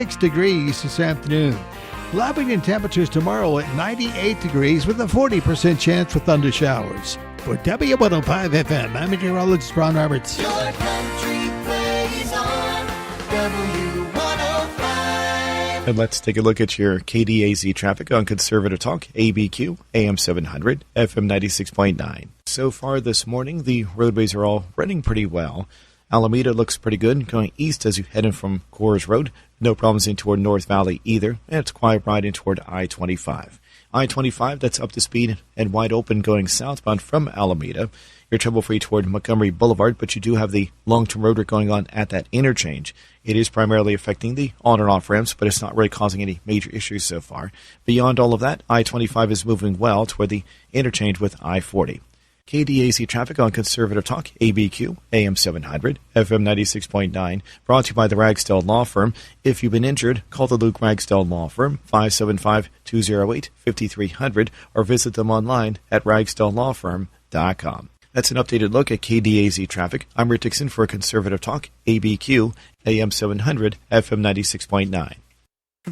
6 degrees this afternoon. Lopping in temperatures tomorrow at 98 degrees with a 40% chance for thunder showers. For W105 FM, I'm meteorologist Ron Roberts. Your country plays on W105. And let's take a look at your KDAZ traffic on Conservative Talk, ABQ, AM 700, FM 96.9. So far this morning, the roadways are all running pretty well. Alameda looks pretty good going east as you head in from Coors Road. No problems in toward North Valley either. And it's a quiet ride in toward I-25. I-25, that's up to speed and wide open going southbound from Alameda. You're trouble-free toward Montgomery Boulevard, but you do have the long-term road work going on at that interchange. It is primarily affecting the on- and off-ramps, but it's not really causing any major issues so far. Beyond all of that, I-25 is moving well toward the interchange with I-40. KDAZ traffic on Conservative Talk, ABQ, AM 700, FM 96.9, brought to you by the Ragsdale Law Firm. If you've been injured, call the Luke Ragsdale Law Firm, 575-208-5300, or visit them online at ragsdalelawfirm.com. That's an updated look at KDAZ traffic. I'm Rick Dixon for Conservative Talk, ABQ, AM 700, FM 96.9.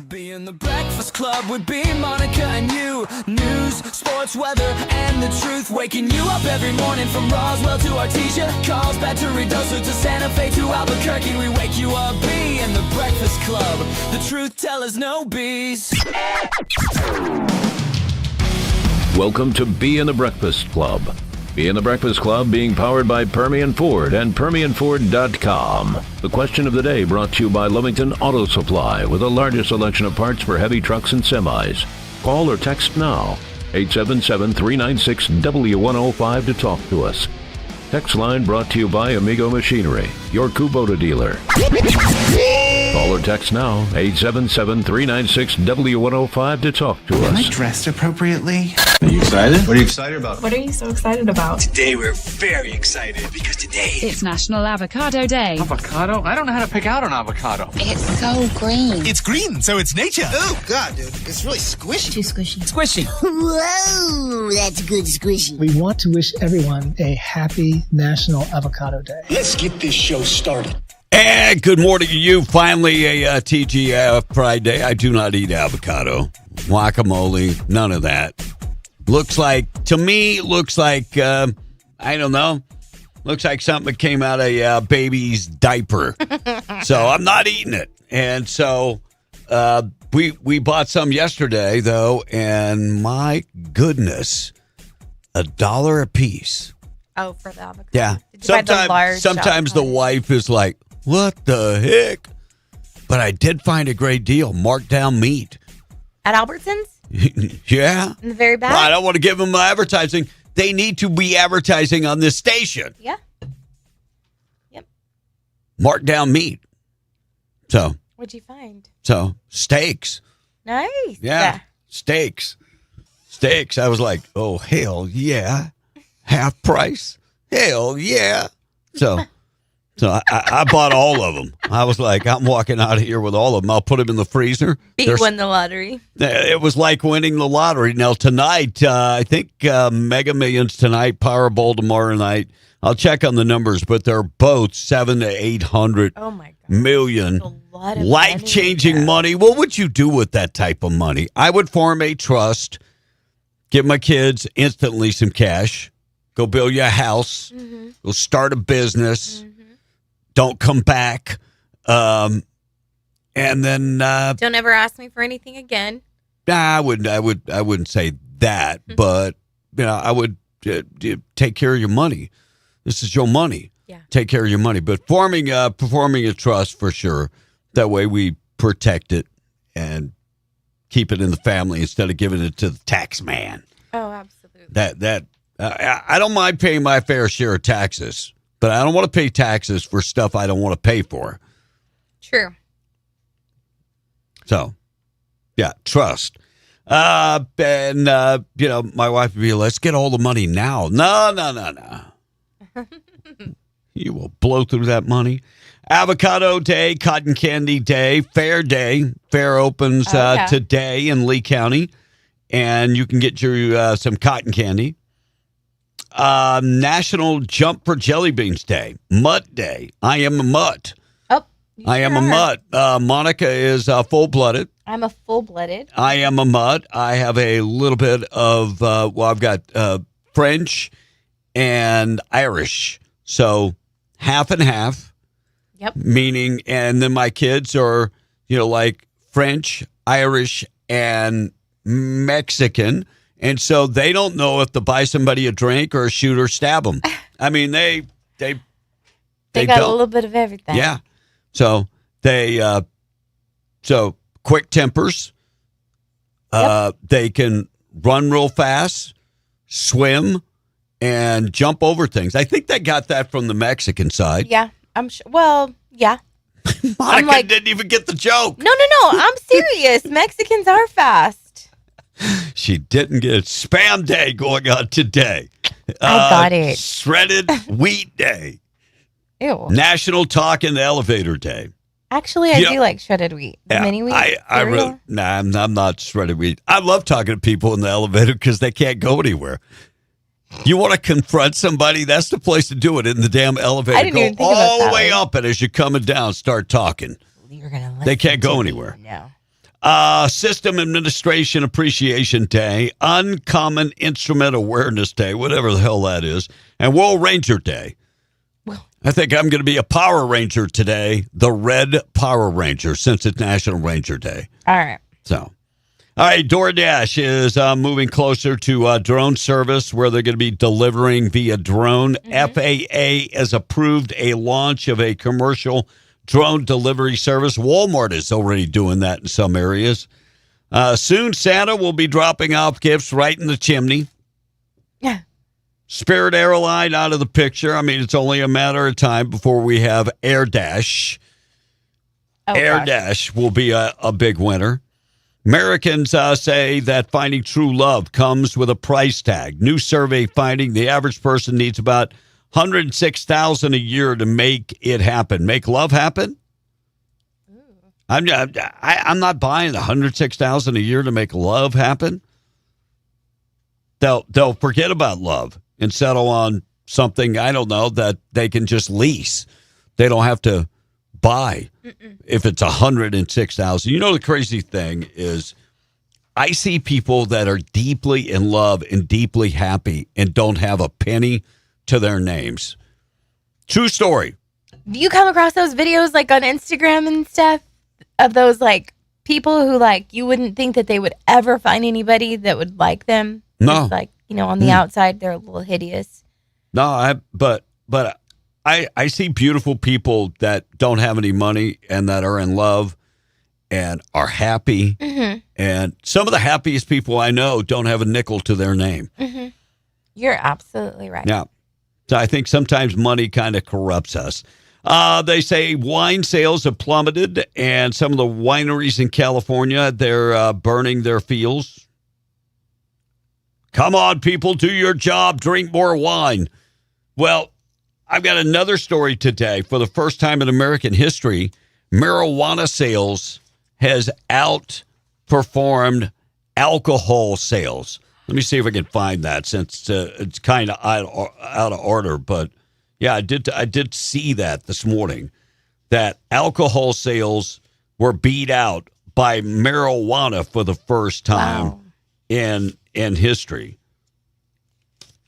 Be in the Breakfast Club with B, Monica, and you. News, sports, weather, and the truth. Waking you up every morning from Roswell to Artesia. Calls back to Ruidoso to Santa Fe to Albuquerque. We wake you up, B, in the Breakfast Club. The truth tellers, no B's. Welcome to Be in the Breakfast Club. Be in the Breakfast Club being powered by Permian Ford and PermianFord.com. The question of the day brought to you by Lovington Auto Supply with the largest selection of parts for heavy trucks and semis. Call or text now, 877-396-W105 to talk to us. Text line brought to you by Amigo Machinery, your Kubota dealer. Call or text now, 877-396-W105 to talk to us. Am I dressed appropriately? Are you excited? What are you excited about? What are you so excited about? Today we're very excited because today it's National Avocado Day. Avocado? I don't know how to pick out an avocado. It's so green. it's green, so it's nature. Oh, God, dude. It's really squishy. Too squishy. Squishy. Whoa, that's good squishy. We want to wish everyone a happy National Avocado Day. Let's get this show started. And good morning to you. Finally, a TGF Pride Day. I do not eat avocado, guacamole, none of that. Looks like I don't know. Looks like something that came out of a baby's diaper. So I'm not eating it. And so we bought some yesterday, though, and my goodness, $1 a piece. Oh, for the avocado. Yeah. Did you buy the large Sometimes the avocado? wife is like, what the heck? But I did find a great deal. Marked down meat. At Albertsons? Yeah. In the very back? Well, I don't want to give them advertising. They need to be advertising on this station. Yeah. Yep. Marked down meat. So What'd you find? steaks. Nice. Yeah. Steaks. I was like, oh, hell yeah. Half price. Hell yeah. So I bought all of them. I was like, I'm walking out of here with all of them. I'll put them in the freezer. You won the lottery. It was like winning the lottery. Now, tonight, I think Mega Millions tonight, Powerball tomorrow night. I'll check on the numbers, but they're both 700 to 800 million. That's a lot of life-changing money. What would you do with that type of money? I would form a trust, give my kids instantly some cash, go build you a house, go start a business, don't come back, and then don't ever ask me for anything again. I wouldn't say that, but I would take care of your money. This is your money. Yeah. Take care of your money, but performing a trust for sure. That way we protect it and keep it in the family instead of giving it to the tax man. Oh, absolutely. I don't mind paying my fair share of taxes, but I don't want to pay taxes for stuff I don't want to pay for. True. So, yeah, trust. My wife would be, let's get all the money now. No. You will blow through that money. Avocado Day, Cotton Candy Day, Fair Day. Fair opens today in Lee County, and you can get your some cotton candy. National Jump for Jelly Beans Day, Mutt Day. I am a mutt. Oh, I am a mutt. Monica is full-blooded. I'm a full-blooded. I am a mutt. I have a little bit of, I've got French and Irish. So half and half. Yep. Meaning, and then my kids are, like French, Irish, and Mexican. And so they don't know if to buy somebody a drink or shoot or stab them. I mean, they got don't. a little bit of everything. Yeah. So they, quick tempers. They can run real fast, swim, and jump over things. I think they got that from the Mexican side. Yeah, I'm sure. Well, yeah. Monica didn't even get the joke. No. I'm serious. Mexicans are fast. She didn't get it. Spam day going on today. I got it. Shredded wheat day. Ew. National Talk in the Elevator Day. Actually, I do like shredded wheat. The mini wheat. I really, I'm not shredded wheat. I love talking to people in the elevator because they can't go anywhere. You want to confront somebody? That's the place to do it, in the damn elevator. I didn't even think all about that the way up, and as you're coming down, start talking. You're gonna they can't go anywhere. No. System Administration Appreciation Day, Uncommon Instrument Awareness Day, whatever the hell that is, and World Ranger Day. Well, I think I'm going to be a Power Ranger today, the Red Power Ranger, since it's National Ranger Day. All right. So, all right, DoorDash is moving closer to drone service where they're going to be delivering via drone. FAA has approved a launch of a commercial drone delivery service. Walmart is already doing that in some areas. Soon, Santa will be dropping off gifts right in the chimney. Yeah. Spirit Airline out of the picture. I mean, it's only a matter of time before we have AirDash. Oh, AirDash will be a big winner. Americans say that finding true love comes with a price tag. New survey finding the average person needs about $106,000 a year to make it happen. Make love happen? I'm not buying the $106,000 a year to make love happen. They'll forget about love and settle on something, I don't know, that they can just lease. They don't have to buy. If it's $106,000. You know, the crazy thing is I see people that are deeply in love and deeply happy and don't have a penny to their names. True story. Do you come across those videos like on Instagram and stuff of those like people who like you wouldn't think that they would ever find anybody that would like them? No. Just like, on the outside they're a little hideous. No, but I see beautiful people that don't have any money and that are in love and are happy. Mm-hmm. And some of the happiest people I know don't have a nickel to their name. Mm-hmm. You're absolutely right. Yeah. So I think sometimes money kind of corrupts us. They say wine sales have plummeted, and some of the wineries in California, they're burning their fields. Come on, people, do your job. Drink more wine. Well, I've got another story today. For the first time in American history, marijuana sales has outperformed alcohol sales. Let me see if I can find that since it's kind of out of order. But, yeah, I did see that this morning, that alcohol sales were beat out by marijuana for the first time in history.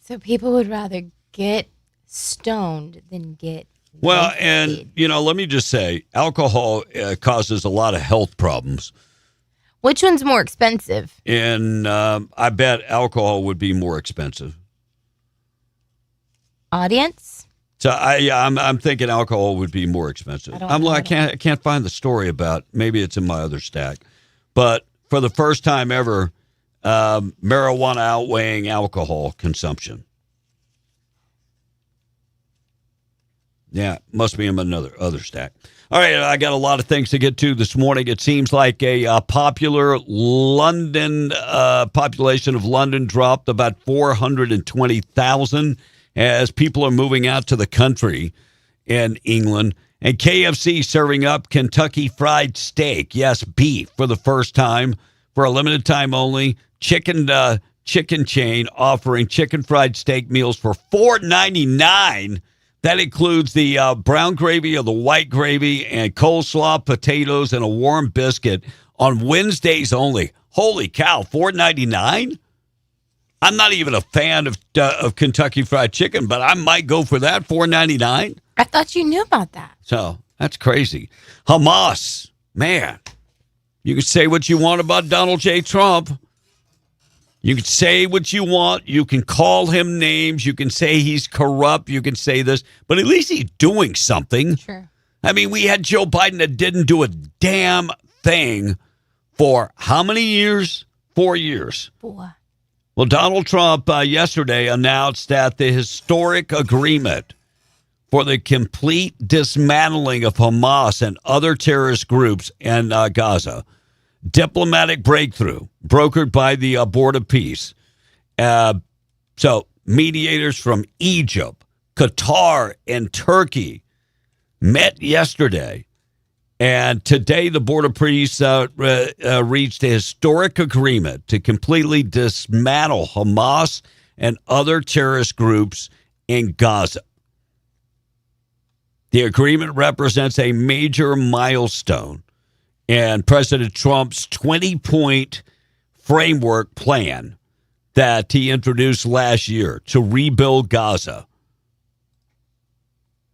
So people would rather get stoned than get well, and let me just say, alcohol causes a lot of health problems. Which one's more expensive? And I bet alcohol would be more expensive. Audience? So I'm thinking alcohol would be more expensive. I can't find the story about. Maybe it's in my other stack, but for the first time ever, marijuana outweighing alcohol consumption. Yeah, must be in another other stack. All right, I got a lot of things to get to this morning. It seems like a popular London population of London dropped about 420,000 as people are moving out to the country in England. And KFC serving up Kentucky Fried Steak. Yes, beef for the first time for a limited time only. Chicken chain offering chicken fried steak meals for $4.99. That includes the brown gravy or the white gravy and coleslaw, potatoes, and a warm biscuit on Wednesdays only. Holy cow, $4.99? I'm not even a fan of Kentucky Fried Chicken, but I might go for that, $4.99. I thought you knew about that. So that's crazy. Hamas, man, you can say what you want about Donald J. Trump. You can say what you want. You can call him names. You can say he's corrupt. You can say this, but at least he's doing something. Sure. I mean, we had Joe Biden that didn't do a damn thing for how many years? 4 years. 4. Well, Donald Trump yesterday announced that the historic agreement for the complete dismantling of Hamas and other terrorist groups in Gaza, diplomatic breakthrough brokered by the Board of Peace. So mediators from Egypt, Qatar, and Turkey met yesterday. And today, the Board of Peace reached a historic agreement to completely dismantle Hamas and other terrorist groups in Gaza. The agreement represents a major milestone in President Trump's 20-point framework plan that he introduced last year to rebuild Gaza.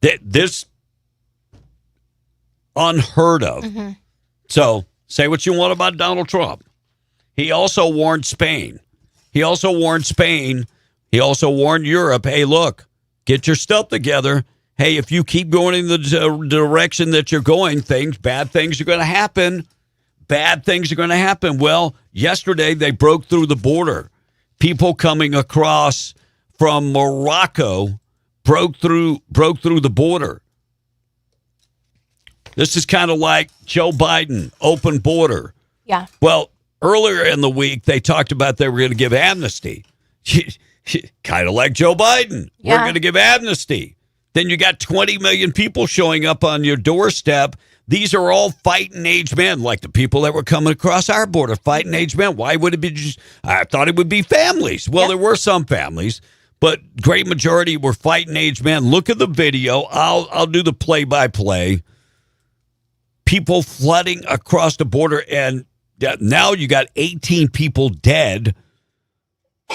This unheard of. Mm-hmm. So say what you want about Donald Trump. He also warned Spain. He also warned Europe, hey, look, get your stuff together. Hey, if you keep going in the direction that you're going, bad things are going to happen. Bad things are going to happen. Well, yesterday they broke through the border. People coming across from Morocco broke through the border. This is kind of like Joe Biden, open border. Yeah. Well, earlier in the week, they talked about they were going to give amnesty. Kind of like Joe Biden. Yeah. We're going to give amnesty. Then you got 20 million people showing up on your doorstep. These are all fighting age men, like the people that were coming across our border, fighting age men. Why would it be just, I thought it would be families. Well, There were some families, but great majority were fighting age men. Look at the video. I'll do the play-by-play. People flooding across the border, and now you got 18 people dead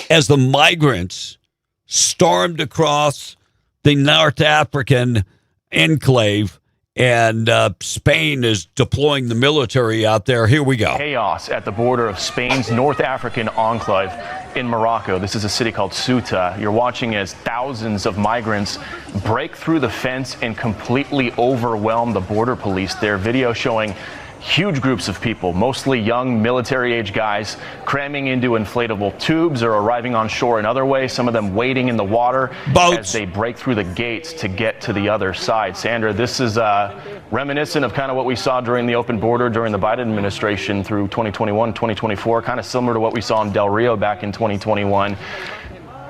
as the migrants stormed across the North African enclave, and Spain is deploying the military out there. Here we go. Chaos at the border of Spain's North African enclave in Morocco. This is a city called Ceuta. You're watching as thousands of migrants break through the fence and completely overwhelm the border police. Their video showing huge groups of people, mostly young military-age guys, cramming into inflatable tubes or arriving on shore in other ways, some of them wading in the water as they break through the gates to get to the other side. Sandra, this is reminiscent of kind of what we saw during the open border during the Biden administration through 2021, 2024, kind of similar to what we saw in Del Rio back in 2021.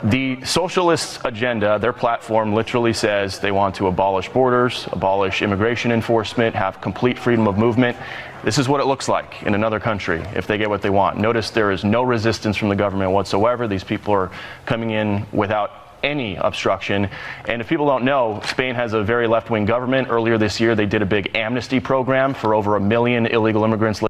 The socialist agenda, their platform literally says they want to abolish borders, abolish immigration enforcement, have complete freedom of movement. This is what it looks like in another country if they get what they want. Notice there is no resistance from the government whatsoever. These people are coming in without any obstruction. And if people don't know, Spain has a very left-wing government. Earlier this year, they did a big amnesty program for over 1 million illegal immigrants.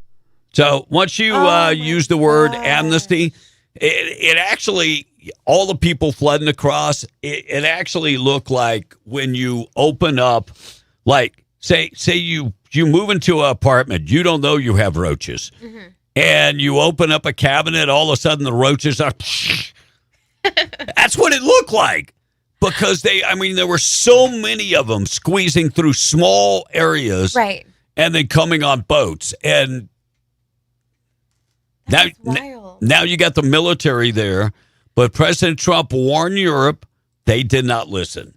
So once you use the word amnesty, it actually, all the people flooding across, it actually looked like when you open up, like, say you move into an apartment, you don't know you have roaches. Mm-hmm. And you open up a cabinet, all of a sudden the roaches are, that's what it looked like. Because there were so many of them squeezing through small areas. Right. And then coming on boats. And now you got the military there, but President Trump warned Europe. They did not listen.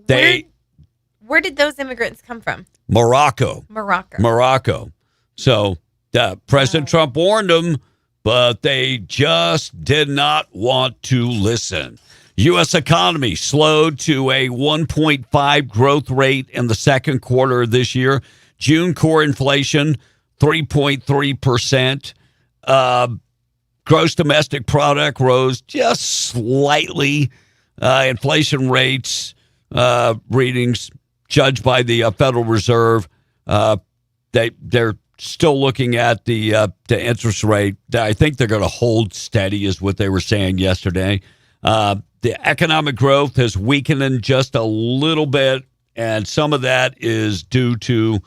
Where did those immigrants come from? Morocco. So President Trump warned them, but they just did not want to listen. U.S. economy slowed to a 1.5 growth rate in the second quarter of this year. June core inflation, 3.3%. Gross domestic product rose just slightly. Inflation rates readings judged by the Federal Reserve. They're still looking at the interest rate. I think they're going to hold steady, is what they were saying yesterday. The economic growth has weakened just a little bit, and some of that is due to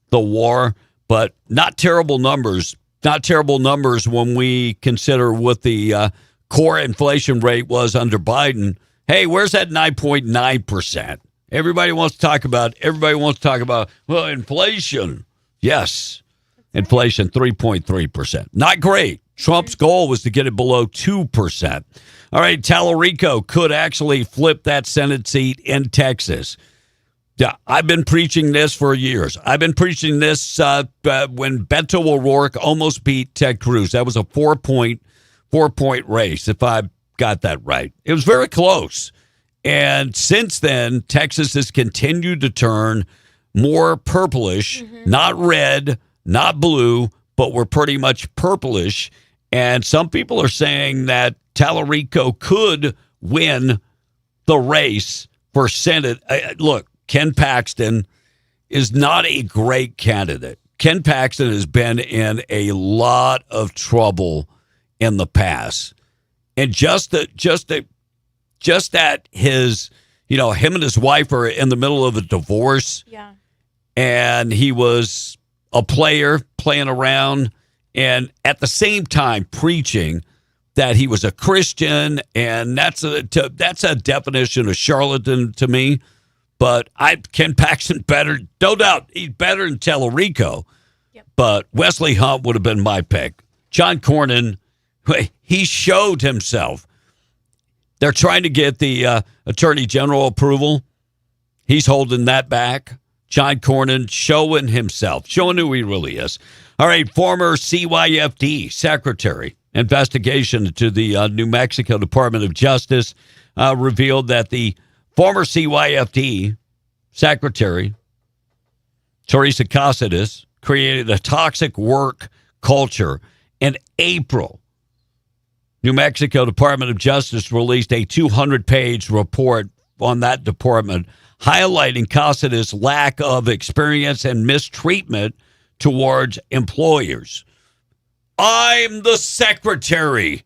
the war, but not terrible numbers. Not terrible numbers when we consider what the core inflation rate was under Biden. Hey, where's that 9.9%? Everybody wants to talk about, well, inflation. Yes, inflation, 3.3%. Not great. Trump's goal was to get it below 2%. All right, Tallarico could actually flip that Senate seat in Texas. Yeah, I've been preaching this for years. I've been preaching this when Beto O'Rourke almost beat Ted Cruz. That was a four-point race, if I got that right. It was very close. And since then, Texas has continued to turn more purplish, not red, not blue, but we're pretty much purplish. And some people are saying that Tallarico could win the race for Senate. Look, Ken Paxton is not a great candidate. Ken Paxton has been in a lot of trouble in the past. And just that his, him and his wife are in the middle of a divorce. Yeah. And he was a player playing around and at the same time preaching that he was a Christian, and that's a definition of charlatan to me. But Ken Paxton better, no doubt, he's better than Tallarico. Yep. But Wesley Hunt would have been my pick. John Cornyn, he showed himself. They're trying to get the Attorney General approval. He's holding that back. John Cornyn showing himself, showing who he really is. All right, former CYFD secretary, investigation into the New Mexico Department of Justice revealed that the former CYFD secretary, Teresa Cáceres, created a toxic work culture. In April, New Mexico Department of Justice released a 200-page report on that department, highlighting Cáceres' lack of experience and mistreatment towards employers. I'm the secretary.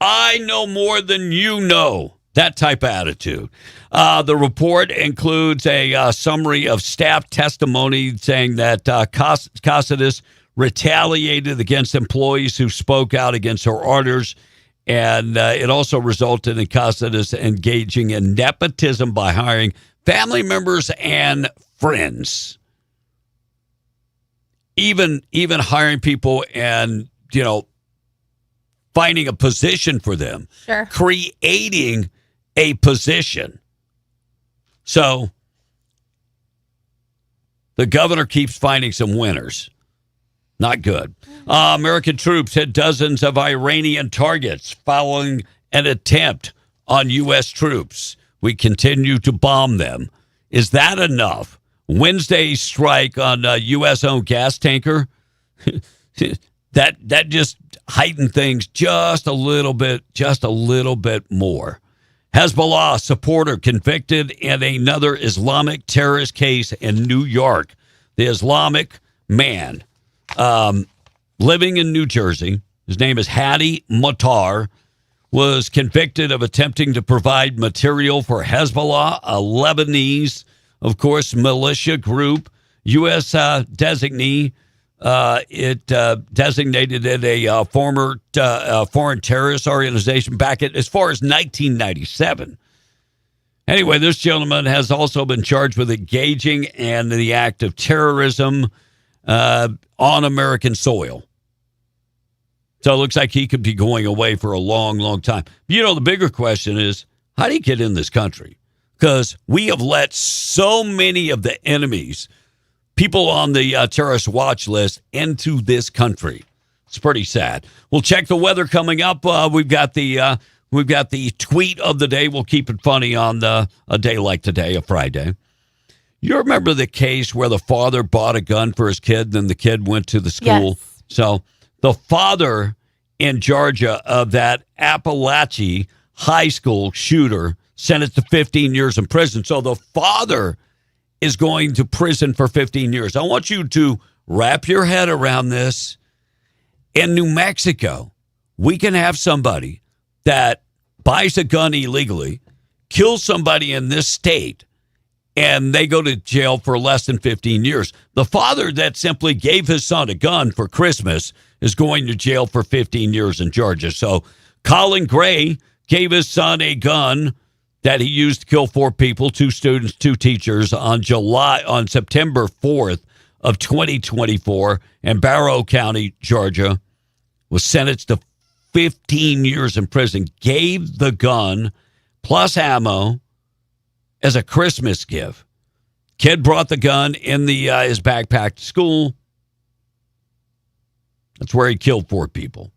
I know more than you know. That type of attitude. The report includes a summary of staff testimony saying that Cáceres retaliated against employees who spoke out against her orders. And it also resulted in Cáceres engaging in nepotism by hiring family members and friends. Even hiring people and, finding a position for them. Sure. Creating a position. So the governor keeps finding some winners. Not good. American troops hit dozens of Iranian targets following an attempt on U.S. troops. We continue to bomb them. Is that enough? Wednesday's strike on a U.S.-owned gas tanker, that just heightened things just a little bit more. Hezbollah supporter convicted in another Islamic terrorist case in New York. The Islamic man living in New Jersey, his name is Hadi Matar, was convicted of attempting to provide material for Hezbollah, a Lebanese, of course, militia group. U.S. designee, it designated it a former foreign terrorist organization back at as far as 1997. Anyway, this gentleman has also been charged with engaging in the act of terrorism on American soil. So it looks like he could be going away for a long, long time. The bigger question is, how do you get in this country? Because we have let so many of the enemies, people on the terrorist watch list, into this country. It's pretty sad. We'll check the weather coming up. We've got the tweet of the day. We'll keep it funny on a day like today, a Friday. You remember the case where the father bought a gun for his kid, and then the kid went to the school? Yes. So the father in Georgia of that Appalachia high school shooter sentenced to 15 years in prison. So the father is going to prison for 15 years. I want you to wrap your head around this. In New Mexico, we can have somebody that buys a gun illegally, kills somebody in this state, and they go to jail for less than 15 years. The father that simply gave his son a gun for Christmas is going to jail for 15 years in Georgia. So Colin Gray gave his son a gun that he used to kill 4 people, 2 students, 2 teachers on September 4th of 2024 in Barrow County, Georgia, was sentenced to 15 years in prison, gave the gun plus ammo as a Christmas gift. Kid brought the gun in his backpack to school. That's where he killed 4 people.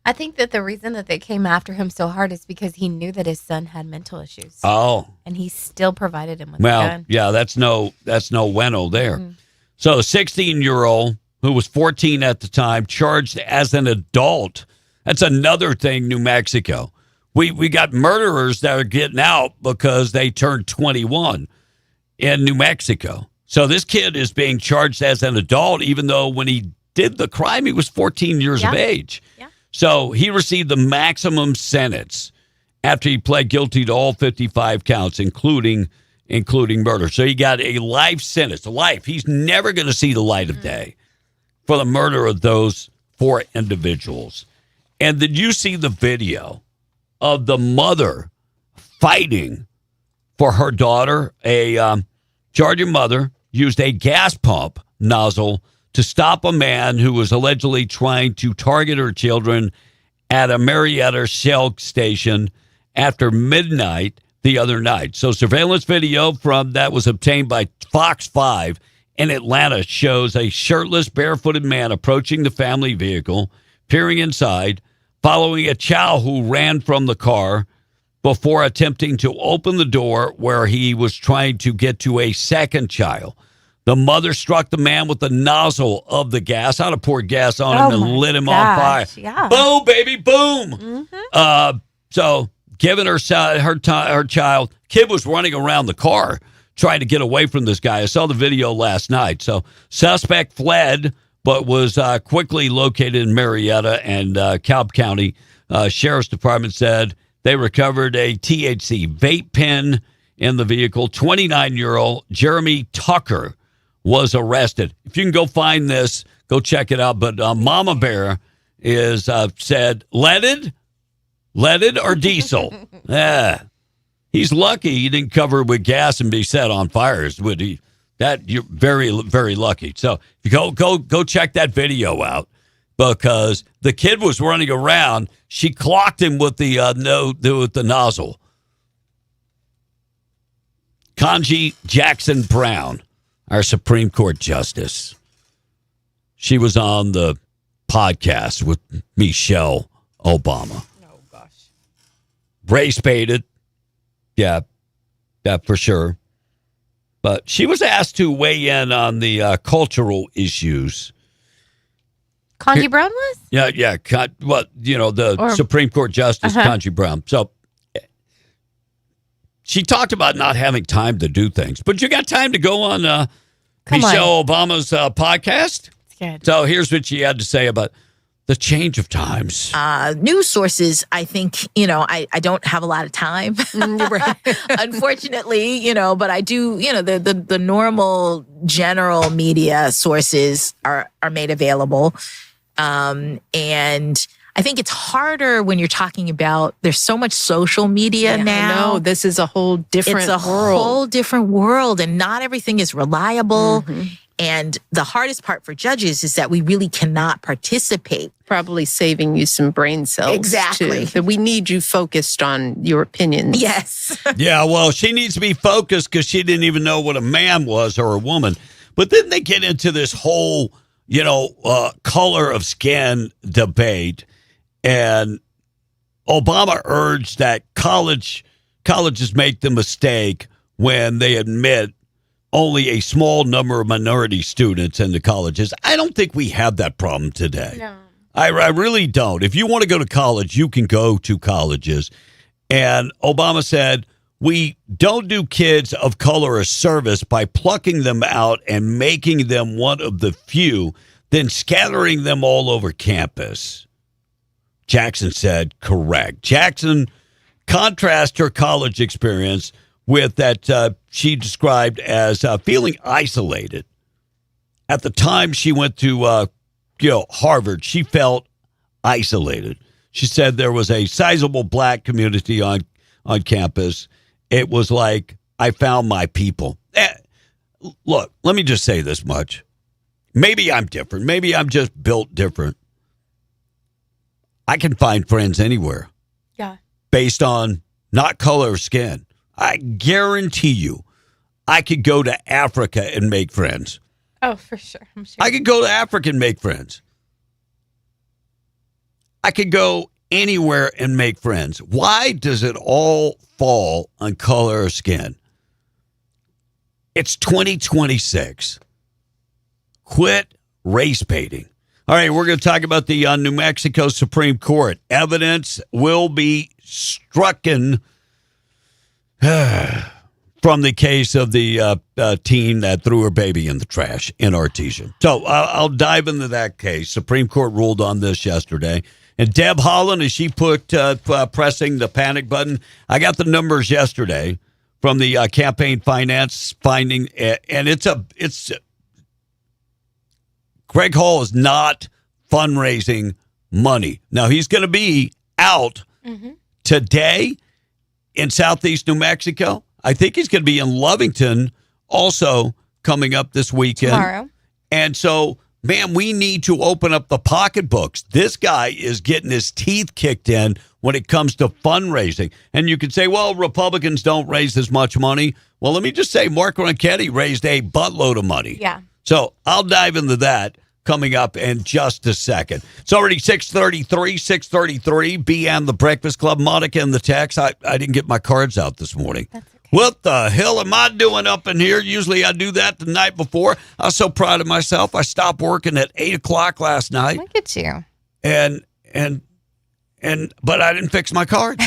I think that the reason that they came after him so hard is because he knew that his son had mental issues. Oh. And he still provided him with a gun. Yeah, that's no bueno there. Mm-hmm. So a 16-year-old who was 14 at the time, charged as an adult. That's another thing, New Mexico. We got murderers that are getting out because they turned 21 in New Mexico. So this kid is being charged as an adult, even though when he did the crime, he was 14 years of age. Yeah. So he received the maximum sentence after he pled guilty to all 55 counts, including murder. So he got a life sentence, life. He's never going to see the light of day for the murder of those 4 individuals. And did you see the video of the mother fighting for her daughter? A Georgia mother used a gas pump nozzle to stop a man who was allegedly trying to target her children at a Marietta Shell station after midnight the other night. So surveillance video from that was obtained by Fox 5 in Atlanta shows a shirtless, barefooted man approaching the family vehicle, peering inside, following a child who ran from the car before attempting to open the door where he was trying to get to a second child. The mother struck the man with the nozzle of the gas. I'd have poured gas on him and lit him on fire. Yeah. Boom, baby, boom. Mm-hmm. So giving her child, kid was running around the car trying to get away from this guy. I saw the video last night. So suspect fled, but was quickly located in Marietta, and Cobb County Sheriff's Department said they recovered a THC vape pen in the vehicle. 29-year-old Jeremy Tucker was arrested. If you can go find this, go check it out. But Mama Bear is said leaded or diesel. Yeah. He's lucky he didn't cover it with gas and be set on fires, would he? That you're very, very lucky. So if you go check that video out, because the kid was running around. She clocked him with the nozzle. Ketanji Jackson Brown, our Supreme Court Justice. She was on the podcast with Michelle Obama. Oh, gosh. Race baited. Yeah, for sure. But she was asked to weigh in on the cultural issues. Ketanji Brown was? Yeah. The Supreme Court Justice, Ketanji Brown. So she talked about not having time to do things. But you got time to go on Michelle Obama's podcast? It's good. So here's what she had to say about the change of times. News sources, I think, I don't have a lot of time, unfortunately, but I do, the normal general media sources are made available. And I think it's harder when you're talking about, there's so much social media now. I know. This is a whole different world. It's a whole different world, and not everything is reliable. Mm-hmm. And the hardest part for judges is that we really cannot participate. Probably saving you some brain cells. Exactly. Too. That we need you focused on your opinions. Yes. Yeah, well, she needs to be focused because she didn't even know what a man was or a woman. But then they get into this whole, color of skin debate. And Obama urged that colleges make the mistake when they admit only a small number of minority students into colleges. I don't think we have that problem today. No. I really don't. If you want to go to college, you can go to colleges. And Obama said, we don't do kids of color a service by plucking them out and making them one of the few, then scattering them all over campus. Jackson said, correct. Jackson contrasts her college experience with that she described as feeling isolated. At the time she went to Harvard, she felt isolated. She said there was a sizable black community on campus. It was like, I found my people. Look, let me just say this much. Maybe I'm different. Maybe I'm just built different. I can find friends anywhere. Yeah. Based on not color of skin. I guarantee you, I could go to Africa and make friends. Oh, for sure. I'm sure. I could go to Africa and make friends. I could go anywhere and make friends. Why does it all fall on color of skin? It's 2026. Quit race baiting. All right, we're going to talk about the New Mexico Supreme Court. Evidence will be stricken from the case of the teen that threw her baby in the trash in Artesia. So I'll dive into that case. Supreme Court ruled on this yesterday. And Deb Haaland, as she put pressing the panic button, I got the numbers yesterday from the campaign finance finding, and it's Greg Hall is not fundraising money. Now, he's going to be out today in southeast New Mexico. I think he's going to be in Lovington also coming up this weekend. Tomorrow. And so, man, we need to open up the pocketbooks. This guy is getting his teeth kicked in when it comes to fundraising. And you could say, well, Republicans don't raise as much money. Well, let me just say, Mark Ronchetti raised a buttload of money. Yeah. So I'll dive into that coming up in just a second. It's already 6:33. BN, the Breakfast Club. Monica in the text. I didn't get my cards out this morning. That's okay. What the hell am I doing up in here? Usually I do that the night before. I was so proud of myself. I stopped working at 8 o'clock last night. Look at you. But I didn't fix my cards.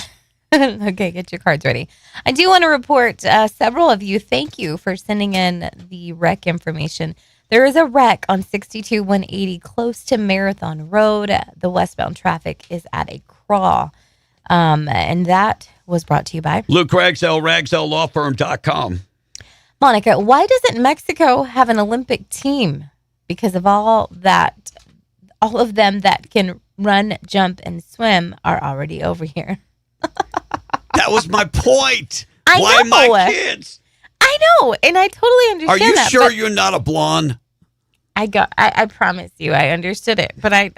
Okay, get your cards ready. I do want to report several of you. Thank you for sending in the wreck information. There is a wreck on 62-180 close to Marathon Road. The westbound traffic is at a crawl. And that was brought to you by Luke Ragsdale, RagsdaleLawFirm.com. Monica, why doesn't Mexico have an Olympic team? Because of all of them that can run, jump, and swim are already over here. That was my point. Why my kids? I know, and I totally understand Are you that. sure you're not a blonde? I promise you, I understood it, but I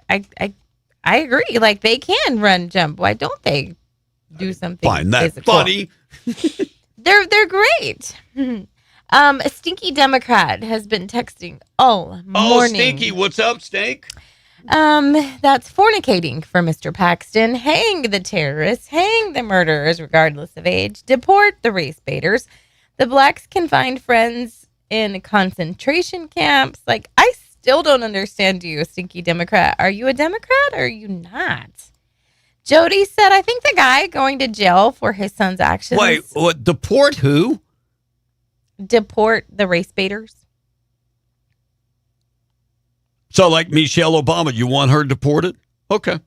agree. Like, they can run, jump. Why don't they do something? Find that physical? funny. They're great. A stinky Democrat has been texting all morning. Oh, Stinky, what's up, Stink? That's fornicating for Mr. Paxton. Hang the terrorists, hang the murderers, regardless of age. Deport the race baiters. The blacks can find friends in concentration camps. Like, I still don't understand you, stinky Democrat. Are you a Democrat or are you not? Jody said, I think the guy going to jail for his son's actions. Wait, what? Deport who? Deport the race baiters. So, like Michelle Obama, you want her deported? Okay.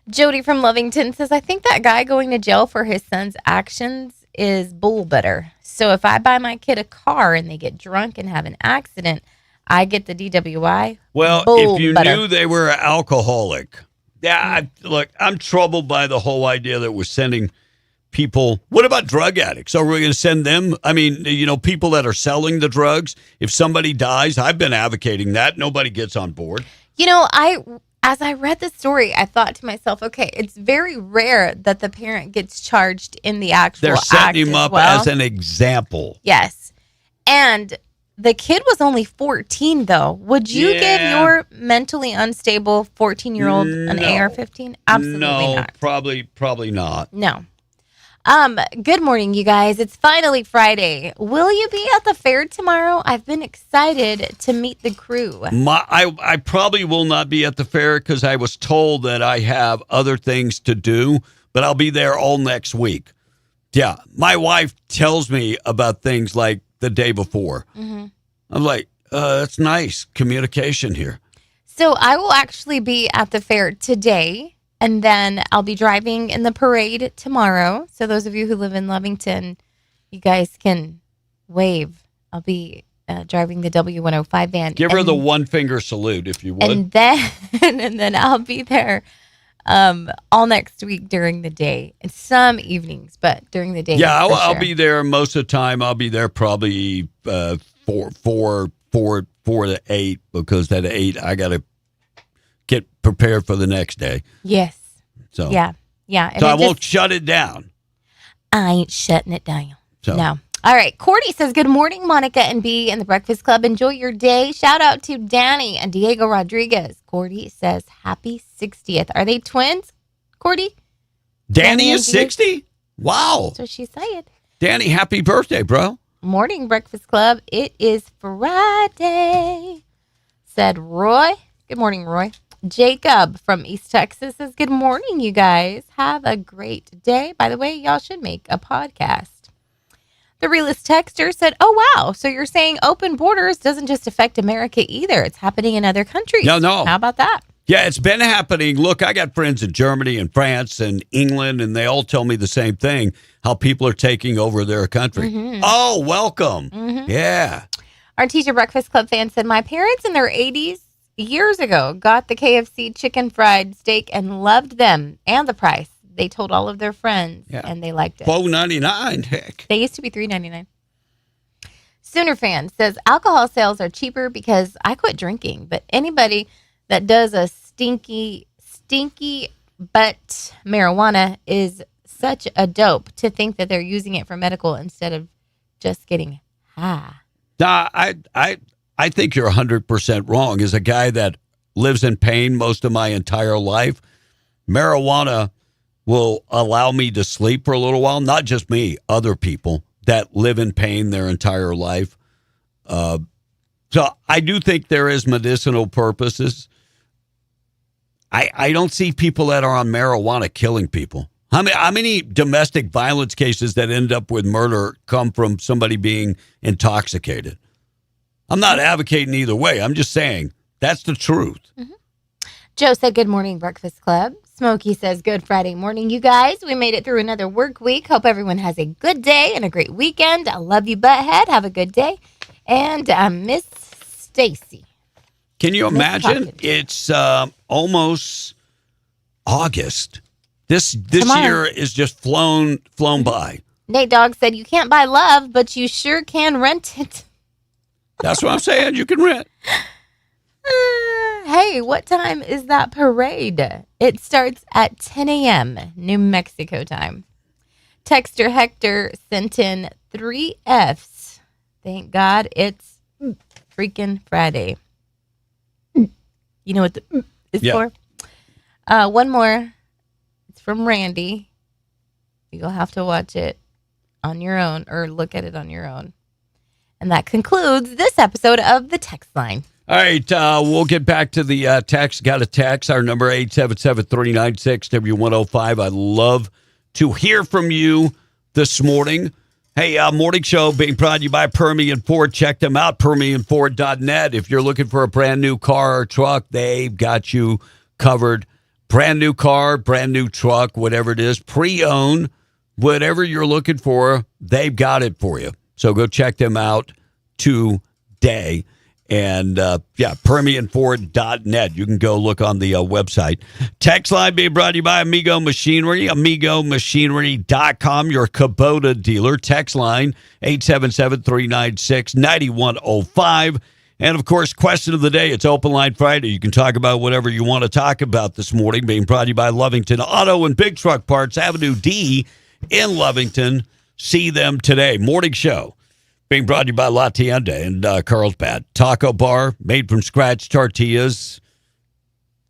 Jody from Lovington says, I think that guy going to jail for his son's actions is bull better. So if I buy my kid a car and they get drunk and have an accident, I get the DWI. Well, bull if you better. knew they were alcoholic. Yeah, look, I'm troubled by the whole idea that we're sending people. What about drug addicts? Are we going to send them? I mean, people that are selling the drugs. If somebody dies, I've been advocating that. Nobody gets on board. As I read the story, I thought to myself, okay, it's very rare that the parent gets charged in the actual They're act setting him as up well. as an example. Yes. And the kid was only 14, though. Would you give your mentally unstable 14-year-old an AR-15? Absolutely not. Probably not. No. Good morning, you guys. It's finally Friday. Will you be at the fair tomorrow? I've been excited to meet the crew. I probably will not be at the fair because I was told that I have other things to do. but I'll be there all next week. Yeah, my wife tells me about things like the day before. Mm-hmm. I'm like, that's nice communication here. So I will actually be at the fair today, and then I'll be driving in the parade tomorrow. So those of you who live in Lovington, you guys can wave. I'll be driving the W105 van. Give her the one finger salute if you would. And then I'll be there all next week during the day, and some evenings, but during the day. Yeah, I'll sure. be there most of the time. I'll be there probably 4 to 8, because at 8 I got to get prepared for the next day. Yes. So yeah. And so I won't shut it down. I ain't shutting it down. So. No. All right. Cordy says, good morning, Monica and B and the Breakfast Club. Enjoy your day. Shout out to Danny and Diego Rodriguez. Cordy says, happy 60th. Are they twins, Cordy? Danny is 60? Wow. That's what she said. Danny, happy birthday, bro. Morning, Breakfast Club. It is Friday, said Roy. Good morning, Roy. Jacob from East Texas says, good morning, you guys. Have a great day. By the way, y'all should make a podcast. The realist texter said, oh, wow. So you're saying open borders doesn't just affect America either. It's happening in other countries. No. How about that? Yeah, it's been happening. Look, I got friends in Germany and France and England, and they all tell me the same thing, how people are taking over their country. Mm-hmm. Oh, welcome. Mm-hmm. Yeah. Our Teacher Breakfast Club fan said, my parents in their 80s years ago got the KFC chicken fried steak and loved them and the price. They told all of their friends, and they liked it. $4.99, heck. They used to be $3.99. Sooner fan says, alcohol sales are cheaper because I quit drinking, but anybody that does a stinky butt marijuana is such a dope to think that they're using it for medical instead of just getting high. Nah, I think you're 100% wrong. As a guy that lives in pain most of my entire life, marijuana will allow me to sleep for a little while. Not just me, other people that live in pain their entire life. So I do think there is medicinal purposes. I don't see people that are on marijuana killing people. How many domestic violence cases that end up with murder come from somebody being intoxicated? I'm not advocating either way. I'm just saying that's the truth. Mm-hmm. Joe said, good morning, Breakfast Club. Smokey says, good Friday morning, you guys. We made it through another work week. Hope everyone has a good day and a great weekend. I love you, Butthead. Have a good day. And Miss Stacy. Can you imagine? It's almost August. This year is just flown by. Nate Dogg said, you can't buy love, but you sure can rent it. That's what I'm saying. You can rent. Hey, what time is that parade? It starts at 10 a.m. New Mexico time. Texter Hector sent in 3 Fs. Thank God it's freaking Friday. You know what the is for? One more. It's from Randy. You'll have to watch it on your own or look at it on your own. And that concludes this episode of The Text Line. All right, we'll get back to the text. Got a text. Our number 877-396-W105. I'd love to hear from you this morning. Hey, morning show being brought to you by Permian Ford. Check them out, PermianFord.net. If you're looking for a brand new car or truck, they've got you covered. Brand new car, brand new truck, whatever it is, pre-owned, whatever you're looking for, they've got it for you. So go check them out today. And, PermianFord.net. You can go look on the website. Text line being brought to you by Amigo Machinery, AmigoMachinery.com, your Kubota dealer. Text line 877-396-9105. And, of course, question of the day. It's Open Line Friday. You can talk about whatever you want to talk about this morning. Being brought to you by Lovington Auto and Big Truck Parts, Avenue D in Lovington. See them today. Morning show. Being brought to you by La Tienda and Carlsbad. Taco bar, made from scratch tortillas.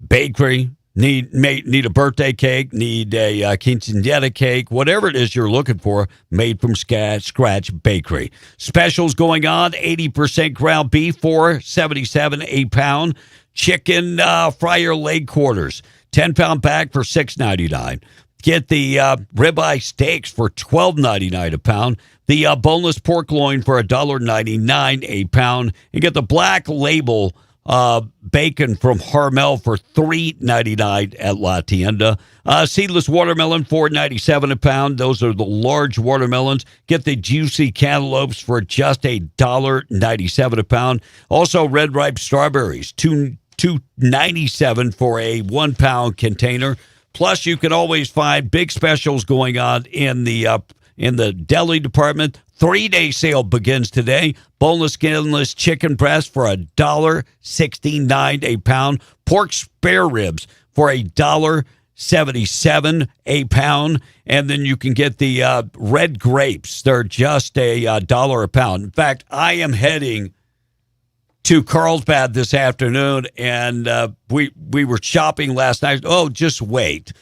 Bakery, need a birthday cake, need a quinceañera cake, whatever it is you're looking for, made from scratch bakery. Specials going on, 80% ground beef, $4.77 a pound. Chicken fryer leg quarters, 10-pound bag for $6.99. Get the ribeye steaks for $12.99 a pound. The boneless pork loin for $1.99 a pound. And get the Black Label bacon from Hormel for $3.99 at La Tienda. Seedless watermelon, $4.97 a pound. Those are the large watermelons. Get the juicy cantaloupes for just $1.97 a pound. Also, red ripe strawberries, $2.97 for a 1 pound container. Plus, you can always find big specials going on in the deli department. 3-day sale begins today. Boneless, skinless chicken breast for $1.69 a pound. Pork spare ribs for $1.77 a pound. And then you can get the red grapes. They're just $1 a pound. In fact, I am heading to Carlsbad this afternoon, and we were shopping last night. Oh, just wait.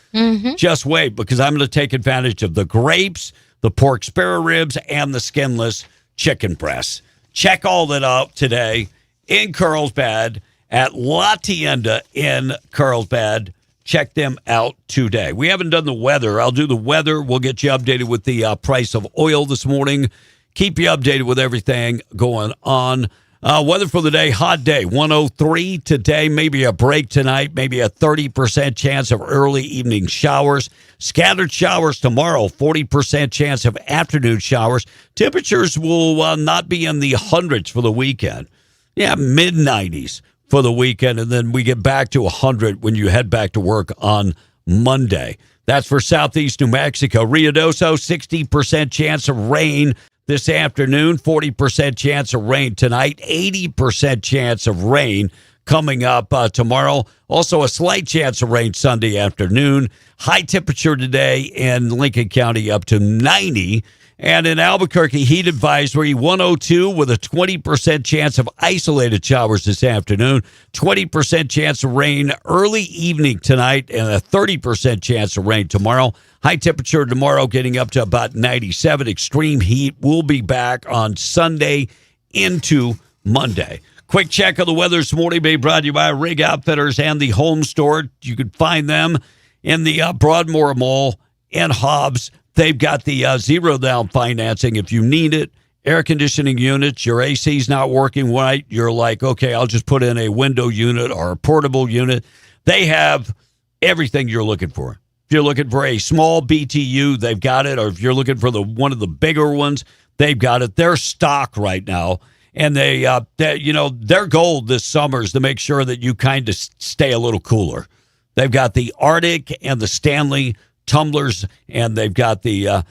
Just wait, because I'm going to take advantage of the grapes, the pork spare ribs, and the skinless chicken breasts. Check all that out today in Carlsbad at La Tienda in Carlsbad. Check them out today. We haven't done the weather. I'll do the weather. We'll get you updated with the price of oil this morning. Keep you updated with everything going on. Weather for the day, hot day, 103 today, maybe a break tonight, maybe a 30% chance of early evening showers. Scattered showers tomorrow, 40% chance of afternoon showers. Temperatures will not be in the hundreds for the weekend. Yeah, mid-90s for the weekend, and then we get back to 100 when you head back to work on Monday. That's for southeast New Mexico. Ruidoso, 60% chance of rain this afternoon, 40% chance of rain tonight, 80% chance of rain coming up tomorrow. Also a slight chance of rain Sunday afternoon. High temperature today in Lincoln County up to 90. And in Albuquerque, heat advisory 102 with a 20% chance of isolated showers this afternoon, 20% chance of rain early evening tonight, and a 30% chance of rain tomorrow. High temperature tomorrow getting up to about 97. Extreme heat will be back on Sunday into Monday. Quick check of the weather this morning being brought to you by Rig Outfitters and the Home Store. You can find them in the Broadmoor Mall in Hobbs. They've got the zero-down financing if you need it. Air conditioning units, your AC's not working right. You're like, okay, I'll just put in a window unit or a portable unit. They have everything you're looking for. If you're looking for a small BTU, they've got it. Or if you're looking for one of the bigger ones, they've got it. They're stock right now. And their goal this summer is to make sure that you kind of stay a little cooler. They've got the Arctic and the Stanley tumblers, and they've got the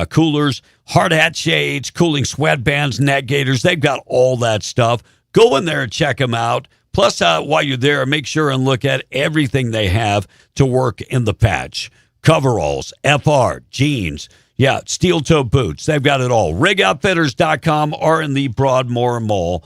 coolers, hard hat shades, cooling sweatbands, neck gaiters. They've got all that stuff. Go in there and check them out. Plus, while you're there, make sure and look at everything they have to work in the patch. Coveralls, FR, jeans, steel-toe boots. They've got it all. RigOutfitters.com or in the Broadmoor Mall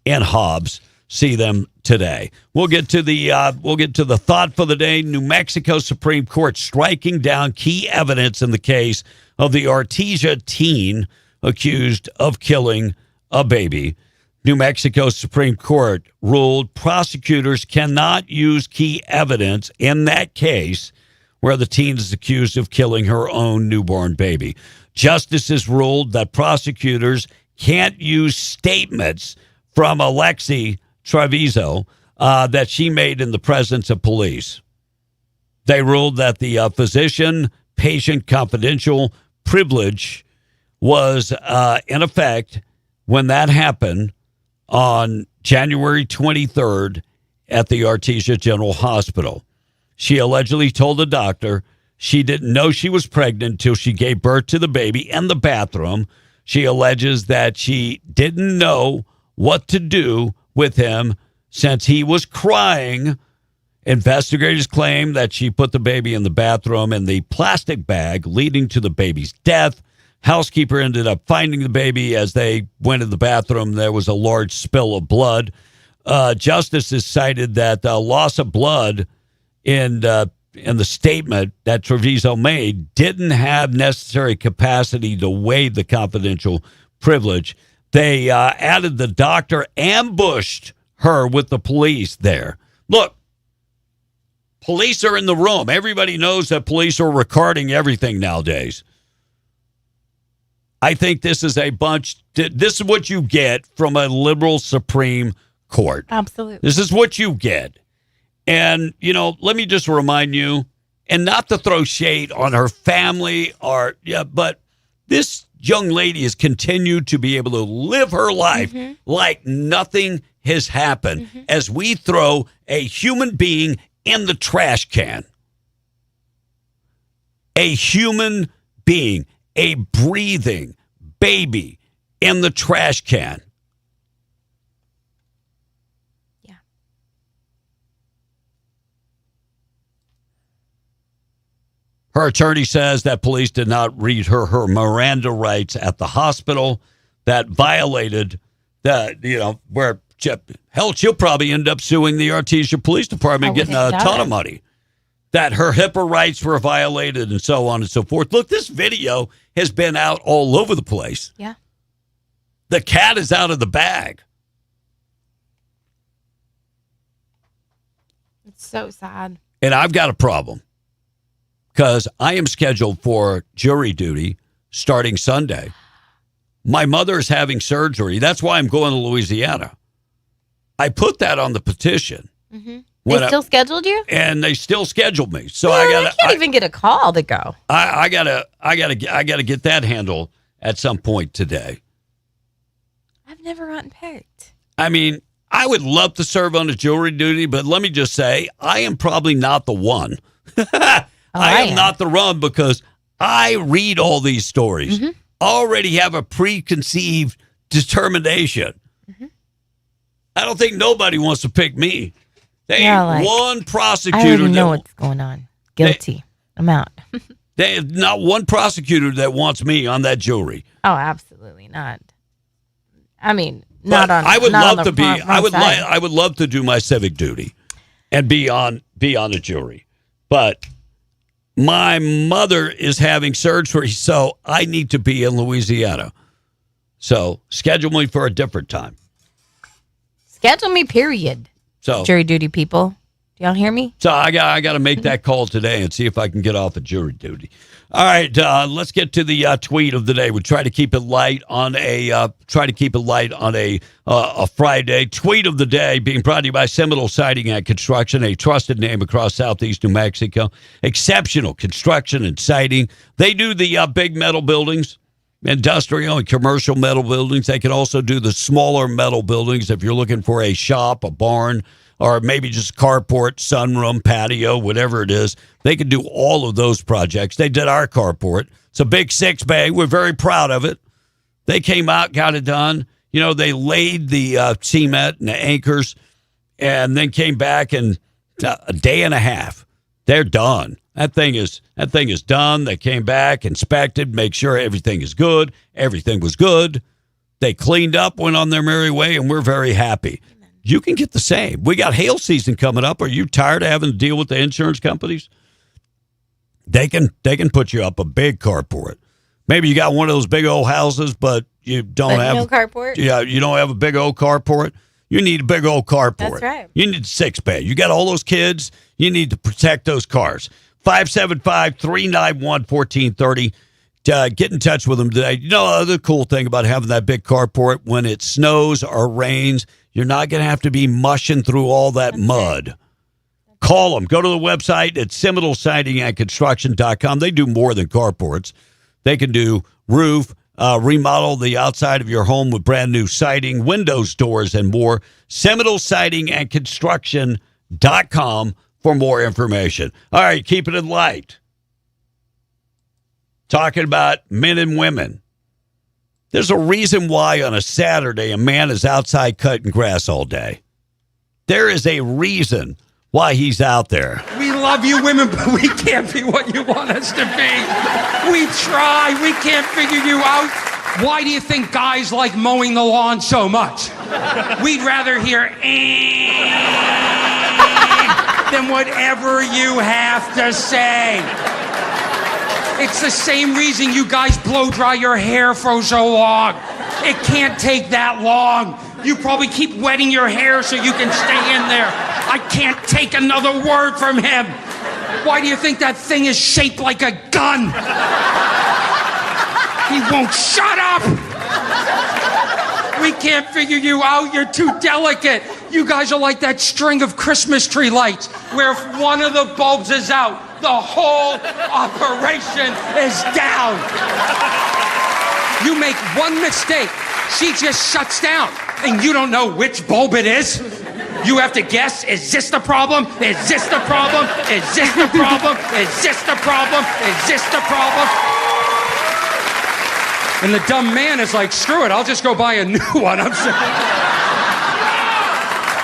in Hobbs. See them today. We'll get to the thought for the day. New Mexico Supreme Court striking down key evidence in the case of the Artesia teen accused of killing a baby. New Mexico Supreme Court ruled prosecutors cannot use key evidence in that case where the teen is accused of killing her own newborn baby. Justices ruled that prosecutors can't use statements from Alexi Trevizo that she made in the presence of police. They ruled that the physician-patient confidential privilege was in effect when that happened on January 23rd at the Artesia General Hospital. She allegedly told the doctor she didn't know she was pregnant until she gave birth to the baby in the bathroom. She alleges that she didn't know what to do with him since he was crying. Investigators claim that she put the baby in the bathroom in the plastic bag, leading to the baby's death. Housekeeper ended up finding the baby as they went in the bathroom. There was a large spill of blood. Justices cited that the loss of blood in the statement that Trevizo made didn't have necessary capacity to waive the confidential privilege. They added the doctor ambushed her with the police there. Look, Police are in the room. Everybody knows that police are recording everything nowadays. I think this is this is what you get from a liberal Supreme Court. Absolutely. This is what you get. And, let me just remind you, and not to throw shade on her family but this young lady has continued to be able to live her life like nothing has happened as we throw a human being in the trash can. A human being, a breathing baby in the trash can. Yeah. Her attorney says that police did not read her Miranda rights at the hospital. That violated she'll probably end up suing the Artesia Police Department, getting a ton of money. That her HIPAA rights were violated and so on and so forth. Look, this video has been out all over the place. Yeah. The cat is out of the bag. It's so sad. And I've got a problem because I am scheduled for jury duty starting Sunday. My mother is having surgery. That's why I'm going to Louisiana. I put that on the petition. Mm-hmm. They still scheduled you? And they still scheduled me. So I can't even get a call to go. I gotta get that handled at some point today. I've never gotten picked. I mean, I would love to serve on a jury duty, but let me just say, I am probably not the one. I am not the one because I read all these stories. Already have a preconceived determination. I don't think nobody wants to pick me. They ain't one prosecutor. I already know what's going on. Guilty. I'm out. They not one prosecutor that wants me on that jury. Oh, absolutely not. I mean, not but on. I would not love to be. I would love to do my civic duty, and be on a jury. But my mother is having surgery, so I need to be in Louisiana. So schedule me for a different time. Schedule me, period. So jury duty people. Do y'all hear me? So I got to make that call today and see if I can get off of jury duty. All right, let's get to the tweet of the day. We try to keep it light on a Friday. Tweet of the day being brought to you by Seminole Siding and Construction, a trusted name across southeast New Mexico. Exceptional construction and siding. They do the big metal buildings, industrial and commercial metal buildings. They can also do the smaller metal buildings if you're looking for a shop, a barn, or maybe just carport, sunroom, patio, whatever it is. They can do all of those projects. They did our carport. It's a big 6-bay. We're very proud of it. They came out, got it done. They laid the cement and the anchors and then came back in a day and a half. They're done. That thing is done. They came back, inspected, make sure everything is good. Everything was good. They cleaned up, went on their merry way, and we're very happy. You can get the same. We got hail season coming up. Are you tired of having to deal with the insurance companies? They can put you up a big carport. Maybe you got one of those big old houses, but you don't have no carport. Yeah, you don't have a big old carport. You need a big old carport. That's right. You need 6-bay. You got all those kids. You need to protect those cars. 575-391-1430. Get in touch with them today. The other cool thing about having that big carport, when it snows or rains, you're not going to have to be mushing through all that mud. Call them. Go to the website at SeminoleSidingAndConstruction.com. They do more than carports. They can do roof, remodel the outside of your home with brand new siding, windows, doors, and more. SeminoleSidingAndConstruction.com for more information. All right, keeping it light. Talking about men and women. There's a reason why on a Saturday a man is outside cutting grass all day. There is a reason why he's out there. We love you women, but we can't be what you want us to be. We try. We can't figure you out. Why do you think guys like mowing the lawn so much? We'd rather hear than whatever you have to say. It's the same reason you guys blow dry your hair for so long. It can't take that long. You probably keep wetting your hair so you can stay in there. I can't take another word from him. Why do you think that thing is shaped like a gun? He won't shut up. We can't figure you out. You're too delicate. You guys are like that string of Christmas tree lights where if one of the bulbs is out, the whole operation is down. You make one mistake, she just shuts down, and you don't know which bulb it is. You have to guess, is this the problem? Is this the problem? Is this the problem? Is this the problem? Is this the problem? And the dumb man is like, screw it, I'll just go buy a new one.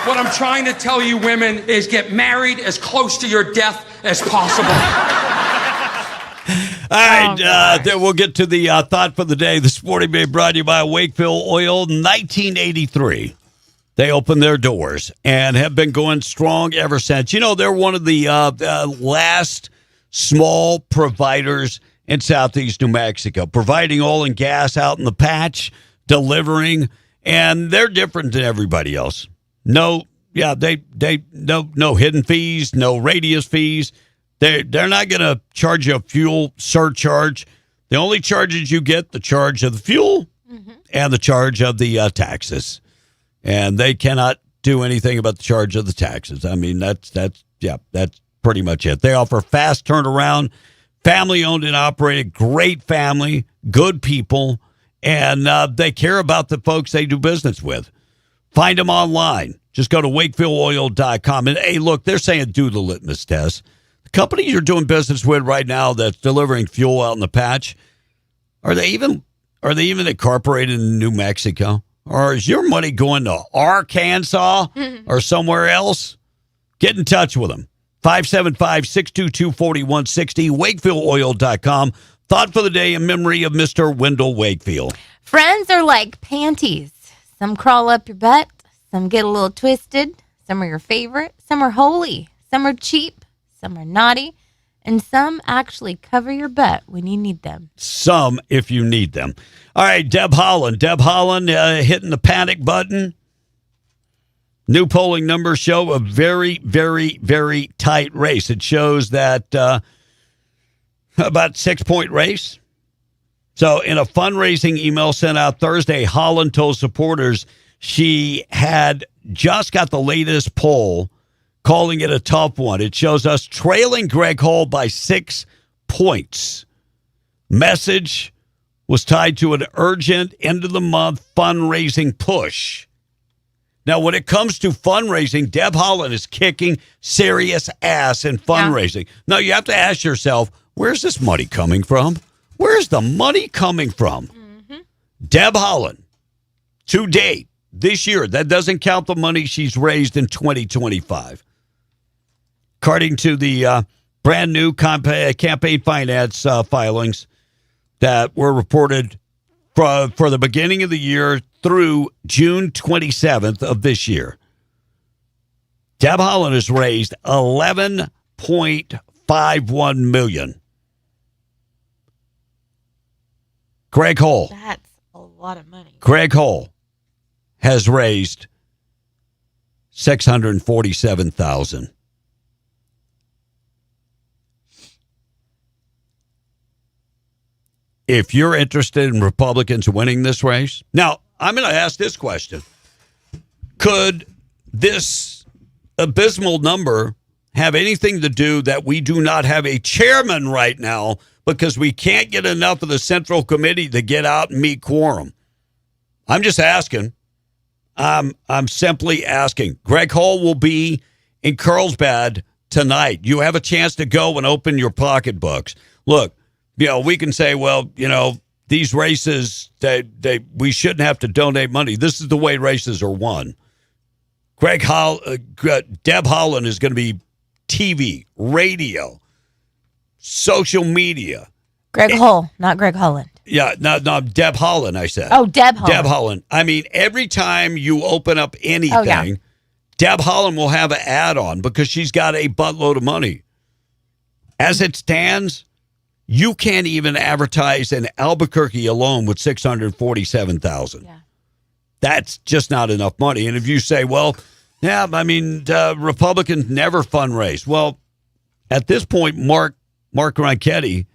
What I'm trying to tell you women is get married as close to your death as possible. All right, then we'll get to the thought for the day. This morning being brought to you by Wakefield Oil. 1983, they opened their doors and have been going strong ever since. You know, they're one of the last small providers in southeast New Mexico, providing oil and gas out in the patch, delivering, and they're different than everybody else. No hidden fees, no radius fees. They're not going to charge you a fuel surcharge. The only charges you get, the charge of the fuel and the charge of the taxes. And they cannot do anything about the charge of the taxes. I mean, that's pretty much it. They offer fast turnaround, family owned and operated, great family, good people, and they care about the folks they do business with. Find them online. Just go to wakefieldOil.com. And hey, look, they're saying do the litmus test. The company you're doing business with right now that's delivering fuel out in the patch, are they even incorporated in New Mexico? Or is your money going to Arkansas or somewhere else? Get in touch with them. 575-622-4160, wakefieldOil.com. Thought for the day in memory of Mr. Wendell Wakefield. Friends are like panties. Some crawl up your butt. Some get a little twisted. Some are your favorite. Some are holy. Some are cheap. Some are naughty. And some actually cover your butt when you need them. Some if you need them. All right, Deb Holland. Deb Holland hitting the panic button. New polling numbers show a very, very, very tight race. It shows that about 6-point race. So in a fundraising email sent out Thursday, Holland told supporters she had just got the latest poll, calling it a tough one. It shows us trailing Greg Hall by 6 points. Message was tied to an urgent end-of-the-month fundraising push. Now, when it comes to fundraising, Deb Holland is kicking serious ass in fundraising. Yeah. Now, you have to ask yourself, where's this money coming from? Where's the money coming from? Mm-hmm. Deb Holland, to date, this year, that doesn't count the money she's raised in 2025. According to the brand new campaign finance filings that were reported for the beginning of the year through June 27th of this year, Deb Holland has raised $11.51 million. Greg Hall. That's a lot of money. Greg Hall has raised $647,000. If you're interested in Republicans winning this race, now I'm going to ask this question. Could this abysmal number have anything to do that we do not have a chairman right now because we can't get enough of the Central Committee to get out and meet quorum? I'm just asking. I'm simply asking. Greg Hall will be in Carlsbad tonight. You have a chance to go and open your pocketbooks. Look, we can say, well, these races, we shouldn't have to donate money. This is the way races are won. Deb Holland is going to be TV, radio, social media. Greg Hall, not Greg Holland. Yeah, no, Deb Holland, I said. Oh, Deb Holland. Deb Holland. I mean, every time you open up anything, Deb Holland will have an ad on because she's got a buttload of money. As it stands, you can't even advertise in Albuquerque alone with $647,000. Yeah. That's just not enough money. And if you say, well, Yeah, I mean, Republicans never fundraise. Well, at this point, Mark Ronchetti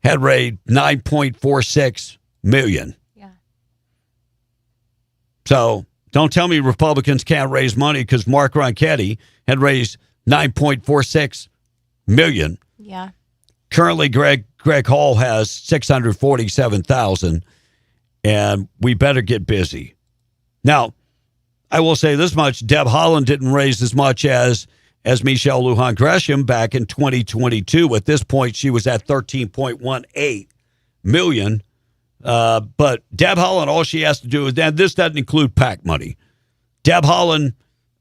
had raised $9.46 million. Yeah. So don't tell me Republicans can't raise money because Mark Ronchetti had raised $9.46 million. Yeah. Currently, Greg Hall has $647,000, and we better get busy. Now, I will say this much: Deb Haaland didn't raise as much as Michelle Lujan Gresham back in 2022. At this point, she was at $13.18 million. But Deb Haaland, all she has to do is, and this doesn't include PAC money. Deb Haaland,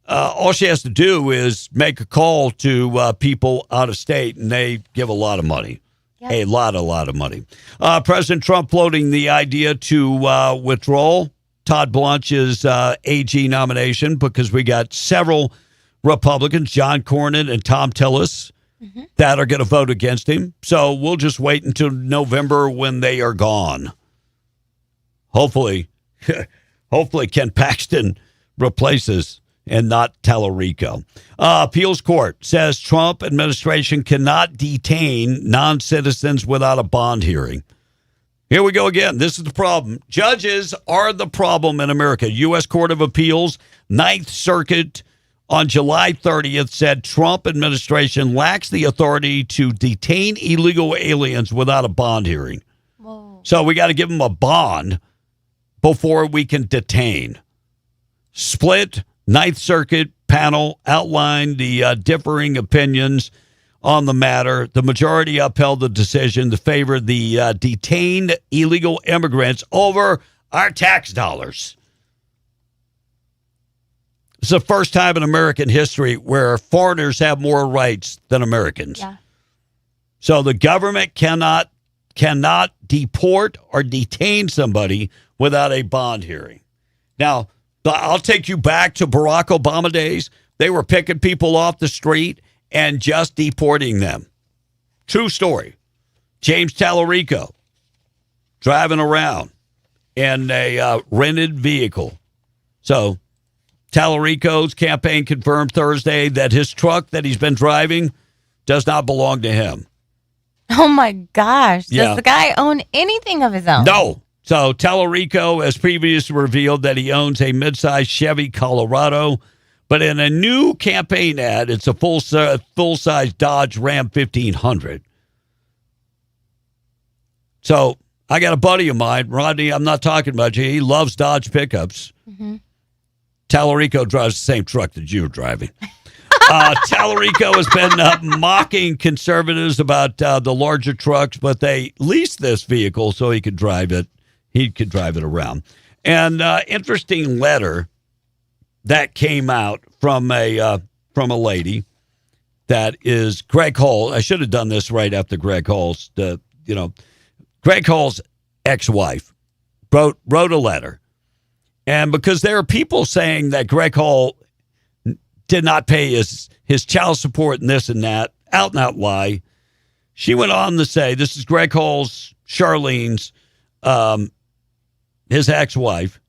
all she has to do is make a call to people out of state, and they give a lot of money. Yep. A lot of money. President Trump floating the idea to withdraw Todd Blanche's AG nomination because we got several Republicans, John Cornyn and Tom Tillis, that are going to vote against him. So we'll just wait until November when they are gone. Hopefully Ken Paxton replaces and not Tallarico. Appeals court says Trump administration cannot detain non-citizens without a bond hearing. Here we go again. This is the problem. Judges are the problem in America. U.S. Court of Appeals, Ninth Circuit, on July 30th said Trump administration lacks the authority to detain illegal aliens without a bond hearing. Whoa. So we got to give them a bond before we can detain. Split Ninth Circuit panel outlined the differing opinions on the matter. The majority upheld the decision to favor the detained illegal immigrants over our tax dollars. It's the first time in American history where foreigners have more rights than Americans. Yeah. So the government cannot deport or detain somebody without a bond hearing. Now, I'll take you back to Barack Obama days. They were picking people off the street and just deporting them. True story. James Tallarico driving around in a rented vehicle. So Tallarico's campaign confirmed Thursday that his truck that he's been driving does not belong to him. Oh, my gosh. Yeah. Does the guy own anything of his own? No. So Tallarico has previously revealed that he owns a midsize Chevy Colorado, but in a new campaign ad, it's a full-size Dodge Ram 1500. So I got a buddy of mine, Rodney, I'm not talking about you. He loves Dodge pickups. Mm-hmm. Tallarico drives the same truck that you're driving. Tallarico has been mocking conservatives about the larger trucks, but they leased this vehicle so he could drive it. He could drive it around. And interesting letter that came out from a lady that is Greg Hall. I should have done this right after Greg Hall's. Greg Hall's ex-wife wrote a letter, and because there are people saying that Greg Hall did not pay his child support and this and that, out and out lie. She went on to say, this is Greg Hall's, Charlene's, his ex-wife,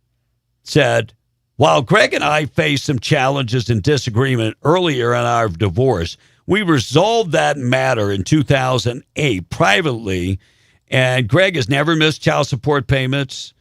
said, while Greg and I faced some challenges and disagreement earlier in our divorce, we resolved that matter in 2008 privately, and Greg has never missed child support payments,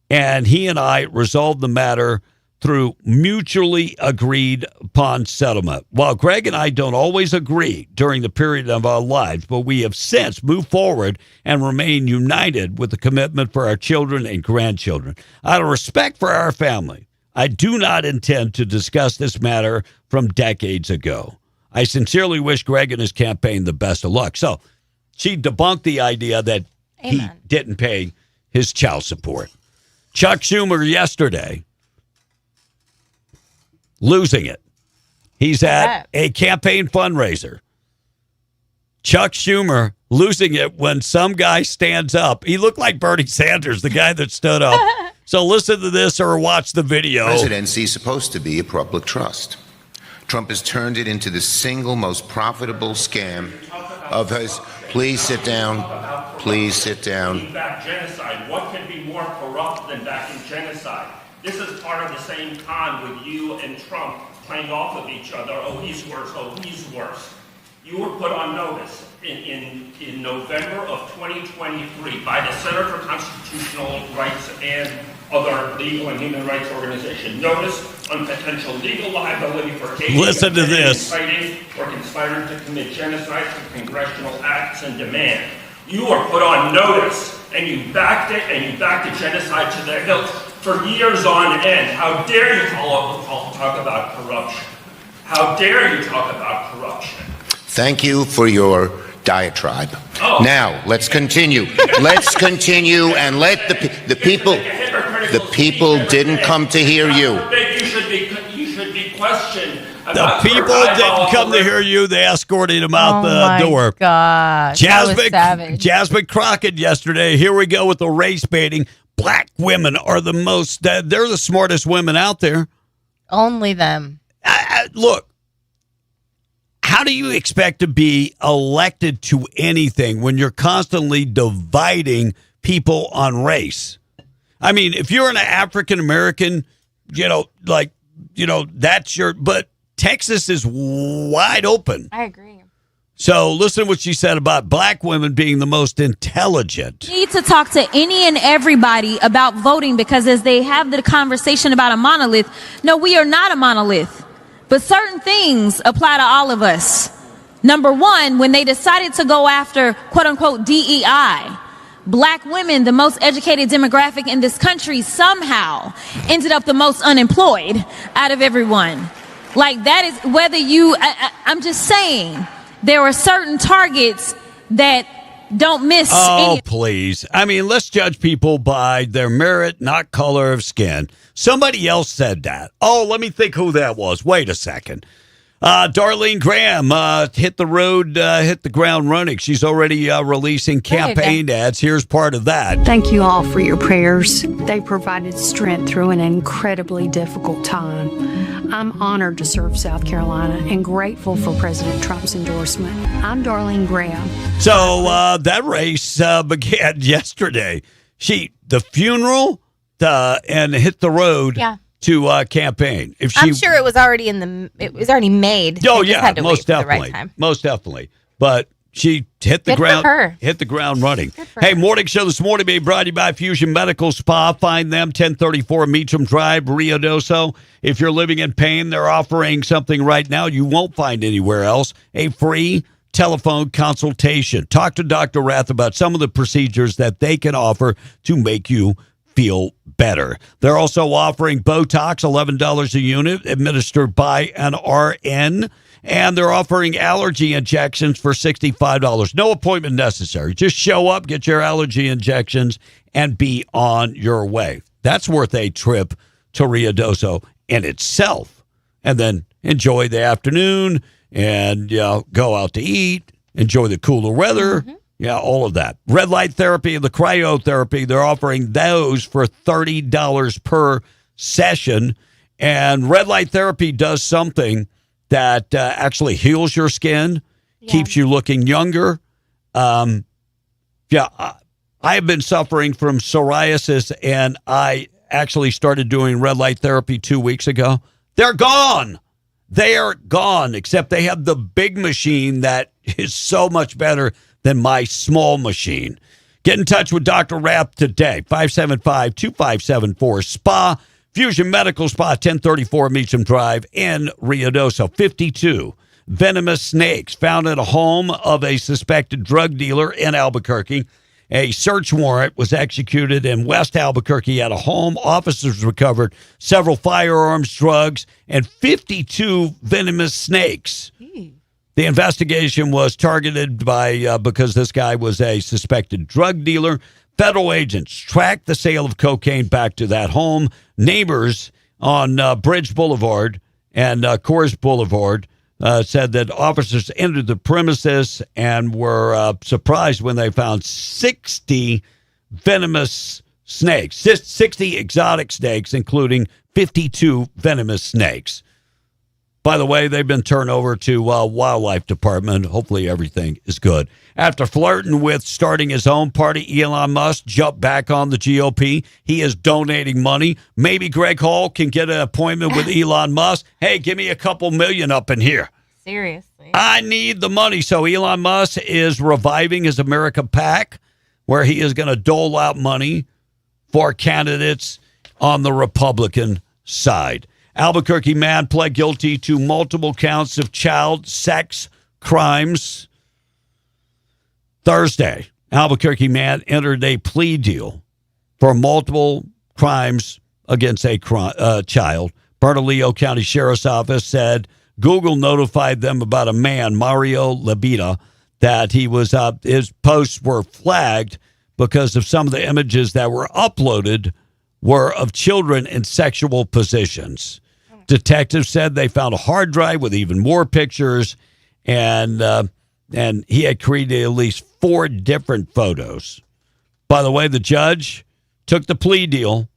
and he and I resolved the matter through mutually agreed upon settlement. While Greg and I don't always agree during the period of our lives, but we have since moved forward and remain united with the commitment for our children and grandchildren. Out of respect for our family, I do not intend to discuss this matter from decades ago. I sincerely wish Greg and his campaign the best of luck. So she debunked the idea that he didn't pay his child support. Chuck Schumer yesterday, losing it. He's at a campaign fundraiser. Chuck Schumer losing it when some guy stands up. He looked like Bernie Sanders, the guy that stood up. So listen to this or watch the video. Presidency is supposed to be a public trust. Trump has turned it into the single most profitable scam of his. Please sit down. Please sit down. Back genocide. What can be more corrupt than backing genocide? This is part of the same con with you and Trump playing off of each other. Oh, he's worse. Oh, he's worse. You were put on notice in November of 2023 by the Center for Constitutional Rights and other legal and human rights organizations. Notice on potential legal liability for Listen to this. Inciting or conspiring to commit genocide for congressional acts and demand. You were put on notice, and you backed it, and you backed the genocide to the hilt for years on end. How dare you talk about corruption? How dare you talk about corruption? Thank you for your diatribe. Now, let's continue. Let's continue and let the people didn't come to hear you. You should be questioned. The people didn't come to hear you. They escorted him out the door. Gosh, Jasmine Crockett yesterday. Here we go with the race baiting. Black women are they're the smartest women out there. Only them. Look, how do you expect to be elected to anything when you're constantly dividing people on race? I mean, if you're an African American, that's but Texas is wide open. I agree. So listen to what she said about black women being the most intelligent. Need to talk to any and everybody about voting, because as they have the conversation about a monolith, no, we are not a monolith. But certain things apply to all of us. Number one, when they decided to go after quote unquote DEI, black women, the most educated demographic in this country, somehow ended up the most unemployed out of everyone. Like that is whether I'm just saying there are certain targets that don't miss. Oh, please. I mean, let's judge people by their merit, not color of skin. Somebody else said that. Oh, let me think who that was. Wait a second. Darlene Graham hit the ground running. She's already releasing campaign ads. Here's part of that. Thank you all for your prayers. They provided strength through an incredibly difficult time. I'm honored to serve South Carolina and grateful for President Trump's endorsement. I'm Darlene Graham. So that race began yesterday. The funeral and hit the road. Yeah. To campaign. I'm sure it was already made. Oh, They just had to most wait for the definitely. right time. Most definitely. But she hit the Good for her. ground running. for Hey, her. morning show this morning being brought to you by Fusion Medical Spa. Find them 1034 Meacham Drive, Rio Doso. If you're living in pain, they're offering something right now you won't find anywhere else, a free telephone consultation. Talk to Dr. Rath about some of the procedures that they can offer to make you feel better. They're also offering Botox, $11 a unit, administered by an RN. And they're offering allergy injections for $65. No appointment necessary. Just show up, get your allergy injections, and be on your way. That's worth a trip to Rio Doso in itself. And then enjoy the afternoon and go out to eat, enjoy the cooler weather. Mm-hmm. Yeah, all of that. Red light therapy and the cryotherapy, they're offering those for $30 per session. And red light therapy does something that actually heals your skin, keeps you looking younger. I have been suffering from psoriasis, and I actually started doing red light therapy 2 weeks ago. They're gone. They are gone, except they have the big machine that is so much better than my small machine. Get in touch with Dr. Rapp today, 575-2574-SPA, Fusion Medical Spa, 1034 Meacham Drive in Rio Doso. 52 venomous snakes found at a home of a suspected drug dealer in Albuquerque. A search warrant was executed in West Albuquerque at a home. Officers recovered several firearms, drugs, and 52 venomous snakes. The investigation was targeted by because this guy was a suspected drug dealer. Federal agents tracked the sale of cocaine back to that home. Neighbors on Bridge Boulevard and Coors Boulevard said that officers entered the premises and were surprised when they found 60 venomous snakes, 60 exotic snakes, including 52 venomous snakes. By the way, they've been turned over to Wildlife Department. Hopefully everything is good. After flirting with starting his own party, Elon Musk jumped back on the GOP. He is donating money. Maybe Greg Hall can get an appointment with Elon Musk. Hey, give me a couple million up in here. Seriously. I need the money. So Elon Musk is reviving his America PAC, where he is going to dole out money for candidates on the Republican side. Albuquerque man pled guilty to multiple counts of child sex crimes. Thursday, Albuquerque man entered a plea deal for multiple crimes against a child. Bernalillo County Sheriff's Office said Google notified them about a man, Mario Labita, that he was his posts were flagged because of some of the images that were uploaded were of children in sexual positions. Detectives said they found a hard drive with even more pictures, and he had created at least 4 different photos. By the way, the judge took the plea deal,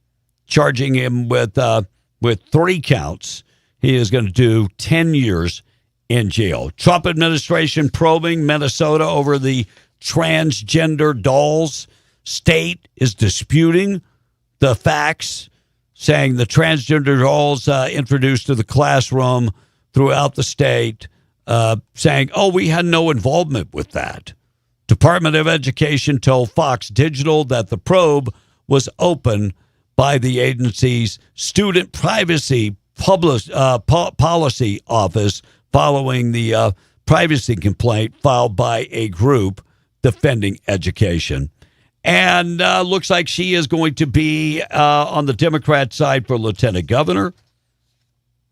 charging him with 3 counts. He is going to do 10 years in jail. Trump administration probing Minnesota over the transgender dolls. State is disputing the facts, saying the transgender dolls introduced to the classroom throughout the state, saying, we had no involvement with that. Department of Education told Fox Digital that the probe was opened by the agency's Student Privacy Policy Office following the privacy complaint filed by a group defending education. And looks like she is going to be on the Democrat side for lieutenant governor.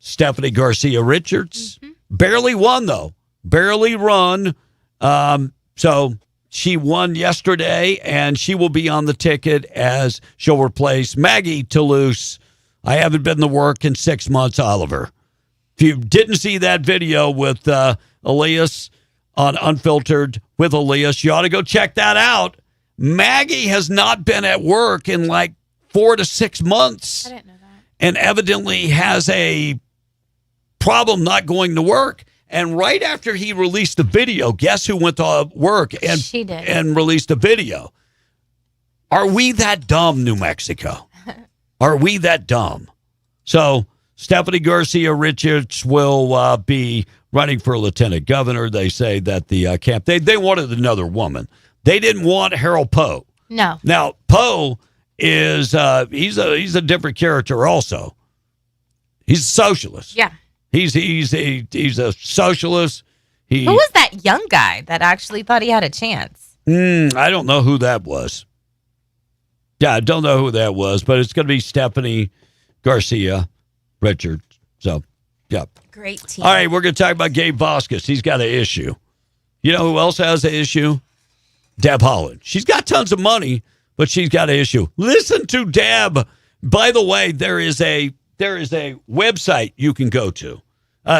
Stephanie Garcia Richards. Barely won, though. Barely run. So she won yesterday, and she will be on the ticket as she'll replace Maggie Toulouse. I haven't been to work in 6 months, Oliver. If you didn't see that video with Elias on Unfiltered with Elias, you ought to go check that out. Maggie has not been at work in like 4 to 6 months. I didn't know that. And evidently has a problem not going to work. And right after he released the video, guess who went to work and She did. and released a video? Are we that dumb, New Mexico? Are we that dumb? So Stephanie Garcia Richards will be running for lieutenant governor. They say that the camp, they wanted another woman. They didn't want Harold Poe. No. Now, Poe is he's a different character also. He's a socialist. Yeah. He's a socialist. Who was that young guy that actually thought he had a chance? I don't know who that was. Yeah, I don't know who that was, but it's going to be Stephanie Garcia Richards. So, yeah. Great team. All right, we're going to talk about Gabe Vasquez. He's got an issue. You know who else has an issue? Deb Haaland. She's got tons of money, but she's got an issue. Listen to Deb. By the way, there is a website you can go to.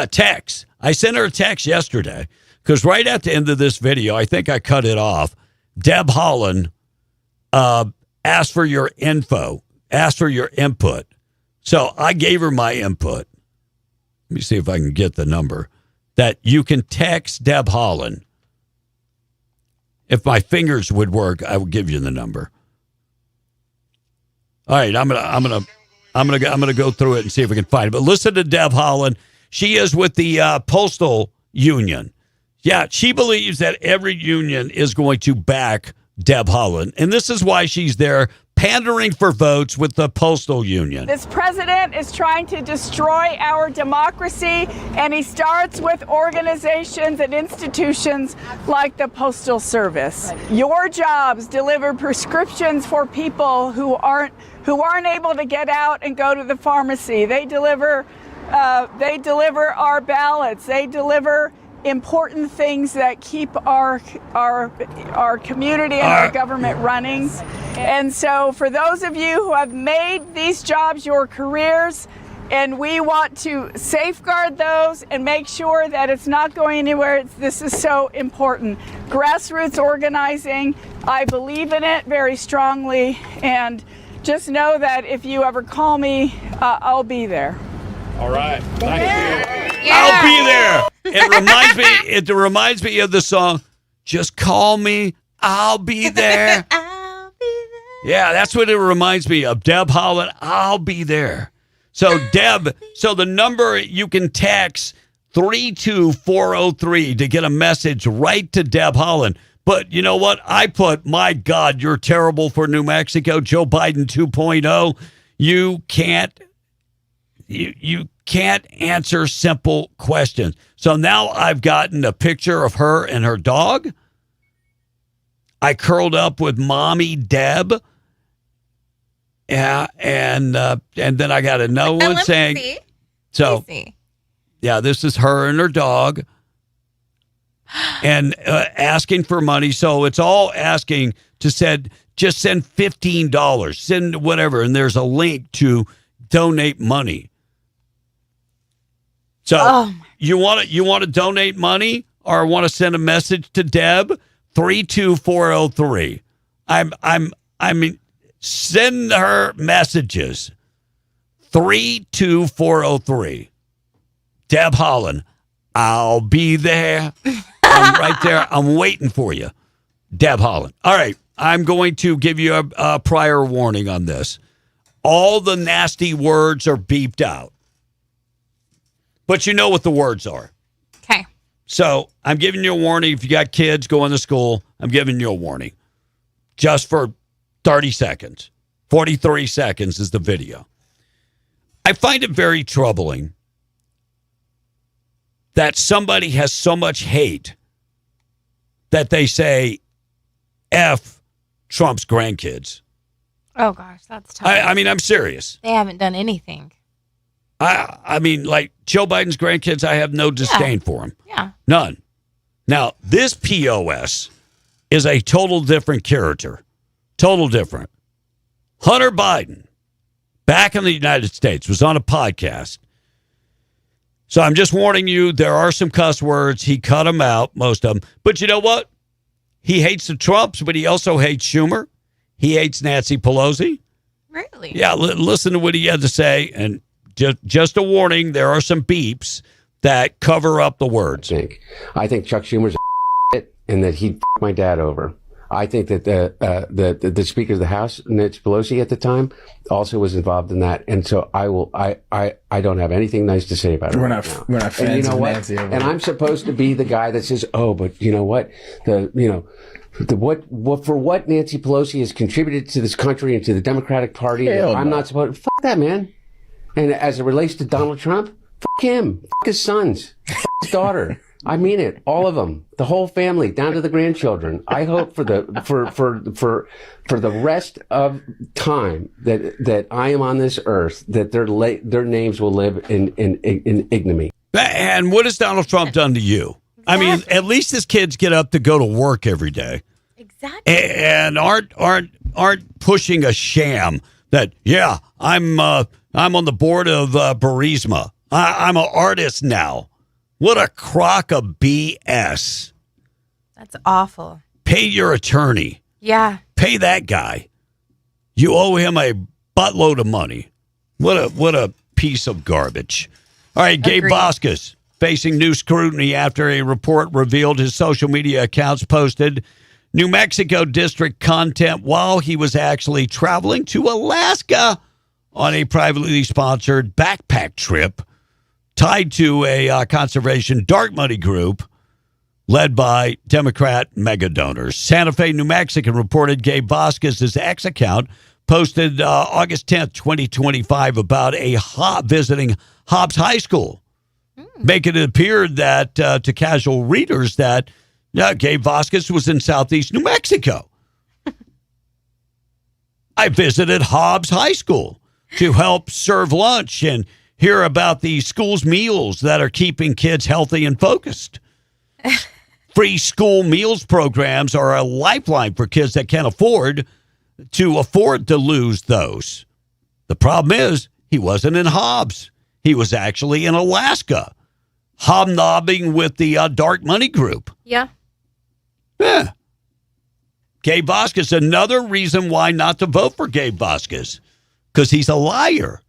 Text. I sent her a text yesterday because right at the end of this video, I think I cut it off. Deb Haaland asked for your info, asked for your input. So I gave her my input. Let me see if I can get the number that you can text Deb Haaland. If my fingers would work, I would give you the number. All right, I'm gonna go through it and see if we can find it. But listen to Deb Haaland. She is with the Postal Union. Yeah, she believes that every union is going to back Deb Haaland, and this is why she's there pandering for votes with the Postal Union. This president is trying to destroy our democracy, and he starts with organizations and institutions like the Postal Service. Your jobs deliver prescriptions for people who aren't able to get out and go to the pharmacy. They deliver our ballots. They deliver important things that keep our community and our government running. And so for those of you who have made these jobs your careers, and we want to safeguard those and make sure that it's not going anywhere, this is so important. Grassroots organizing, I believe in it very strongly, and just know that if you ever call me, I'll be there. All right. Thank you. I'll be there. It reminds me of the song, Just Call Me, I'll Be There. I'll be there. Yeah, that's what it reminds me of. Deb Holland, I'll be there. So, Deb, the number you can text 32403 to get a message right to Deb Holland. But you know what? I put, my God, you're terrible for New Mexico, Joe Biden 2.0. You can't answer simple questions. So now I've gotten a picture of her and her dog. I curled up with mommy Deb. Yeah, and then I got another one saying, see. so yeah, this is her and her dog, and asking for money. So it's all asking to just send $15, send whatever, and there's a link to donate money. So you want to donate money or want to send a message to Deb? 32403. I mean, send her messages. 32403. Deb Holland, I'll be there. I'm right there. I'm waiting for you. Deb Holland. All right. I'm going to give you a prior warning on this. All the nasty words are beeped out. But you know what the words are. Okay. So I'm giving you a warning. If you got kids going to school, I'm giving you a warning. Just for 30 seconds. 43 seconds is the video. I find it very troubling that somebody has so much hate that they say F Trump's grandkids. Oh, gosh, that's tough. I mean, I'm serious. They haven't done anything. I mean, like Joe Biden's grandkids, I have no disdain for them. Yeah. None. Now, this POS is a total different character. Total different. Hunter Biden, back in the United States, was on a podcast. So I'm just warning you, there are some cuss words. He cut them out, most of them. But you know what? He hates the Trumps, but he also hates Schumer. He hates Nancy Pelosi. Really? Yeah, listen to what he had to say. And just a warning, there are some beeps that cover up the words. I think Chuck Schumer's a and that he'd my dad over. I think that the Speaker of the House, Nancy Pelosi at the time, also was involved in that. And so I don't have anything nice to say about it. We're not fans and you know of what? Nancy. And I'm supposed to be the guy that says, oh, but you know what? What Nancy Pelosi has contributed to this country and to the Democratic Party, I'm not supposed to. Fuck that, man. And as it relates to Donald Trump, fuck him. Fuck his sons. Fuck his daughter. I mean it, all of them, the whole family, down to the grandchildren. I hope for the rest of time that I am on this earth, that their names will live in ignominy. And what has Donald Trump done to you? Exactly. I mean, at least his kids get up to go to work every day. Exactly. And aren't pushing a sham that I'm on the board of Burisma. I'm an artist now. What a crock of BS. That's awful. Pay your attorney. Yeah. Pay that guy. You owe him a buttload of money. What a piece of garbage. All right, Gabe Vasquez facing new scrutiny after a report revealed his social media accounts posted New Mexico district content while he was actually traveling to Alaska on a privately sponsored backpack trip tied to a conservation dark money group led by Democrat mega donors. Santa Fe, New Mexican reported Gabe Vasquez's X account posted August 10th, 2025 about a visiting Hobbs High School, making it appear that to casual readers that Gabe Vasquez was in southeast New Mexico. I visited Hobbs High School to help serve lunch and hear about the school's meals that are keeping kids healthy and focused. Free school meals programs are a lifeline for kids that can't afford to lose those. The problem is he wasn't in Hobbs. He was actually in Alaska, hobnobbing with the dark money group. Yeah. Yeah. Gabe Vasquez, another reason why not to vote for Gabe Vasquez, because he's a liar.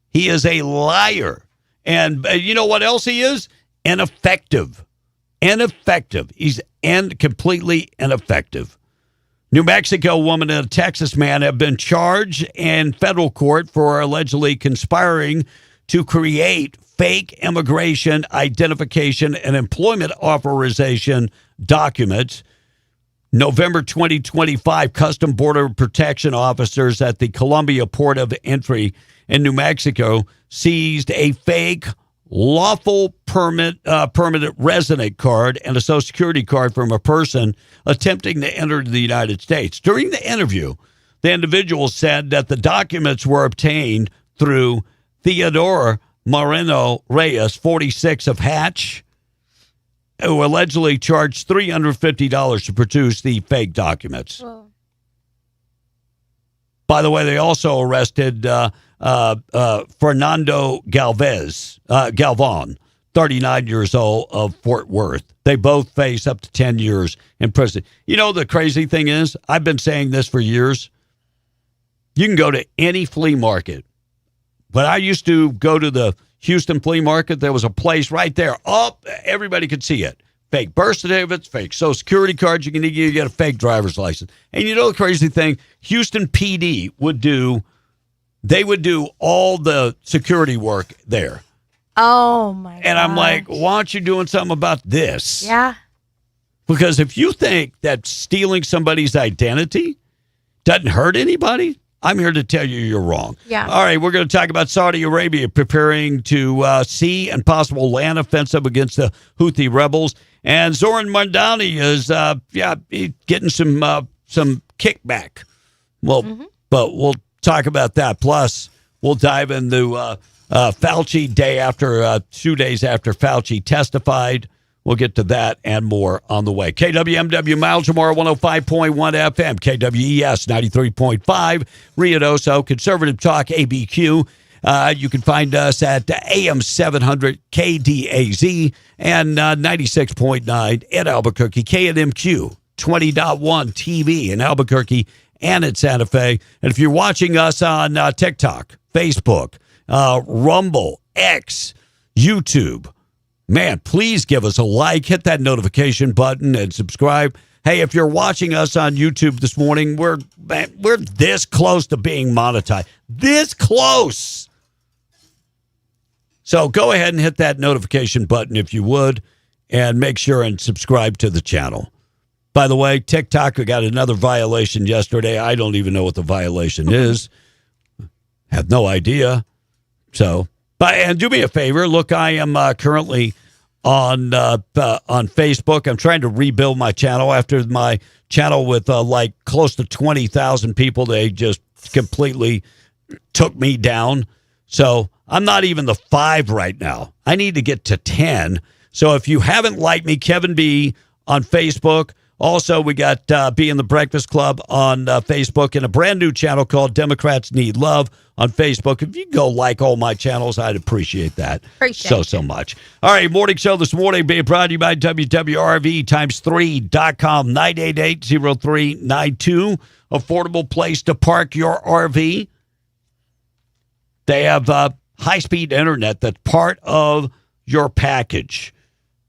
He is a liar. And you know what else he is? Ineffective. He's completely ineffective. New Mexico woman and a Texas man have been charged in federal court for allegedly conspiring to create fake immigration identification and employment authorization documents. November 2025, Custom Border Protection officers at the Columbia Port of Entry in New Mexico seized a fake lawful permanent resident card and a Social Security card from a person attempting to enter the United States. During the interview, the individual said that the documents were obtained through Theodore Moreno Reyes, 46 of Hatch, who allegedly charged $350 to produce the fake documents. Whoa. By the way, they also arrested Fernando Galvan, 39 years old, of Fort Worth. They both face up to 10 years in prison. You know, the crazy thing is, I've been saying this for years. You can go to any flea market. But I used to go to the Houston flea market. There was a place right there. Everybody could see it. Fake birth certificates, fake Social Security cards. You get a fake driver's license. And you know the crazy thing? Houston PD would do all the security work there. Oh, my God. And I'm like, why aren't you doing something about this? Yeah. Because if you think that stealing somebody's identity doesn't hurt anybody, I'm here to tell you you're wrong. Yeah. All right, we're going to talk about Saudi Arabia preparing to sea and possible land offensive against the Houthi rebels. And Zoran Mandani is getting some kickback. Well, but we'll talk about that. Plus, we'll dive into Fauci 2 days after Fauci testified. We'll get to that and more on the way. KWMW Miles tomorrow, 105.1 FM, KWES 93.5, Ruidoso, Conservative Talk, ABQ. You can find us at AM 700 KDAZ and 96.9 in Albuquerque, KNMQ 20.1 TV in Albuquerque and in Santa Fe. And if you're watching us on TikTok, Facebook, Rumble, X, YouTube, man, please give us a like, hit that notification button, and subscribe. Hey, if you're watching us on YouTube this morning, we're this close to being monetized. This close. So go ahead and hit that notification button if you would, and make sure and subscribe to the channel. By the way, TikTok, we got another violation yesterday. I don't even know what the violation is. Have no idea. So, and do me a favor. Look, I am currently on Facebook. I'm trying to rebuild my channel after my channel with like close to 20,000 people. They just completely took me down. So I'm not even the 5 right now. I need to get to 10. So if you haven't liked me, Kevin B on Facebook. Also, we got Be in the Breakfast Club on Facebook and a brand new channel called Democrats Need Love on Facebook. If you go like all my channels, I'd appreciate that so much. All right, morning show this morning being brought to you by WWRV times3.com, 988-0392. Affordable place to park your RV. They have high-speed internet that's part of your package.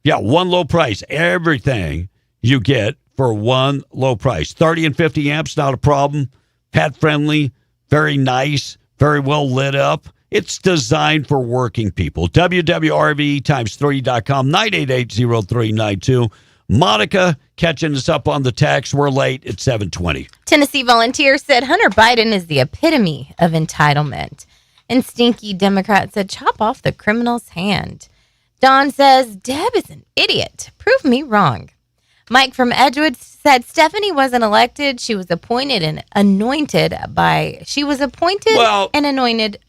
Yeah, one low price. Everything you get for one low price. 30 and 50 amps, not a problem. Pet friendly, very nice, very well lit up. It's designed for working people. WWRV times3.com, 988-0392. Monica catching us up on the text. We're late at 7:20. Tennessee volunteer said Hunter Biden is the epitome of entitlement. And Stinky Democrat said chop off the criminal's hand. Don says Deb is an idiot. Prove me wrong. Mike from Edgewood said Stephanie wasn't elected. She was appointed and anointed by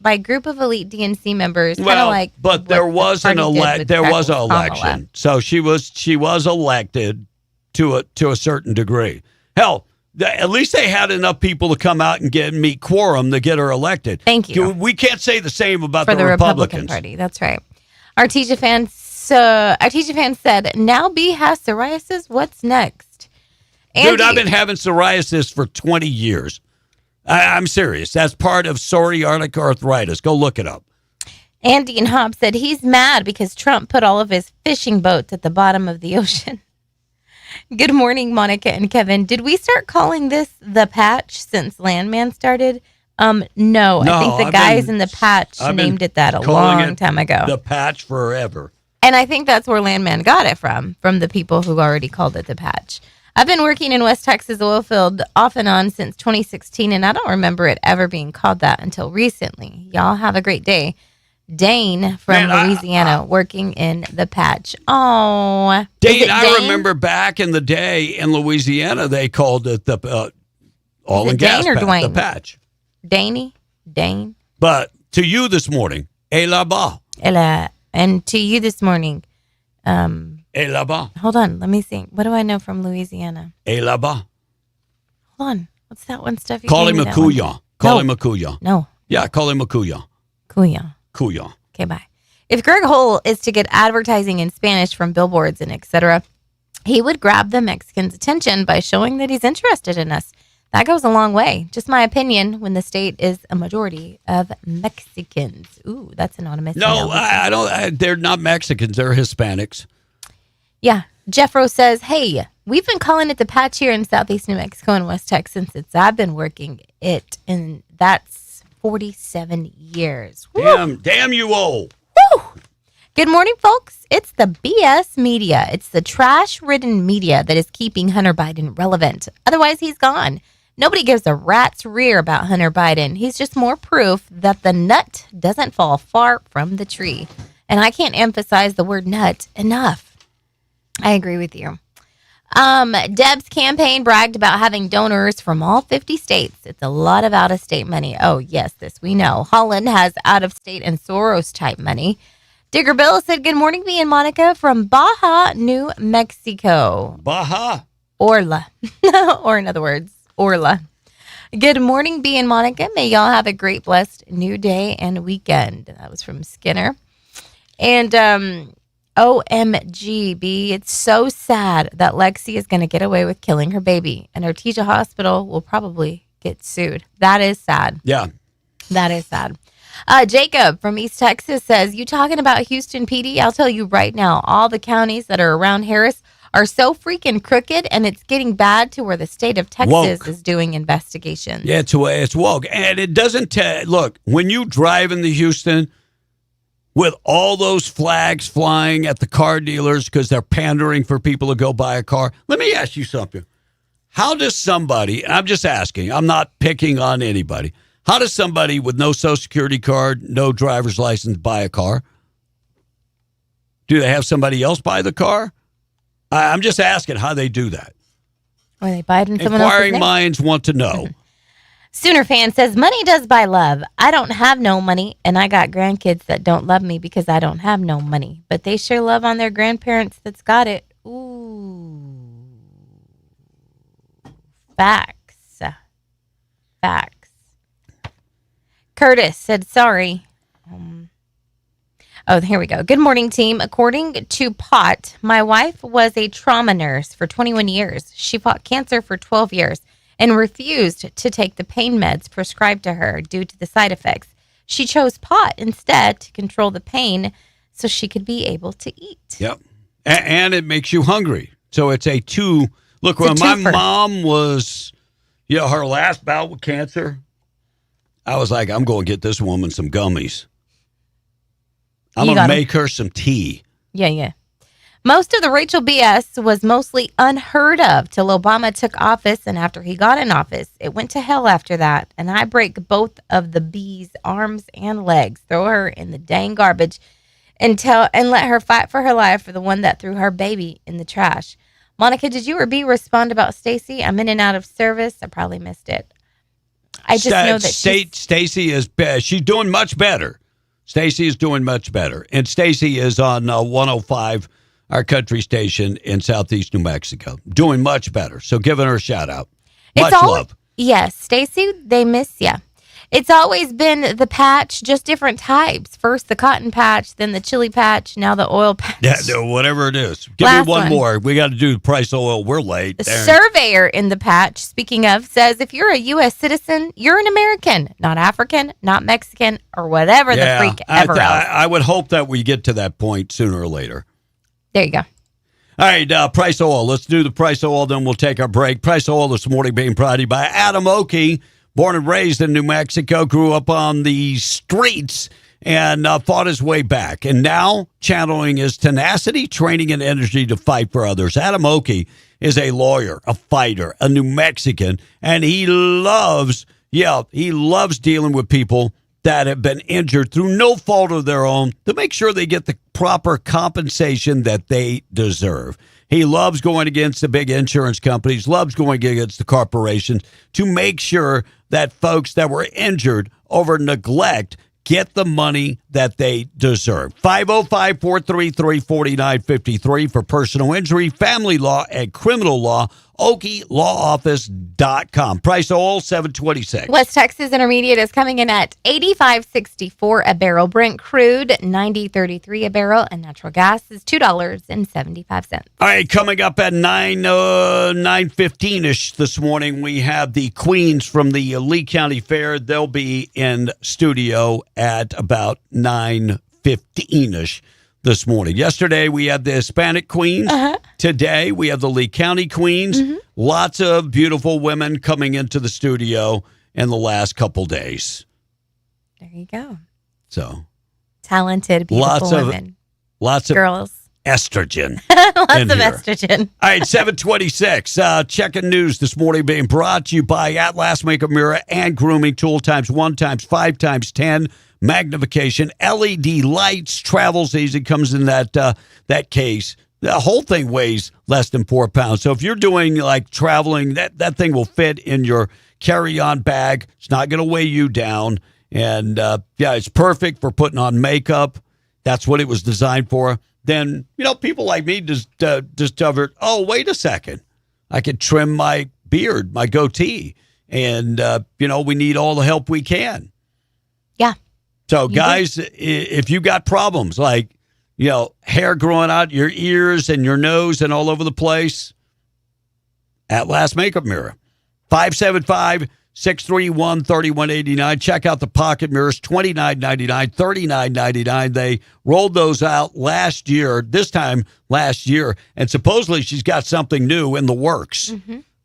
a group of elite DNC members. But there was an election. So she was elected to a certain degree. Hell, at least they had enough people to come out and meet quorum to get her elected. Thank you. We can't say the same about the Republican Party. That's right. Artesia fan said, now B has psoriasis. What's next? Andy, dude, I've been having psoriasis for 20 years. I'm serious. That's part of psoriatic arthritis. Go look it up. Andy and Hobbs said he's mad because Trump put all of his fishing boats at the bottom of the ocean. Good morning, Monica and Kevin. Did we start calling this the patch since Landman started? No, I think the guys in the patch named it that a long time ago. The patch forever. And I think that's where Landman got it from the people who already called it the patch. I've been working in West Texas oil field off and on since 2016, and I don't remember it ever being called that until recently. Y'all have a great day. Dane from Louisiana working in the patch. Oh, Dane, I remember back in the day in Louisiana, they called it the oil and gas Dane or patch, Dwayne? the patch. Dane. But to you this morning, et là-bas. And to you this morning, et là-bas. Hold on, let me think. What do I know from Louisiana? Et là-bas. Hold on. What's that one stuff you Call gave him me a that one? couillon. Call him a couillon. No. Yeah, call him a couillon. Couillon. Couillon. Okay, bye. If Greg Hole is to get advertising in Spanish from billboards and etc., he would grab the Mexicans' attention by showing that he's interested in us. That goes a long way. Just my opinion when the state is a majority of Mexicans. Ooh, that's anonymous. No, I don't. They're not Mexicans. They're Hispanics. Yeah. Jeffro says, hey, we've been calling it the patch here in southeast New Mexico and West Texas since I've been working it, and that's 47 years. Damn you old. Woo! Good morning, folks. It's the BS media. It's the trash-ridden media that is keeping Hunter Biden relevant. Otherwise, he's gone. Nobody gives a rat's rear about Hunter Biden. He's just more proof that the nut doesn't fall far from the tree. And I can't emphasize the word nut enough. I agree with you. Deb's campaign bragged about having donors from all 50 states. It's a lot of out-of-state money. Oh, yes, this we know. Holland has out-of-state and Soros-type money. Digger Bill said, good morning, me and Monica from Baja, New Mexico. Baja. Orla. Or in other words, Orla. Good morning, B and Monica. May y'all have a great, blessed new day and weekend. That was from Skinner. And OMG, B, it's so sad that Lexi is going to get away with killing her baby. And Artesia Hospital will probably get sued. That is sad. Yeah. That is sad. Jacob from East Texas says, you talking about Houston PD? I'll tell you right now, all the counties that are around Harris are so freaking crooked, and it's getting bad to where the state of Texas Woke. is doing investigations. Yeah, it's woke. And it doesn't look, when you drive into Houston with all those flags flying at the car dealers because they're pandering for people to go buy a car, let me ask you something. How does somebody, and I'm just asking, I'm not picking on anybody, how does somebody with no Social Security card, no driver's license buy a car? Do they have somebody else buy the car? I'm just asking how they do that. Or they buy it in someone else's Inquiring name. minds want to know. Sooner fan says, money does buy love. I don't have no money, and I got grandkids that don't love me because I don't have no money. But they sure love on their grandparents that's got it. Ooh. Facts. Curtis said, sorry. Oh, here we go. Good morning, team. According to Pot, my wife was a trauma nurse for 21 years. She fought cancer for 12 years and refused to take the pain meds prescribed to her due to the side effects. She chose pot instead to control the pain so she could be able to eat. Yep. And it makes you hungry. So it's a two. Look, when my mom was, her last bout with cancer, I was like, I'm going to get this woman some gummies. I'm going to make her some tea. Yeah. Most of the Rachel BS was mostly unheard of till Obama took office, and after he got in office, it went to hell after that. And I break both of the B's arms and legs, throw her in the dang garbage, and let her fight for her life for the one that threw her baby in the trash. Monica, did you or B respond about Stacy? I'm in and out of service. I probably missed it. I just know that Stacy is she's doing much better. Stacy is doing much better. And Stacy is on 105, our country station in southeast New Mexico. Doing much better. So giving her a shout out. Much love. Yes, Stacy, they miss you. It's always been the patch, just different types. First the cotton patch, then the chili patch, now the oil patch. Yeah, no, whatever it is. Give Last me one one. more. We got to do the price of oil. We're late. The There. surveyor in the patch, speaking of, says if you're a U.S. citizen, you're an American, not African, not Mexican, or whatever the freak ever else. I would hope that we get to that point sooner or later. There you go. All right, price of oil. Let's do the price of oil, then we'll take our break. Price of oil this morning being brought to you by Adam Oakey, born and raised in New Mexico, grew up on the streets and fought his way back. And now channeling his tenacity, training, and energy to fight for others. Adam Oakey is a lawyer, a fighter, a New Mexican, and he loves dealing with people that have been injured through no fault of their own to make sure they get the proper compensation that they deserve. He loves going against the big insurance companies, loves going against the corporations to make sure that folks that were injured over neglect get the money that they deserve. 505-433-4953 for personal injury, family law, and criminal law. OakeyLawOffice.com. Price of oil, $7.26. West Texas Intermediate is coming in at $85.64 a barrel. Brent crude, $90.33 a barrel. And natural gas is $2.75. All right, coming up at 9:15-ish this morning, we have the Queens from the Lee County Fair. They'll be in studio at about 9:15-ish this morning. Yesterday, we had the Hispanic Queens. Today, we have the Lee County Queens. Lots of beautiful women coming into the studio in the last couple days. There you go. So Talented, beautiful women. Lots of girls. Estrogen. Lots in of here. estrogen. All right, 726. Checking news this morning being brought to you by Atlas Makeup Mirror and Grooming Tool times 1 times 5 times 10. Magnification, LED lights, travels easy, comes in that case. The whole thing weighs less than 4 pounds. So if you're doing like traveling, that thing will fit in your carry-on bag. It's not going to weigh you down. And it's perfect for putting on makeup. That's what it was designed for. Then, people like me just discovered, oh, wait a second. I could trim my beard, my goatee. And, we need all the help we can. Yeah. So, guys, if you got problems like, hair growing out your ears and your nose and all over the place, Atlas Makeup Mirror, 575-631-3189. Check out the pocket mirrors, $29.99, $39.99. They rolled those out this time last year, and supposedly she's got something new in the works.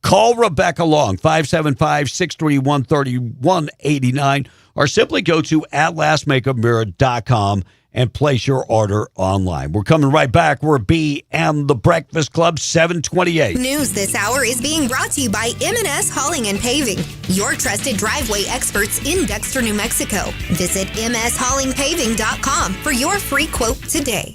Call Rebecca Long, 575-631-3189, or simply go to atlasmakeupmirror.com and place your order online. We're coming right back. We're B and the Breakfast Club, 728. News this hour is being brought to you by M&S Hauling and Paving, your trusted driveway experts in Dexter, New Mexico. Visit mshaulingpaving.com for your free quote today.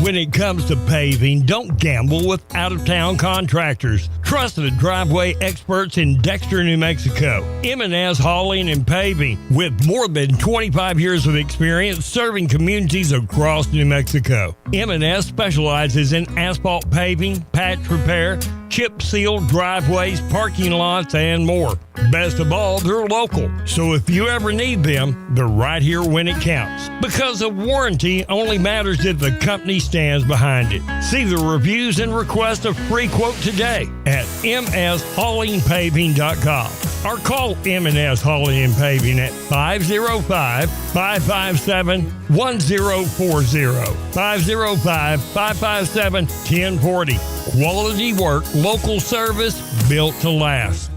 When it comes to paving, don't gamble with out-of-town contractors. Trusted driveway experts in Dexter, New Mexico. M&S Hauling and Paving, with more than 25 years of experience serving communities across New Mexico. M&S specializes in asphalt paving, patch repair, chip seal driveways, parking lots, and more. Best of all, they're local. So if you ever need them, they're right here when it counts. Because a warranty only matters if the company stands behind it. See the reviews and request a free quote today at mshaulingpaving.com or call M&S Hauling and Paving at 505-557-1040. 505-557-1040. Quality work, local service, built to last.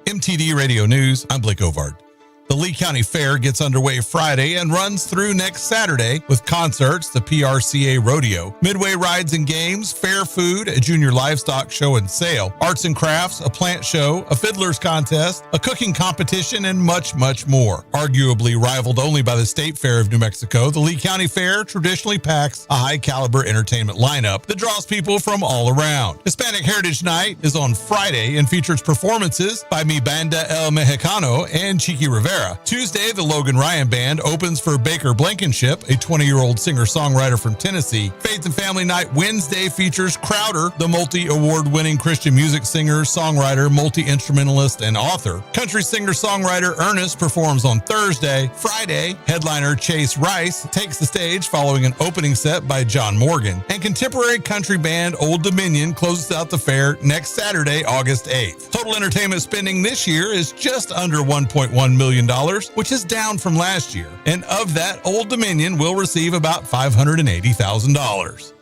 MTD Radio News, I'm Blake Ovard. The Lee County Fair gets underway Friday and runs through next Saturday with concerts, the PRCA Rodeo, midway rides and games, fair food, a junior livestock show and sale, arts and crafts, a plant show, a fiddler's contest, a cooking competition, and much, much more. Arguably rivaled only by the State Fair of New Mexico, the Lee County Fair traditionally packs a high-caliber entertainment lineup that draws people from all around. Hispanic Heritage Night is on Friday and features performances by Mi Banda El Mexicano and Chiqui Rivera. Rivera. Tuesday, the Logan Ryan Band opens for Baker Blankenship, a 20-year-old singer-songwriter from Tennessee. Faith and Family Night Wednesday features Crowder, the multi-award-winning Christian music singer, songwriter, multi-instrumentalist, and author. Country singer-songwriter Ernest performs on Thursday. Friday, headliner Chase Rice takes the stage following an opening set by John Morgan. And contemporary country band Old Dominion closes out the fair next Saturday, August 8th. Total entertainment spending this year is just under $1.1 million, which is down from last year. And of that, Old Dominion will receive about $580,000.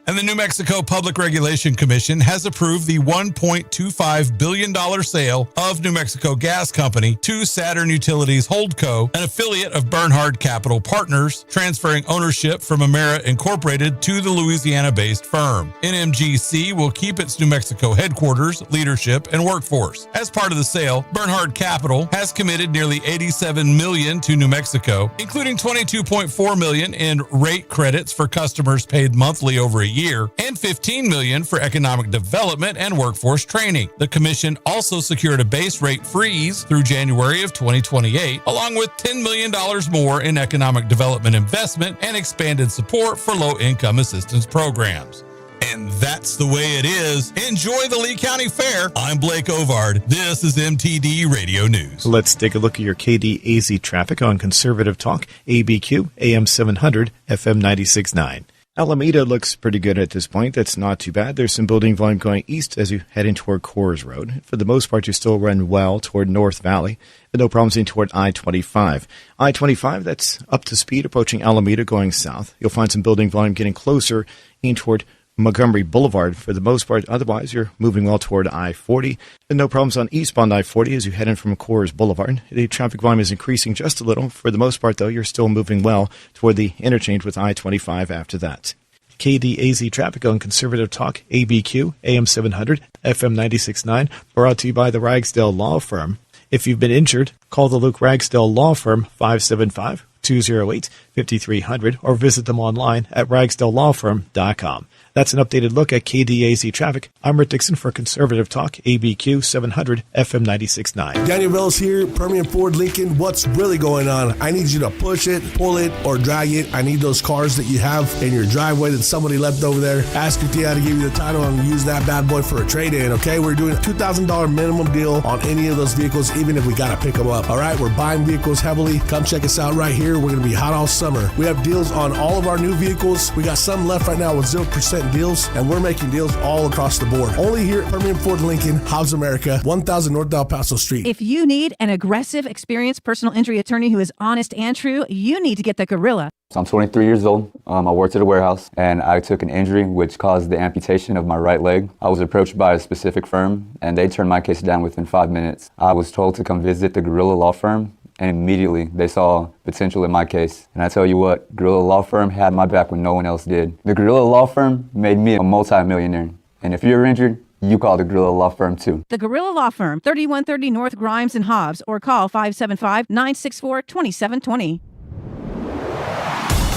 And the New Mexico Public Regulation Commission has approved the $1.25 billion sale of New Mexico Gas Company to Saturn Utilities Holdco, an affiliate of Bernhard Capital Partners, transferring ownership from Emera Incorporated to the Louisiana-based firm. NMGC will keep its New Mexico headquarters, leadership, and workforce. As part of the sale, Bernhard Capital has committed nearly $87 million to New Mexico, including $22.4 million in rate credits for customers paid monthly over a year, and $15 million for economic development and workforce training. The commission also secured a base rate freeze through January of 2028, along with $10 million more in economic development investment and expanded support for low-income assistance programs. And that's the way it is. Enjoy the Lee County Fair. I'm Blake Ovard. This is MTD Radio News. Let's take a look at your KDAZ traffic on Conservative Talk, ABQ, AM 700, FM 96.9. Alameda looks pretty good at this point. That's not too bad. There's some building volume going east as you head in toward Coors Road. For the most part, you still run well toward North Valley, and no problems in toward I-25. I-25, that's up to speed approaching Alameda going south. You'll find some building volume getting closer in toward Montgomery Boulevard. For the most part, otherwise, you're moving well toward I-40. And no problems on eastbound I-40 as you head in from Coors Boulevard. The traffic volume is increasing just a little. For the most part, though, you're still moving well toward the interchange with I-25 after that. KDAZ traffic on Conservative Talk, ABQ, AM 700, FM 96.9, brought to you by the Ragsdale Law Firm. If you've been injured, call the Luke Ragsdale Law Firm, 575-208-5300, or visit them online at ragsdalelawfirm.com. That's an updated look at KDAZ traffic. I'm Rick Dixon for Conservative Talk, ABQ 700, FM 96.9. Daniel Bells here, Permian Ford Lincoln. What's really going on? I need you to push it, pull it, or drag it. I need those cars that you have in your driveway that somebody left over there. Ask your TA to give you the title and use that bad boy for a trade-in, okay? We're doing a $2,000 minimum deal on any of those vehicles, even if we got to pick them up, all right? We're buying vehicles heavily. Come check us out right here. We're going to be hot all summer. We have deals on all of our new vehicles. We got some left right now with 0% deals, and we're making deals all across the board. Only here at Permian Ford Lincoln, Hobbs America, 1000 North El Paso Street. If you need an aggressive, experienced personal injury attorney who is honest and true, you need to get the Gorilla. So I'm 23 years old. I worked at a warehouse, and I took an injury which caused the amputation of my right leg. I was approached by a specific firm, and they turned my case down within 5 minutes. I was told to come visit the Gorilla Law Firm, and immediately they saw potential in my case. And I tell you what, Gorilla Law Firm had my back when no one else did. The Gorilla Law Firm made me a multi-millionaire. And if you're injured, you call the Gorilla Law Firm too. The Gorilla Law Firm, 3130 North Grimes and Hobbs, or call 575-964-2720.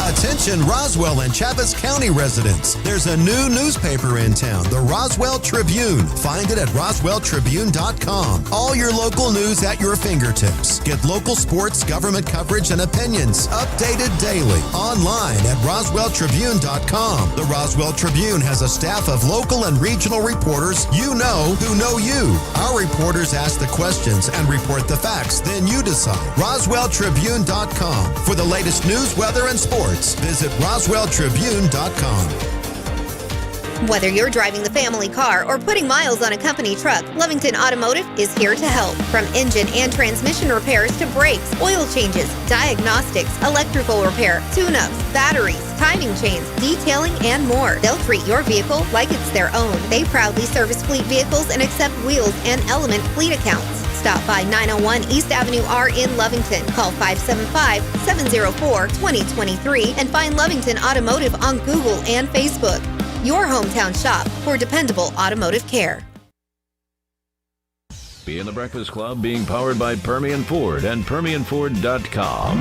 Attention Roswell and Chaves County residents. There's a new newspaper in town, the Roswell Tribune. Find it at roswelltribune.com. All your local news at your fingertips. Get local sports, government coverage, and opinions updated daily. Online at roswelltribune.com. The Roswell Tribune has a staff of local and regional reporters you know who know you. Our reporters ask the questions and report the facts. Then you decide. roswelltribune.com. For the latest news, weather, and sports, visit roswelltribune.com. Whether you're driving the family car or putting miles on a company truck, Lovington Automotive is here to help. From engine and transmission repairs to brakes, oil changes, diagnostics, electrical repair, tune-ups, batteries, timing chains, detailing, and more. They'll treat your vehicle like it's their own. They proudly service fleet vehicles and accept Wheels and Element fleet accounts. Stop by 901 East Avenue R in Lovington. Call 575-704-2023 and find Lovington Automotive on Google and Facebook. Your hometown shop for dependable automotive care. Be in the Breakfast Club being powered by Permian Ford and PermianFord.com.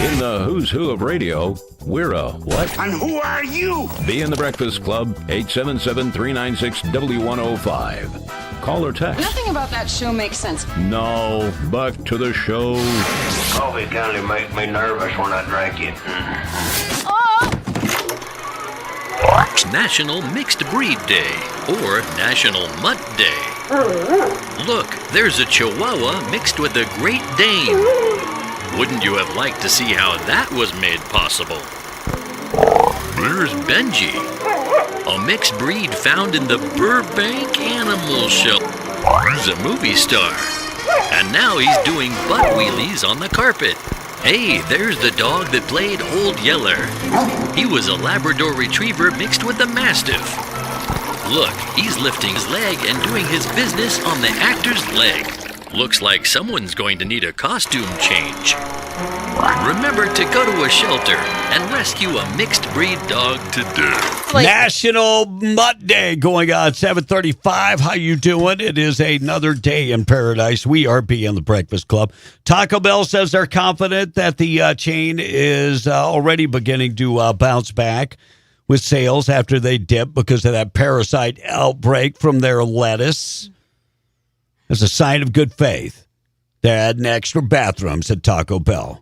In the who's who of radio, we're a what? And who are you? Be in the Breakfast Club, 877-396-W105. Call or text. Nothing about that show makes sense. No, back to the show. Coffee kind of makes me nervous when I drink it. National Mixed Breed Day or National Mutt Day. Look, there's a Chihuahua mixed with a Great Dane. Wouldn't you have liked to see how that was made possible? There's Benji, a mixed breed found in the Burbank Animal Shelter. He's a movie star, and now he's doing butt wheelies on the carpet. Hey, there's the dog that played Old Yeller. He was a Labrador Retriever mixed with a Mastiff. Look, he's lifting his leg and doing his business on the actor's leg. Looks like someone's going to need a costume change. Remember to go to a shelter and rescue a mixed breed dog today. National Mutt Day going on 7:35. How you doing? It is another day in paradise. We are being the Breakfast Club. Taco Bell says they're confident that the chain is already beginning to bounce back with sales after they dipped because of that parasite outbreak from their lettuce. As a sign of good faith, they had an extra bathrooms at Taco Bell.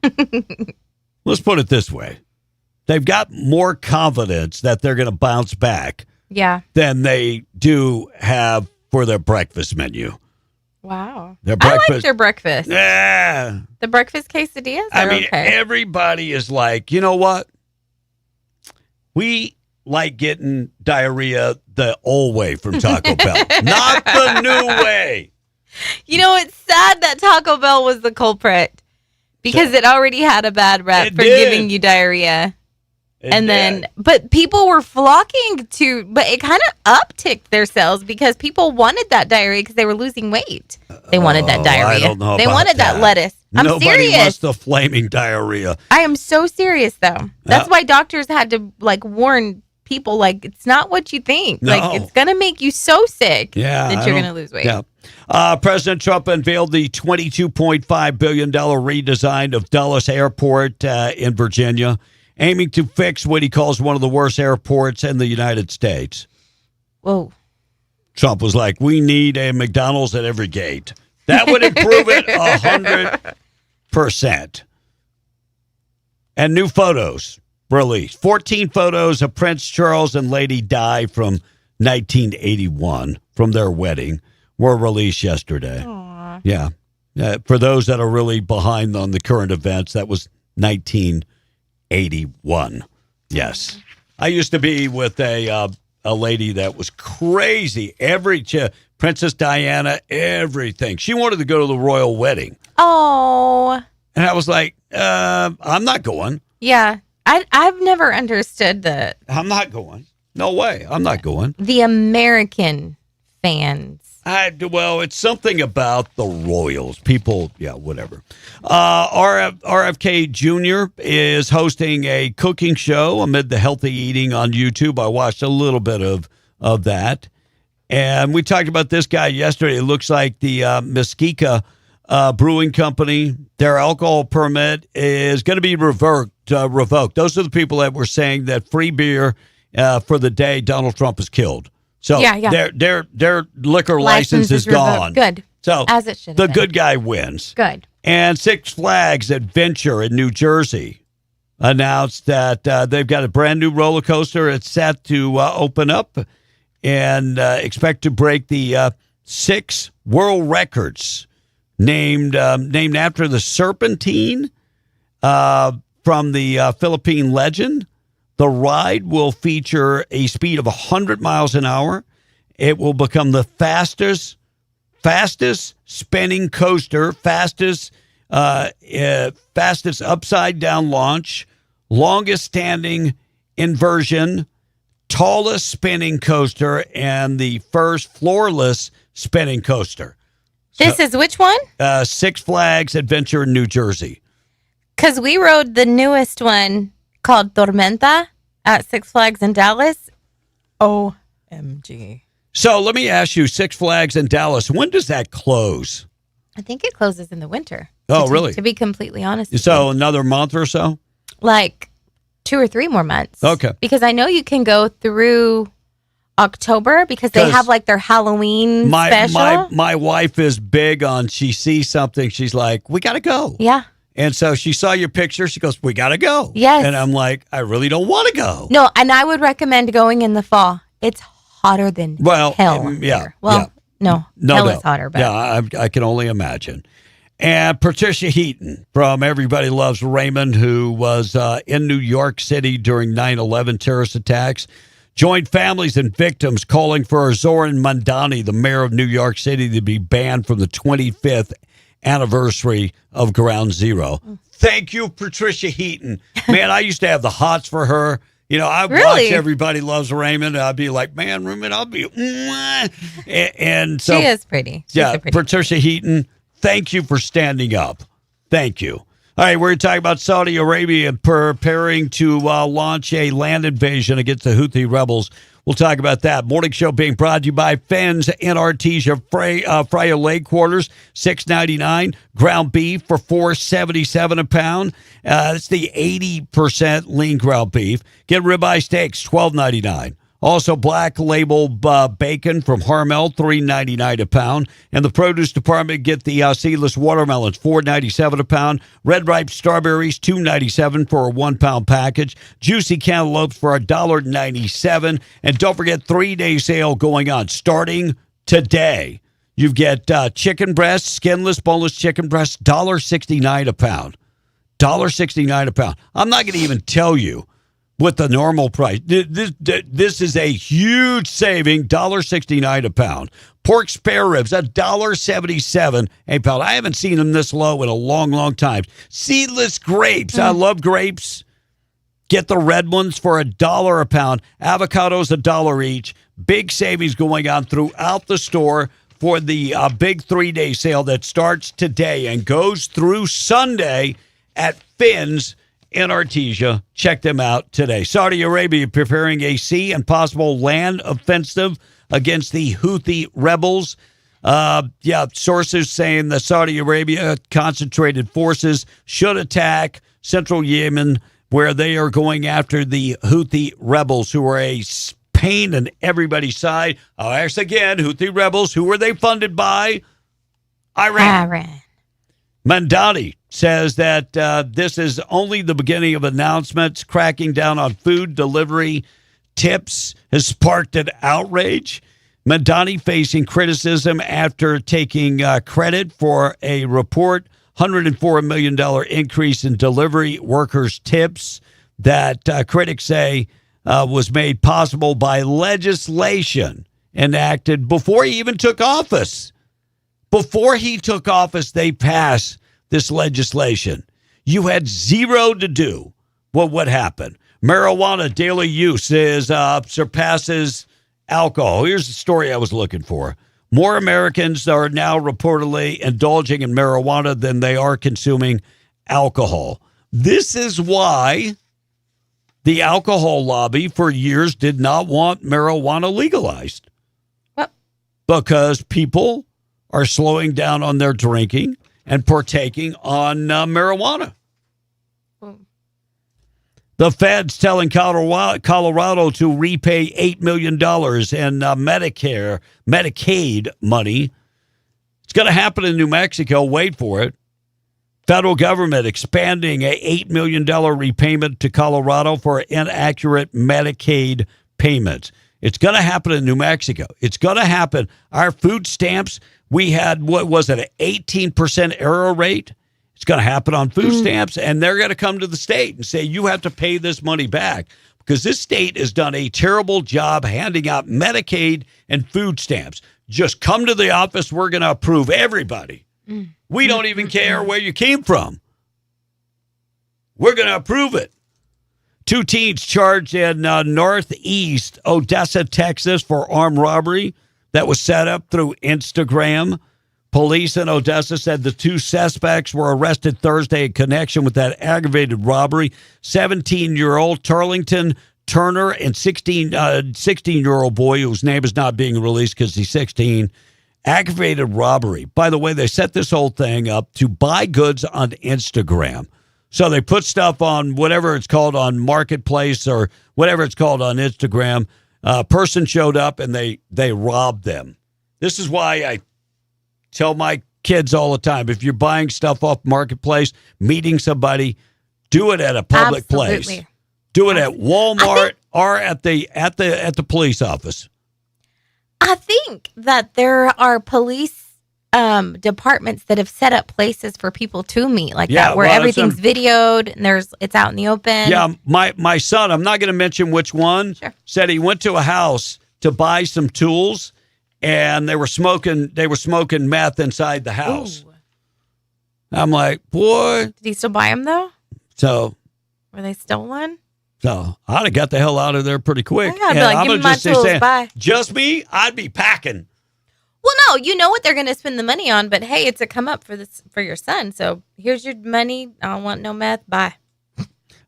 Let's put it this way. They've got more confidence that they're going to bounce back than they do have for their breakfast menu. Wow. Their I like their breakfast. Yeah. The breakfast quesadillas are okay. Everybody is like, you know what? We like getting diarrhea the old way from Taco Bell, not the new way. You know, it's sad that Taco Bell was the culprit because it already had a bad rep for giving you diarrhea. But people were flocking to, but it kind of upticked their sales because people wanted that diarrhea because they were losing weight. They wanted that diarrhea. I don't know they about wanted that lettuce. I'm Nobody serious. wants the flaming diarrhea. I am so serious, though. That's why doctors had to warn people, it's not what you think. No. It's going to make you so sick that you're going to lose weight. Yeah. President Trump unveiled the $22.5 billion redesign of Dulles Airport in Virginia, aiming to fix what he calls one of the worst airports in the United States. Whoa. Trump was like, we need a McDonald's at every gate. That would improve it 100%. And new photos released. 14 photos of Prince Charles and Lady Di from 1981 from their wedding were released yesterday. Aww. Yeah. For those that are really behind on the current events, that was 1981. Yes. I used to be with a lady that was crazy. Princess Diana, everything. She wanted to go to the royal wedding. Oh. And I was like, I'm not going. Yeah. I've never understood I'm not going. No way. I'm not going. The American fans. Well, it's something about the Royals. People, whatever. RFK Jr. is hosting a cooking show amid the healthy eating on YouTube. I watched a little bit of that. And we talked about this guy yesterday. It looks like the Mesquite Brewing Company, their alcohol permit is going to be revoked. Those are the people that were saying that free beer for the day Donald Trump is killed. So their liquor license is gone. Good. So as it should. The good guy wins. Good. And Six Flags Adventure in New Jersey announced that they've got a brand new roller coaster. It's set to open up and expect to break the 6 world records named after the Serpentine from the Philippine legend. The ride will feature a speed of 100 miles an hour. It will become the fastest spinning coaster, fastest upside down launch, longest standing inversion, tallest spinning coaster, and the first floorless spinning coaster. This is which one? Six Flags Adventure in New Jersey. Because we rode the newest one called Tormenta at Six Flags in Dallas. OMG. So let me ask you, Six Flags in Dallas, when does that close? I think it closes in the winter. Oh, really? To be completely honest with So you. another month or so? Like 2 or 3 more months. Okay. Because I know you can go through October because they have like their Halloween special. My wife is big on, she sees something, she's like, we got to go. Yeah. And so she saw your picture. She goes, we got to go. Yes. And I'm like, I really don't want to go. No, and I would recommend going in the fall. It's hotter than hell. Yeah. Well, yeah. no, hell is hotter. But. Yeah, I can only imagine. And Patricia Heaton from Everybody Loves Raymond, who was in New York City during 9/11 terrorist attacks, joined families and victims calling for Zoran Mandani, the mayor of New York City, to be banned from the 25th anniversary of Ground Zero. Thank you, Patricia Heaton. Man, I used to have the hots for her. You know, I'd watch Everybody Loves Raymond. And I'd be like, man, Raymond, I'll be. And so she is pretty. She's pretty. Patricia Heaton, thank you for standing up. Thank you. All right, we're talking about Saudi Arabia preparing to launch a land invasion against the Houthi rebels. We'll talk about that. Morning show being brought to you by Fens in Artesia Fryer Lake Quarters, $6.99. Ground beef for $4.77 a pound. It's the 80% lean ground beef. Get ribeye steaks, $12.99. Also, Black Label bacon from Hormel, $3.99 a pound. And the produce department, get the seedless watermelons, $4.97 a pound. Red ripe strawberries, $2.97 for a 1 pound package. Juicy cantaloupes for $1.97. And don't forget, 3-day sale going on starting today. You get chicken breasts, skinless, boneless chicken breasts, $1.69 a pound. $1.69 a pound. I'm not going to even tell you what the normal price. This is a huge saving, $1.69 a pound. Pork spare ribs, $1.77 a pound. I haven't seen them this low in a long, long time. Seedless grapes. I love grapes. Get the red ones for $1 a pound. Avocados, $1 each. Big savings going on throughout the store for the big 3-day sale that starts today and goes through Sunday at Finn's in Artesia. Check them out today. Saudi Arabia preparing a sea and possible land offensive against the Houthi rebels. Sources saying that Saudi Arabia concentrated forces should attack central Yemen, where they are going after the Houthi rebels, who are a pain in everybody's side. I'll ask again, Houthi rebels, who were they funded by? Iran. Mandani says that this is only the beginning of announcements. Cracking down on food delivery tips has sparked an outrage. Mandani facing criticism after taking credit for a report, $104 million increase in delivery workers' tips that critics say was made possible by legislation enacted before he even took office. Before he took office, they passed this legislation. You had zero to do with what happened. Marijuana daily use surpasses alcohol. Here's the story I was looking for. More Americans are now reportedly indulging in marijuana than they are consuming alcohol. This is why the alcohol lobby for years did not want marijuana legalized. What? Because people are slowing down on their drinking and partaking on marijuana. The Fed's telling Colorado to repay $8 million in Medicaid money. It's going to happen in New Mexico. Wait for it. Federal government expanding a $8 million repayment to Colorado for inaccurate Medicaid payments. It's going to happen in New Mexico. It's going to happen. Our food stamps, we had, what was it, an 18% error rate? It's going to happen on food stamps, and they're going to come to the state and say, you have to pay this money back, because this state has done a terrible job handing out Medicaid and food stamps. Just come to the office. We're going to approve everybody. We don't even care where you came from. We're going to approve it. 2 teens charged in northeast Odessa, Texas for armed robbery that was set up through Instagram. Police in Odessa said the 2 suspects were arrested Thursday in connection with that aggravated robbery. 17-year-old Tarlington Turner and 16-year-old boy whose name is not being released because he's 16. Aggravated robbery. By the way, they set this whole thing up to buy goods on Instagram. So they put stuff on whatever it's called on Marketplace or whatever it's called on Instagram. A person showed up and they robbed them. This is why I tell my kids all the time, if you're buying stuff off Marketplace, meeting somebody, do it at a public place. Do it at Walmart or at the police office. I think that there are police departments that have set up places for people to meet like that, where everything's videoed and it's out in the open. Yeah, my son, I'm not going to mention which one, said he went to a house to buy some tools, and they were smoking meth inside the house. Ooh. I'm like, boy. Did he still buy them though? So were they stolen? So I'd have got the hell out of there pretty quick. I'd be like, give me my tools, bye. Just me, I'd be packing. Well, no, you know what they're going to spend the money on, but hey, it's a come up for your son. So here's your money. I don't want no meth. Bye.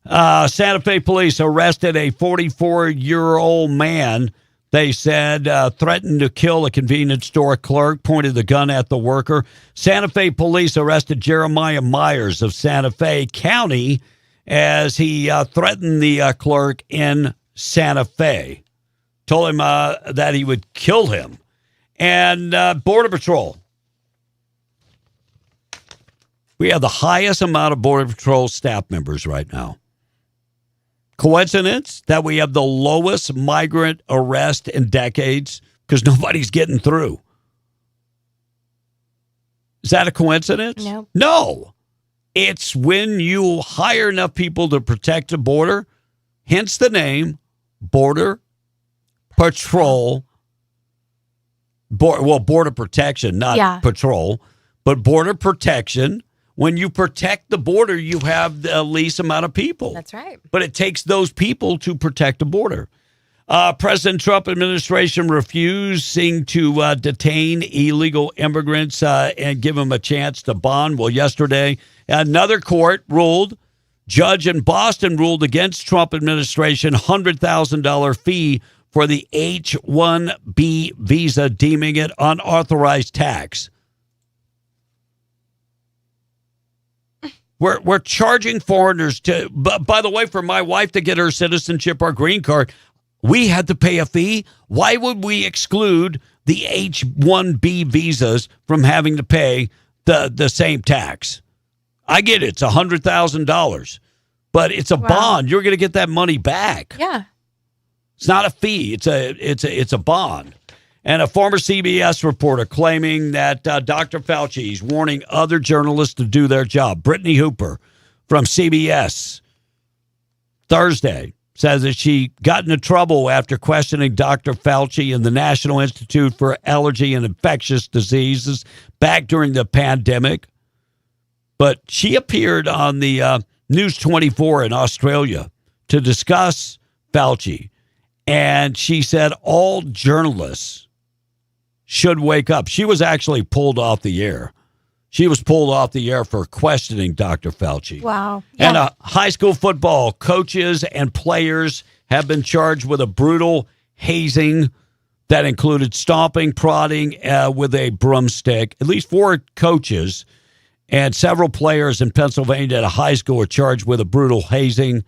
Santa Fe police arrested a 44-year-old man. They said threatened to kill a convenience store clerk, pointed the gun at the worker. Santa Fe police arrested Jeremiah Myers of Santa Fe County as he threatened the clerk in Santa Fe. Told him that he would kill him. And Border Patrol. We have the highest amount of Border Patrol staff members right now. Coincidence that we have the lowest migrant arrest in decades because nobody's getting through? Is that a coincidence? No. No. It's when you hire enough people to protect the border, hence the name Border Patrol. Border protection, not patrol, but border protection. When you protect the border, you have the least amount of people. That's right. But it takes those people to protect the border. President Trump administration refusing to detain illegal immigrants and give them a chance to bond. Well, yesterday, another court ruled, judge in Boston ruled against Trump administration $100,000 fee for the H-1B visa, deeming it unauthorized tax. We're charging foreigners to, by the way, for my wife to get her citizenship or green card, we had to pay a fee. Why would we exclude the H-1B visas from having to pay the same tax? I get it. It's $100,000, but it's a bond. You're going to get that money back. Yeah. It's not a fee. It's a bond. And a former CBS reporter claiming that Dr. Fauci is warning other journalists to do their job. Brittany Hooper from CBS Thursday says that she got into trouble after questioning Dr. Fauci and the National Institute for Allergy and Infectious Diseases back during the pandemic. But she appeared on the News 24 in Australia to discuss Fauci. And she said all journalists should wake up. She was actually pulled off the air. She was pulled off the air for questioning Dr. Fauci. Wow. And high school football coaches and players have been charged with a brutal hazing that included stomping, prodding with a broomstick. At least 4 coaches and several players in Pennsylvania at a high school were charged with a brutal hazing.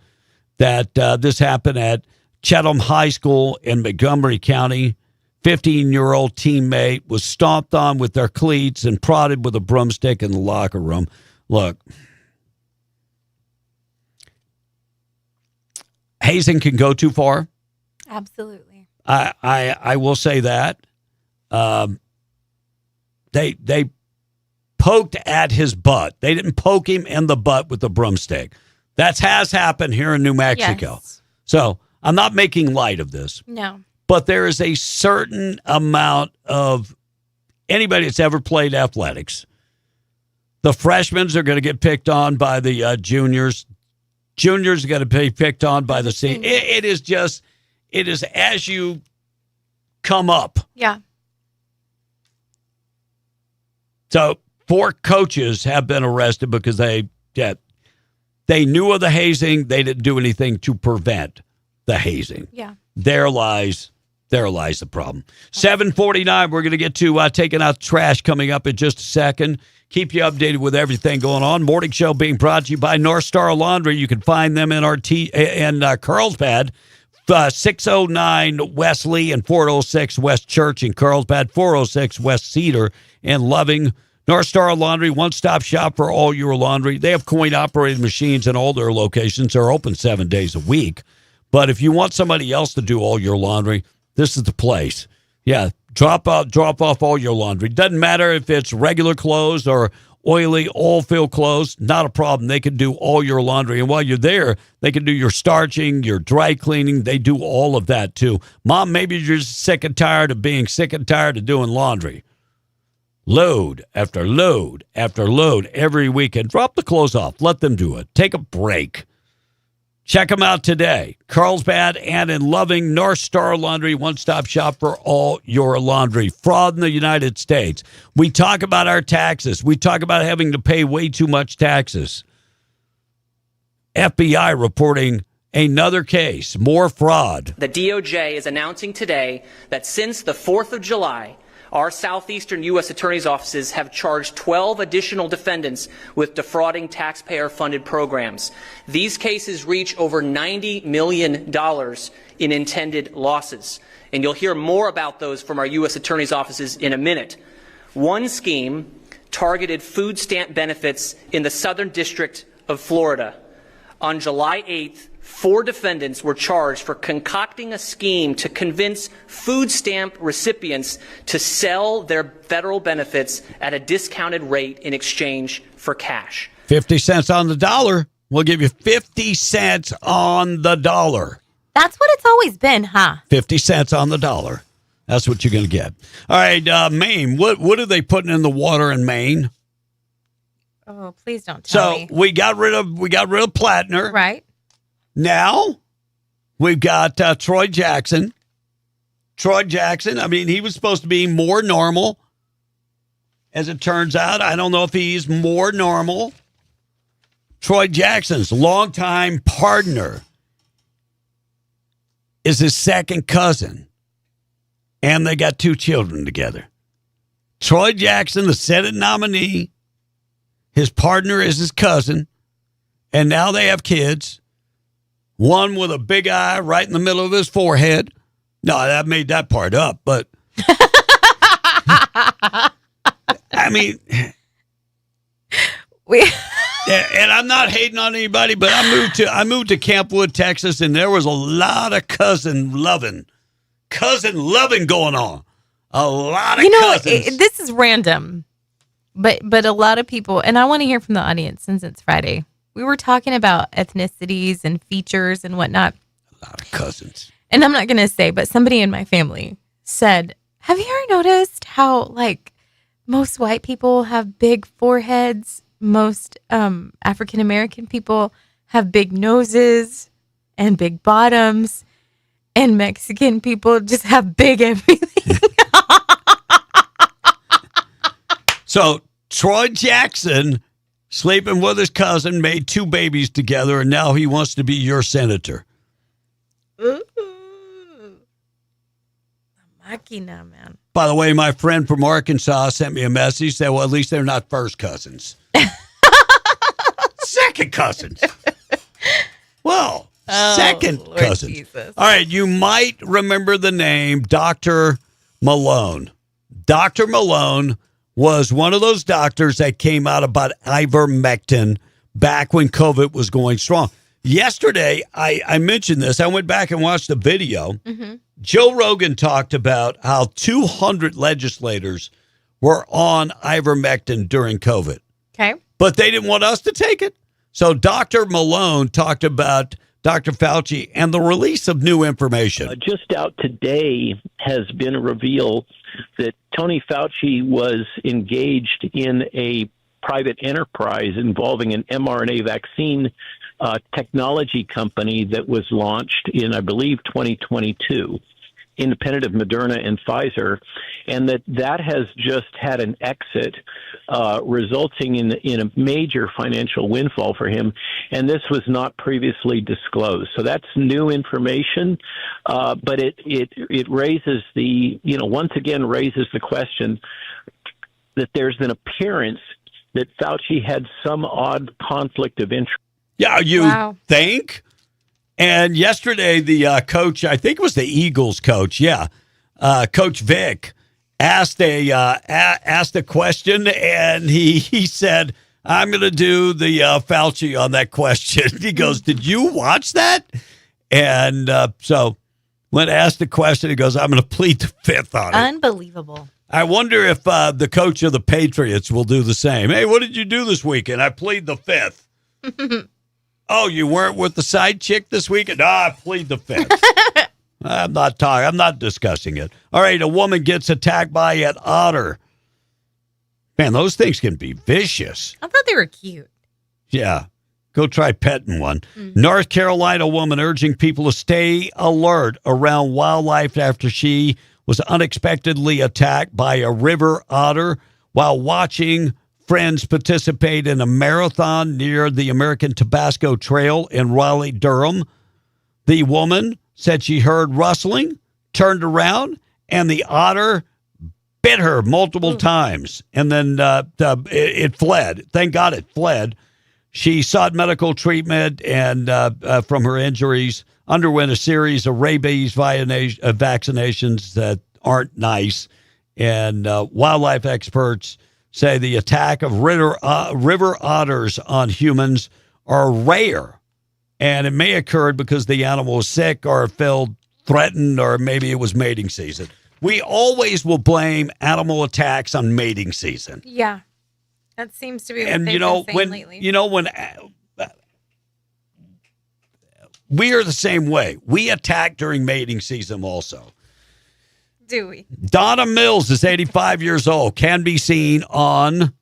That this happened at Chatham High School in Montgomery County. 15-year-old teammate was stomped on with their cleats and prodded with a broomstick in the locker room. Look, hazing can go too far. Absolutely. I will say that. They poked at his butt. They didn't poke him in the butt with a broomstick. That has happened here in New Mexico. Yes. So I'm not making light of this. No. But there is a certain amount of anybody that's ever played athletics. The freshmen are going to get picked on by the juniors. Juniors are going to be picked on by the seniors. It is as you come up. Yeah. So 4 coaches have been arrested because they knew of the hazing. They didn't do anything to prevent the hazing. Yeah. There lies the problem. 7:49, we're going to get to taking out trash coming up in just a second. Keep you updated with everything going on. Morning Show being brought to you by North Star Laundry. You can find them in Carlsbad, 609 West Lee and 406 West Church in Carlsbad, 406 West Cedar in Loving. North Star Laundry, one-stop shop for all your laundry. They have coin-operated machines in all their locations. They're open 7 days a week. But if you want somebody else to do all your laundry, this is the place. Yeah, drop off all your laundry. Doesn't matter if it's regular clothes or oily, oil-filled clothes. Not a problem. They can do all your laundry. And while you're there, they can do your starching, your dry cleaning. They do all of that, too. Mom, maybe you're just sick and tired of being sick and tired of doing laundry. Load after load after load every weekend. Drop the clothes off. Let them do it. Take a break. Check them out today. Carlsbad and in Loving, North Star Laundry, one-stop shop for all your laundry. Fraud in the United States. We talk about our taxes. We talk about having to pay way too much taxes. FBI reporting another case, more fraud. The DOJ is announcing today that since the 4th of July, our southeastern U.S. attorney's offices have charged 12 additional defendants with defrauding taxpayer-funded programs. These cases reach over $90 million in intended losses. And you'll hear more about those from our U.S. attorney's offices in a minute. One scheme targeted food stamp benefits in the Southern District of Florida. On July 8th, 4 defendants were charged for concocting a scheme to convince food stamp recipients to sell their federal benefits at a discounted rate in exchange for cash. 50 cents on the dollar. We'll give you 50 cents on the dollar. That's what it's always been, huh? 50 cents on the dollar. That's what you're going to get. All right, Maine. What are they putting in the water in Maine? Oh, please don't tell me. So we got rid of Plattner. Right. Now we've got Troy Jackson. Troy Jackson, I mean, he was supposed to be more normal. As it turns out, I don't know if he's more normal. Troy Jackson's longtime partner is his second cousin, and they got 2 children together. Troy Jackson, the Senate nominee, his partner is his cousin, and now they have kids. One with a big eye right in the middle of his forehead. No, that made that part up, but I mean, and I'm not hating on anybody, but I moved to Camp Wood, Texas, and there was a lot of cousin loving going on. A lot of cousins. This is random, but a lot of people, and I want to hear from the audience since it's Friday. We were talking about ethnicities and features and whatnot. A lot of cousins. And I'm not going to say, but somebody in my family said, have you ever noticed how, like, most white people have big foreheads? Most African-American people have big noses and big bottoms. And Mexican people just have big everything. So Troy Jackson, sleeping with his cousin, made 2 babies together, and now he wants to be your senator. Ooh. Máquina, man. By the way, my friend from Arkansas sent me a message, said, well, at least they're not first cousins. Second cousins. Well, second Lord cousins. Jesus. All right, you might remember the name Dr. Malone. Dr. Malone was one of those doctors that came out about ivermectin back when COVID was going strong. Yesterday, I mentioned this. I went back and watched the video. Mm-hmm. Joe Rogan talked about how 200 legislators were on ivermectin during COVID. Okay. But they didn't want us to take it. So Dr. Malone talked about Dr. Fauci and the release of new information. Just out today has been a reveal that Tony Fauci was engaged in a private enterprise involving an mRNA vaccine technology company that was launched in, I believe, 2022, independent of Moderna and Pfizer, and that has just had an exit, resulting in a major financial windfall for him, and this was not previously disclosed. So that's new information, but it raises once again raises the question that there's an appearance that Fauci had some odd conflict of interest. Yeah, you think? And yesterday, the coach, I think it was the Eagles coach, Coach Vic, asked a question, and he said, I'm going to do the Fauci on that question. He goes, did you watch that? And so when asked the question, he goes, I'm going to plead the fifth on it. Unbelievable. I wonder if the coach of the Patriots will do the same. Hey, what did you do this weekend? I plead the fifth. Oh, you weren't with the side chick this weekend? No, I plead the fifth. I'm not discussing it. All right, a woman gets attacked by an otter. Man, those things can be vicious. I thought they were cute. Yeah. Go try petting one. North Carolina woman urging people to stay alert around wildlife after she was unexpectedly attacked by a river otter while watching friends participate in a marathon near the American Tabasco Trail in Raleigh, Durham. The woman said she heard rustling, turned around, and the otter bit her multiple times, and then it fled. Thank God it fled. She sought medical treatment and from her injuries, underwent a series of rabies vaccinations that aren't nice. And wildlife experts say the attack of river otters on humans are rare. And it may occur because the animal was sick or felt threatened, or maybe it was mating season. We always will blame animal attacks on mating season. Yeah. That seems to be what And they've you know been saying lately. when we are the same way. We attack during mating season also. Do we? Donna Mills is 85 years old. Can be seen on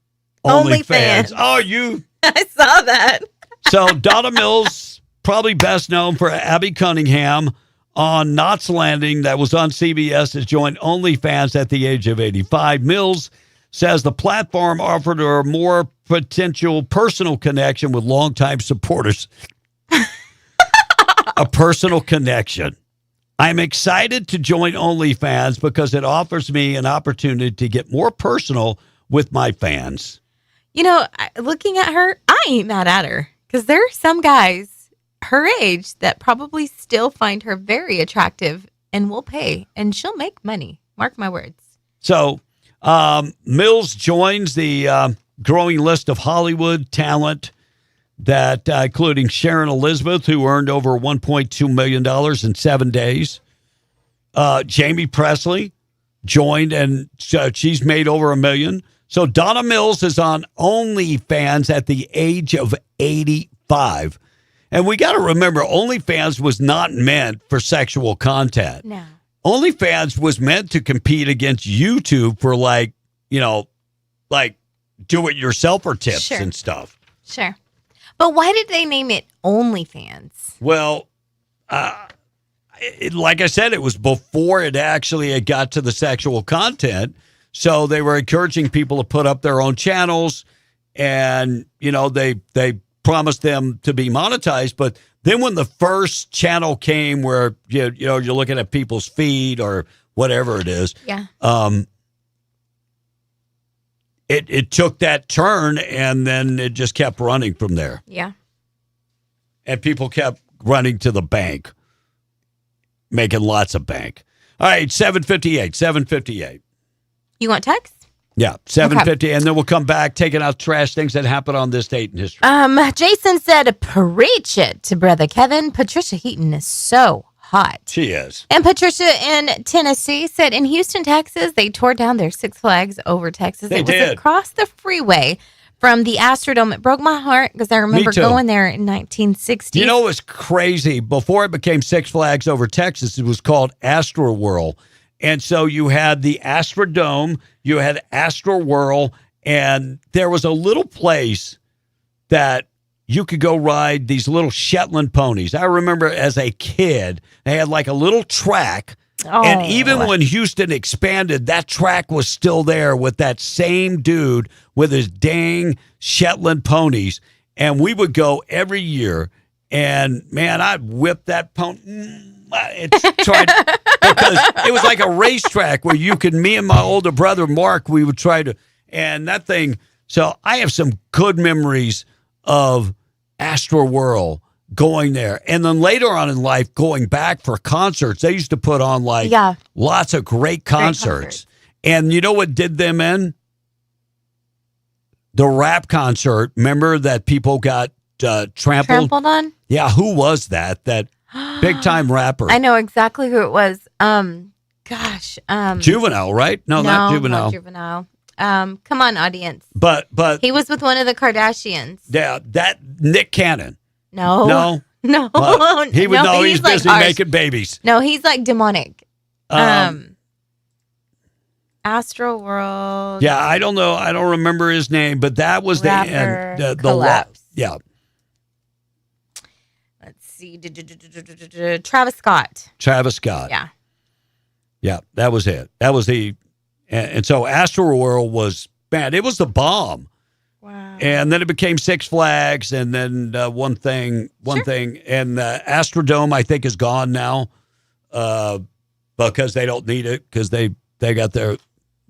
OnlyFans. Oh, I saw that. So Donna Mills, probably best known for Abby Cunningham on Knots Landing, that was on CBS, has joined OnlyFans at the age of 85. Mills says the platform offered her a more potential personal connection with longtime supporters. A personal connection. I'm excited to join OnlyFans because it offers me an opportunity to get more personal with my fans. You know, looking at her, I ain't mad at her because there are some guys her age that probably still find her very attractive and will pay, and she'll make money. Mark my words. So Mills joins the growing list of Hollywood talent that including Sharon Elizabeth, who earned over $1.2 million in 7 days. Jamie Presley joined, and she's made over $1 million. So Donna Mills is on OnlyFans at the age of 85. And we got to remember, OnlyFans was not meant for sexual content. No. OnlyFans was meant to compete against YouTube for like do-it-yourselfer tips Sure. and stuff. Sure. But why did they name it OnlyFans? Well, like I said, it was before it got to the sexual content. So they were encouraging people to put up their own channels, and, they promised them to be monetized. But then when the first channel came where, you're looking at people's feed or whatever it is, Yeah. it took that turn, and then it just kept running from there. Yeah. And people kept running to the bank, making lots of bank. All right, 7:58. You want text? Yeah, 7:50, and then we'll come back, taking out trash things that happened on this date in history. Jason said, preach it to Brother Kevin. Patricia Heaton is so hot. She is. And Patricia in Tennessee said in Houston, Texas, they tore down their Six Flags over Texas. They it was did. across the freeway from the Astrodome. It broke my heart because I remember too. going there in 1960. You know what was crazy? Before it became Six Flags over Texas, it was called Astroworld. And so you had the Astrodome, you had Astroworld, and there was a little place that you could go ride these little Shetland ponies. I remember as a kid, they had like a little track. And even when Houston expanded, that track was still there with that same dude with his dang Shetland ponies. And we would go every year. And, man, I'd whip that pony. Because it was like a racetrack where me and my older brother, Mark, we would try to. And that thing. So I have some good memories of Astroworld going there. And then later on in life, going back for concerts, they used to put on lots of great concerts. And you know what did them in? The rap concert. Remember that people got trampled on? Yeah, who was that? That big time rapper. I know exactly who it was. Juvenile, right? No, not Juvenile. Not Juvenile. Come on, audience. But he was with one of the Kardashians. Yeah, that Nick Cannon. No. Well, he would know he's like busy making babies. No, he's like demonic. Astro World. Yeah, I don't know. I don't remember his name, but that was the collapse. Yeah. Let's see. Travis Scott. Travis Scott. Yeah. Yeah, that was it. That was and so Astro World was, man, it was the bomb. Wow. And then it became Six Flags, and then one thing, and Astrodome I think is gone now, because they don't need it because they got their.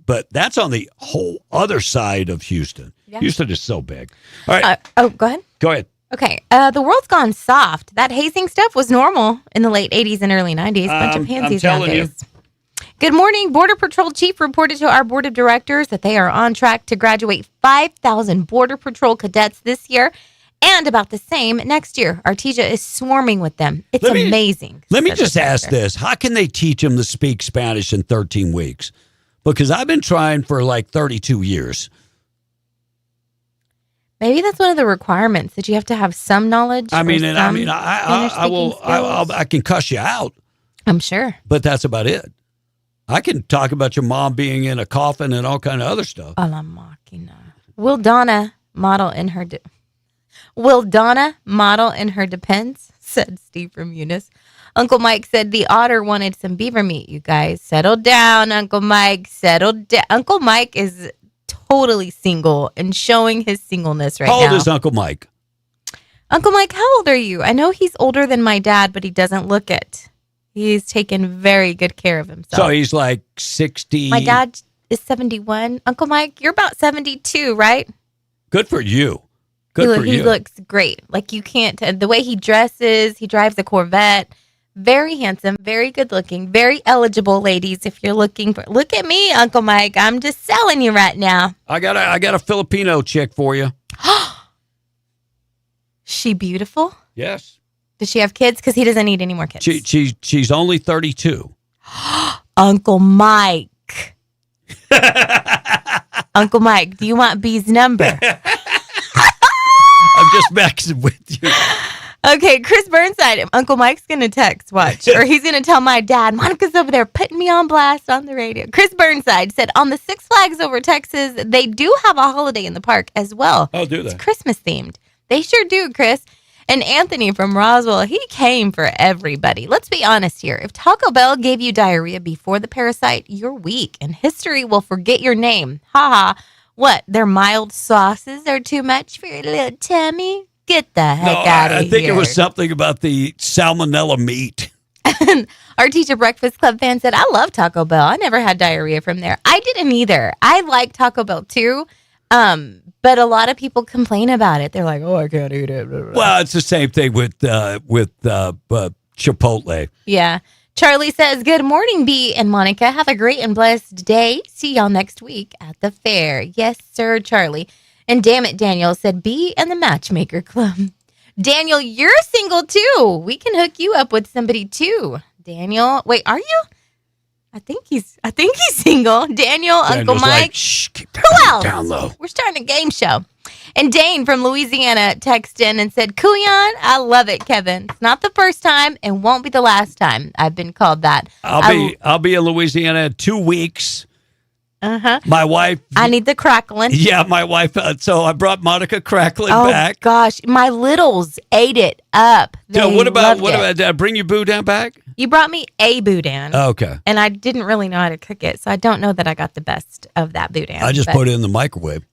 But that's on the whole other side of Houston. Yeah. Houston is so big. All right. Go ahead. Go ahead. Okay. The world's gone soft. That hazing stuff was normal in the late 80s and early 90s. Bunch of pansies nowadays. Good morning. Border Patrol Chief reported to our board of directors that they are on track to graduate 5,000 Border Patrol cadets this year and about the same next year. Artesia is swarming with them. It's amazing. Let me just ask this. How can they teach them to speak Spanish in 13 weeks? Because I've been trying for like 32 years. Maybe that's one of the requirements, that you have to have some knowledge. I can cuss you out. I'm sure. But that's about it. I can talk about your mom being in a coffin and all kind of other stuff. A la machina. Will Donna model in her Depends, said Steve from Eunice. Uncle Mike said the otter wanted some beaver meat, you guys. Settle down, Uncle Mike. Settle down. Uncle Mike is totally single and showing his singleness right now. How old is Uncle Mike? Uncle Mike, how old are you? I know he's older than my dad, but he doesn't look it. He's taken very good care of himself. So he's like 60. My dad is 71. Uncle Mike, you're about 72, right? Good for you. Good for you. He looks great. Like you can't, the way he dresses, he drives a Corvette. Very handsome, very good looking, very eligible, ladies. If you're looking for, look at me, Uncle Mike. I'm just selling you right now. I got a Filipino chick for you. She beautiful? Yes. Does she have kids? Because he doesn't need any more kids. She's only 32. Uncle Mike. Uncle Mike, do you want B's number? I'm just messing with you. Okay, Chris Burnside. Uncle Mike's going to text, watch. Or he's going to tell my dad, Monica's over there putting me on blast on the radio. Chris Burnside said on the Six Flags over Texas, they do have a holiday in the park as well. Oh, do they? It's Christmas themed. They sure do, Chris. And Anthony from Roswell, he came for everybody. Let's be honest here. If Taco Bell gave you diarrhea before the parasite, you're weak, and history will forget your name. Ha ha. What? Their mild sauces are too much for your little tummy? Get the heck out of here. I think it was something about the salmonella meat. Our Teacher Breakfast Club fan said, I love Taco Bell. I never had diarrhea from there. I didn't either. I like Taco Bell too. But a lot of people complain about it. They're like, oh, I can't eat it. Well, it's the same thing with Chipotle. Yeah. Charlie says, good morning, B and Monica. Have a great and blessed day. See y'all next week at the fair. Yes, sir, Charlie. And damn it, Daniel said, B and the Matchmaker Club. Daniel, you're single too. We can hook you up with somebody too. Daniel, wait, are you? I think he's single. Daniel, Uncle Mike. Like, shh, keep who else? Down low. We're starting a game show. And Dane from Louisiana texted in and said, Kuyan, I love it, Kevin. It's not the first time and won't be the last time I've been called that. I'll be in Louisiana in 2 weeks. Uh-huh. My wife. I need the crackling. Yeah, my wife. So I brought Monica crackling back. Oh, gosh. My littles ate it up. So what about did I bring your boudin back? You brought me a boudin. Oh, okay. And I didn't really know how to cook it, so I don't know that I got the best of that boudin. I just put it in the microwave.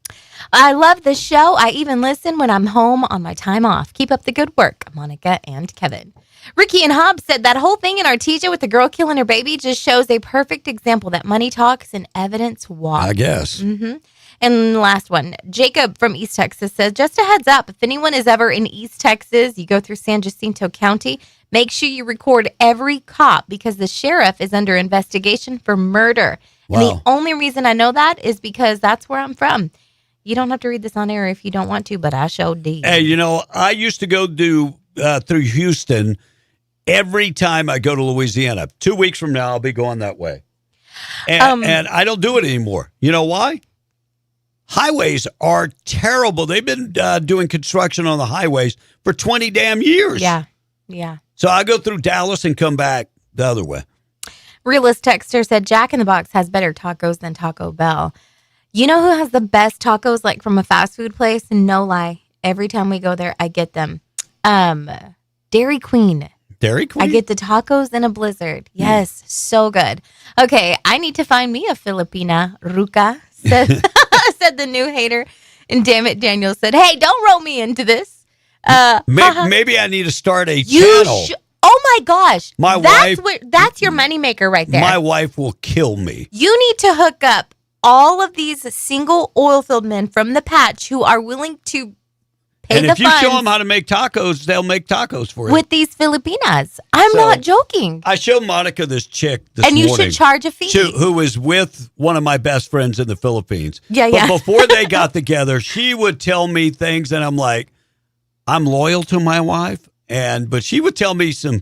I love the show. I even listen when I'm home on my time off. Keep up the good work, Monica and Kevin. Ricky and Hobbs said that whole thing in Artesia with the girl killing her baby just shows a perfect example that money talks and evidence walks. I guess. Mm-hmm. And last one, Jacob from East Texas says, just a heads up, if anyone is ever in East Texas, you go through San Jacinto County, make sure you record every cop because the sheriff is under investigation for murder. Wow. And the only reason I know that is because that's where I'm from. You don't have to read this on air if you don't want to, but I showed did. Hey, you know, I used to go through Houston every time I go to Louisiana. 2 weeks from now, I'll be going that way. And I don't do it anymore. You know why? Highways are terrible. They've been doing construction on the highways for 20 damn years. Yeah. So I go through Dallas and come back the other way. Realist Texter said Jack in the Box has better tacos than Taco Bell. You know who has the best tacos, like from a fast food place? No lie. Every time we go there, I get them. Dairy Queen. Dairy Queen? I get the tacos in a blizzard. Yes, so good. Okay, I need to find me a Filipina. Ruca said, said the new hater. And damn it, Daniel said, hey, don't roll me into this. Maybe I need to start a channel. Oh my gosh. Wife. That's your moneymaker right there. My wife will kill me. You need to hook up all of these single oil filled men from the patch who are willing to pay and the if you funds show them how to make tacos, they'll make tacos for you. with these Filipinas. I'm not joking. I showed Monica this chick this And you morning. should charge a fee. Who was with one of my best friends in the Philippines. Yeah. But before they got together, she would tell me things, and I'm like, I'm loyal to my wife. But she would tell me some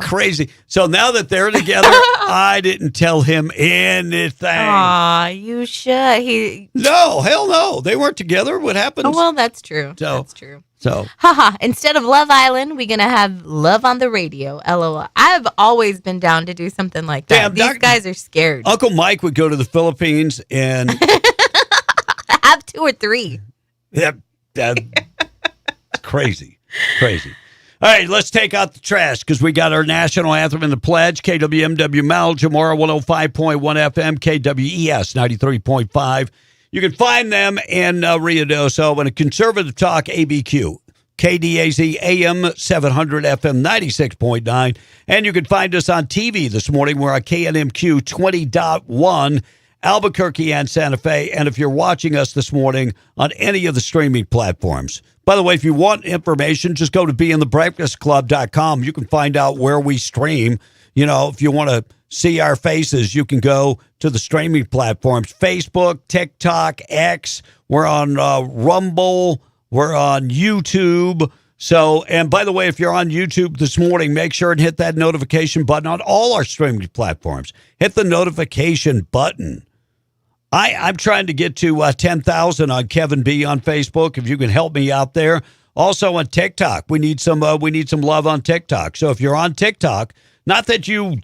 crazy. So now that they're together, I didn't tell him anything. Aw, you should. No, hell no. They weren't together. What happened? Oh, well, that's true. That's true. So, Haha, instead of Love Island, we're going to have Love on the Radio. LOL. I've always been down to do something like that. Damn, These guys are scared. Uncle Mike would go to the Philippines and have 2 or 3. That's crazy. Crazy. All right, let's take out the trash because we got our national anthem in the pledge. KWMW Mal, Jamora 105.1 FM, KWES 93.5. You can find them in Ruidoso and a conservative talk ABQ, KDAZ AM 700 FM 96.9. And you can find us on TV this morning. We're on KNMQ 20.1, Albuquerque and Santa Fe. And if you're watching us this morning on any of the streaming platforms. By the way, if you want information, just go to beinthebreakfastclub.com. You can find out where we stream. You know, if you want to see our faces, you can go to the streaming platforms. Facebook, TikTok, X. We're on Rumble. We're on YouTube. So, and by the way, if you're on YouTube this morning, make sure and hit that notification button on all our streaming platforms. Hit the notification button. I'm trying to get to 10,000 on Kevin B on Facebook. If you can help me out there. Also on TikTok, we need some love on TikTok. So if you're on TikTok, not that you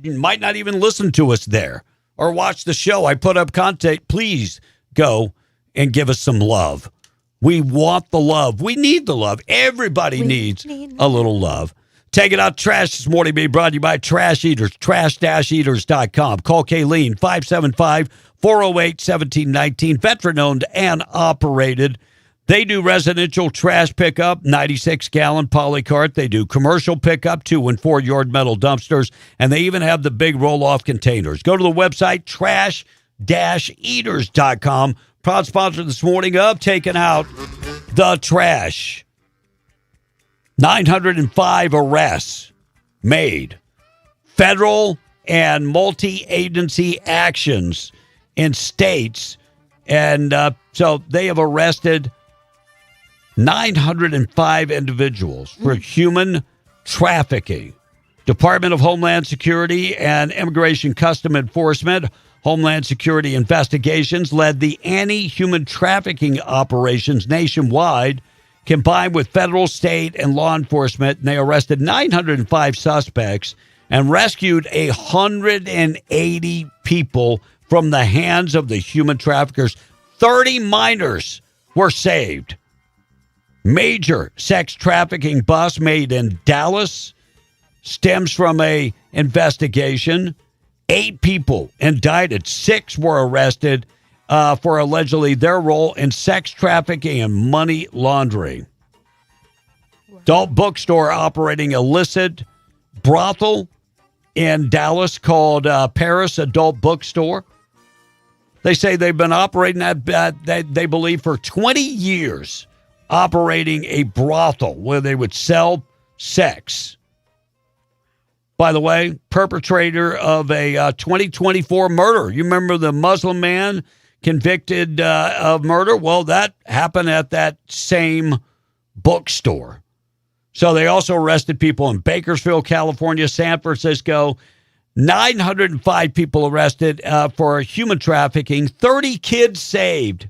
might not even listen to us there or watch the show. I put up content. Please go and give us some love. We want the love. We need the love. Everybody needs a little love. Taking out trash this morning being brought to you by Trash Eaters, trash-eaters.com. Call Kayleen, 575-408-1719. Veteran-owned and operated. They do residential trash pickup, 96-gallon polycart. They do commercial pickup, 2- and 4-yard metal dumpsters. And they even have the big roll-off containers. Go to the website, trash-eaters.com. Proud sponsor this morning of Taking Out the Trash. 905 arrests made. Federal and multi-agency actions in states. And so they have arrested 905 individuals for human trafficking. Department of Homeland Security and Immigration Custom Enforcement, Homeland Security investigations led the anti-human trafficking operations nationwide, combined with federal, state, and law enforcement. And they arrested 905 suspects and rescued 180 people from the hands of the human traffickers. 30 minors were saved. Major sex trafficking bust made in Dallas stems from a investigation. 8 people indicted. 6 were arrested. for allegedly their role in sex trafficking and money laundering. Adult bookstore operating illicit brothel in Dallas called Paris Adult Bookstore. They say they've been operating that they believe for 20 years, operating a brothel where they would sell sex. By the way, perpetrator of a 2024 murder. You remember the Muslim man convicted of murder? Well, that happened at that same bookstore. So they also arrested people in Bakersfield, California, San Francisco. 905 people arrested for human trafficking. 30 kids saved.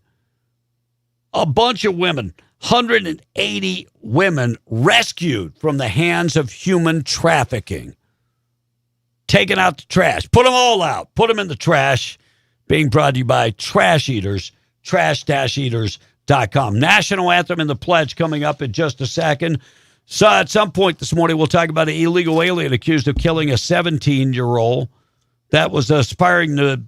A bunch of women. 180 women rescued from the hands of human trafficking. Taken out the trash. Put them all out. Put them in the trash. Being brought to you by Trash Eaters, trash-eaters.com. National Anthem and the Pledge coming up in just a second. So at some point this morning, we'll talk about an illegal alien accused of killing a 17-year-old that was aspiring to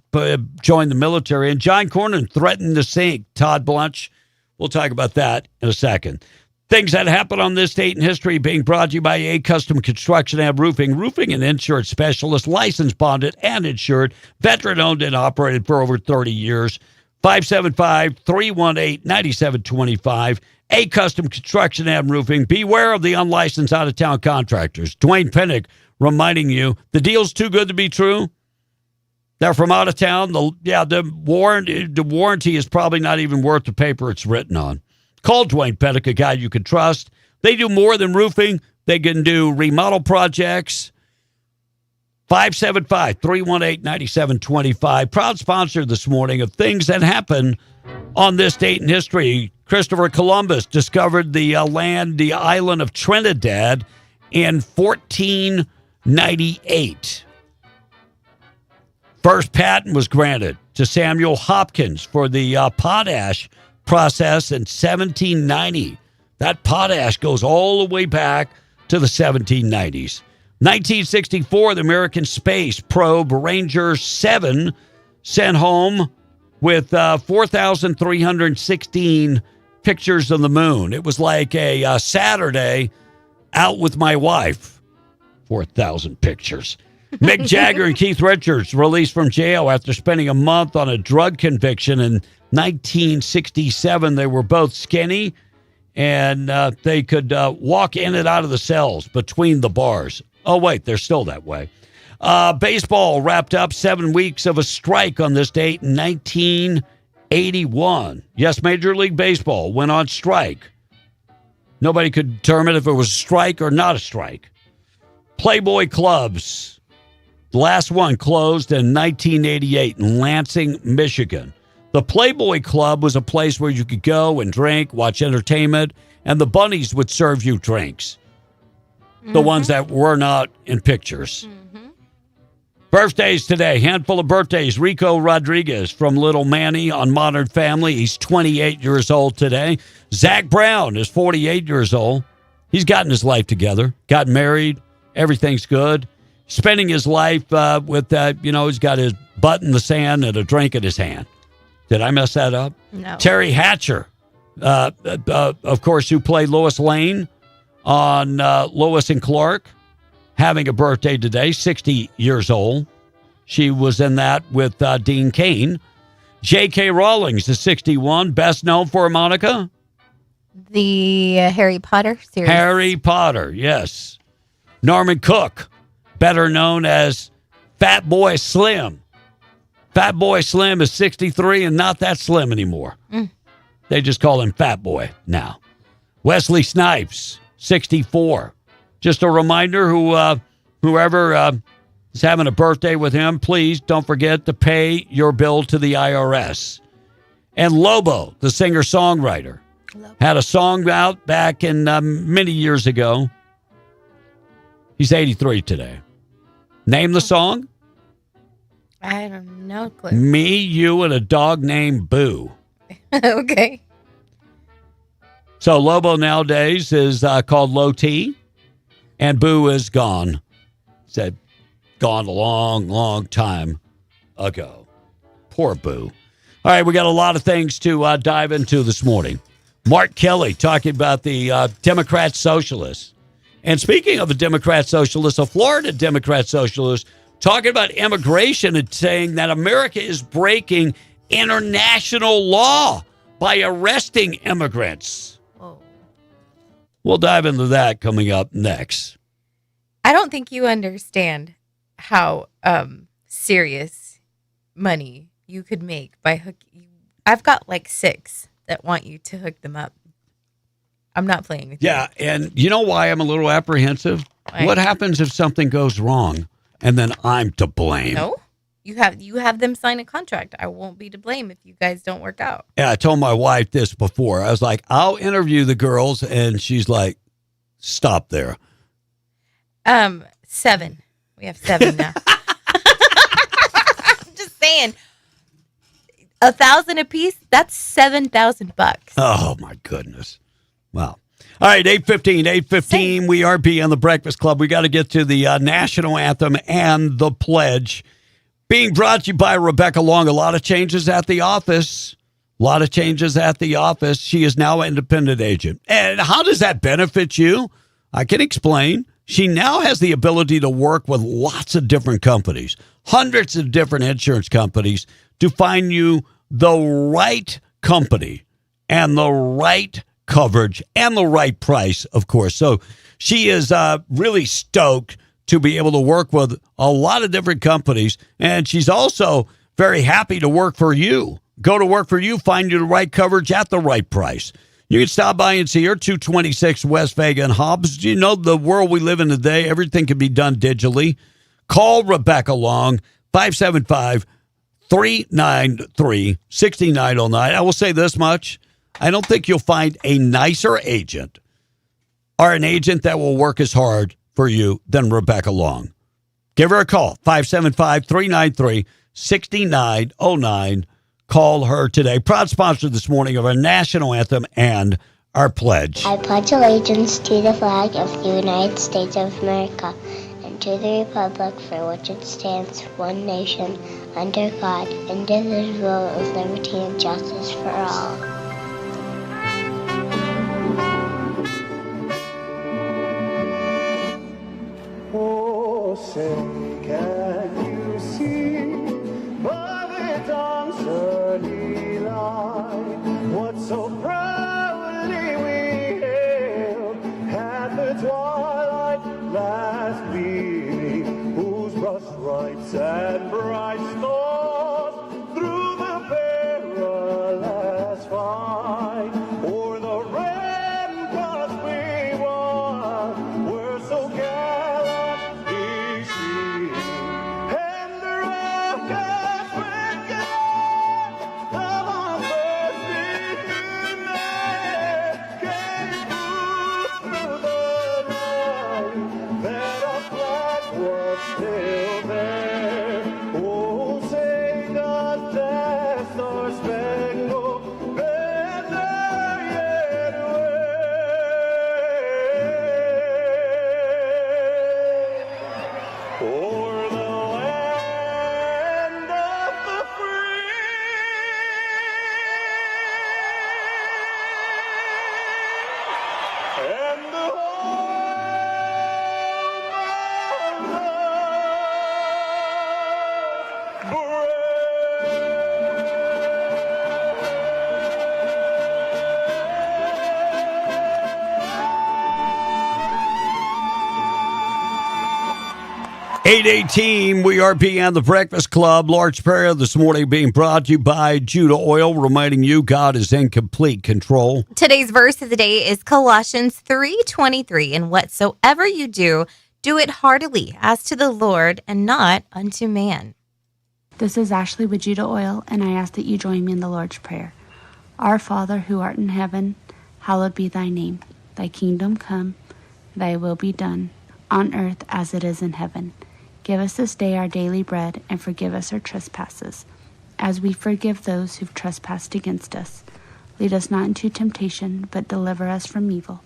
join the military. And John Cornyn threatened to sink Todd Blanche. We'll talk about that in a second. Things that happened on this date in history being brought to you by A Custom Construction and Roofing. Roofing and insurance specialist, licensed, bonded, and insured. Veteran-owned and operated for over 30 years. 575-318-9725. A Custom Construction and Roofing. Beware of the unlicensed out-of-town contractors. Dwayne Pinnick reminding you, the deal's too good to be true. They're from out of town. The warranty is probably not even worth the paper it's written on. Call Dwayne Pinnick, a guy you can trust. They do more than roofing. They can do remodel projects. 575-318-9725. Proud sponsor this morning of things that happen on this date in history. Christopher Columbus discovered the island of Trinidad in 1498. First patent was granted to Samuel Hopkins for the potash process in 1790. That potash goes all the way back to the 1790s. 1964, the American space probe Ranger 7 sent home with 4,316 pictures of the moon. It was like a Saturday out with my wife. 4,000 pictures. Mick Jagger and Keith Richards released from jail after spending a month on a drug conviction in 1967. They were both skinny, and they could walk in and out of the cells between the bars. Oh, wait, they're still that way. Baseball wrapped up 7 weeks of a strike on this date in 1981. Yes, Major League Baseball went on strike. Nobody could determine if it was a strike or not a strike. Playboy clubs. The last one closed in 1988 in Lansing, Michigan. The Playboy Club was a place where you could go and drink, watch entertainment, and the bunnies would serve you drinks. The ones that were not in pictures. Birthdays today, handful of birthdays. Rico Rodriguez from Little Manny on Modern Family. He's 28 years old today. Zach Brown is 48 years old. He's gotten his life together, got married, everything's good. Spending his life with, he's got his butt in the sand and a drink in his hand. Did I mess that up? No. Terry Hatcher, of course, who played Lois Lane on Lois and Clark, having a birthday today, 60 years old. She was in that with Dean Cain. J.K. Rowling is 61, best known for Monica. The Harry Potter series. Harry Potter, yes. Norman Cook, better known as Fat Boy Slim. Fat Boy Slim is 63 and not that slim anymore. They just call him Fat Boy now. Wesley Snipes, 64. Just a reminder, whoever is having a birthday with him, please don't forget to pay your bill to the IRS. And Lobo, the singer-songwriter, had a song out back in many years ago. He's 83 today. Name the song? I have no clue. Me, You, and a Dog Named Boo. Okay. So Lobo nowadays is called Low T, and Boo is gone. Said gone a long, long time ago. Poor Boo. All right, we got a lot of things to dive into this morning. Mark Kelly talking about the Democrat Socialists. And speaking of a Democrat Socialist, a Florida Democrat Socialist, talking about immigration and saying that America is breaking international law by arresting immigrants. Whoa. We'll dive into that coming up next. I don't think you understand how serious money you could make by hooking. I've got like 6 that want you to hook them up. I'm not playing with you. Yeah, and you know why I'm a little apprehensive? Why? What happens if something goes wrong and then I'm to blame? No, you have them sign a contract. I won't be to blame if you guys don't work out. Yeah, I told my wife this before. I was like, I'll interview the girls, and she's like, stop there. 7. We have 7 now. I'm just saying. 1,000 a piece. That's $7,000. Oh my goodness! Wow. All right, 8:15. We are on the Breakfast Club. We got to get to the national anthem and the pledge. Being brought to you by Rebecca Long. A lot of changes at the office. She is now an independent agent. And how does that benefit you? I can explain. She now has the ability to work with lots of different companies, hundreds of different insurance companies, to find you the right company and the right coverage and the right price, of course. So she is really stoked to be able to work with a lot of different companies. And she's also very happy to work for you. Go to work for you, find you the right coverage at the right price. You can stop by and see her, 226 West Vega and Hobbs. You know, the world we live in today, everything can be done digitally. Call Rebecca Long, 575-393-6909. I will say this much. I don't think you'll find a nicer agent or an agent that will work as hard for you than Rebecca Long. Give her a call, 575-393-6909. Call her today. Proud sponsor this morning of our national anthem and our pledge. I pledge allegiance to the flag of the United States of America and to the republic for which it stands, one nation, under God, indivisible, with liberty and justice for all. Oh, say, can you see by the dawn's early light what so proudly we hailed at the twilight last gleaming, whose brush stripes and bright stars through the perilous fight o'er the ramparts we won were so gallantly seen, and the rockets went down among the sleeping men came through the night that our flag was still there. Oh, say does that star-spangled banner yet wave o'er the land of the free and the Eight 8:18, we are beyond the Breakfast Club. Large prayer this morning being brought to you by Judah Oil, reminding you God is in complete control. Today's verse of the day is Colossians 3:23, and whatsoever you do, do it heartily as to the Lord and not unto man. This is Ashley with Judah Oil, and I ask that you join me in the Lord's Prayer. Our Father, who art in heaven, hallowed be thy name. Thy kingdom come, thy will be done, on earth as it is in heaven. Give us this day our daily bread, and forgive us our trespasses, as we forgive those who've trespassed against us. Lead us not into temptation, but deliver us from evil.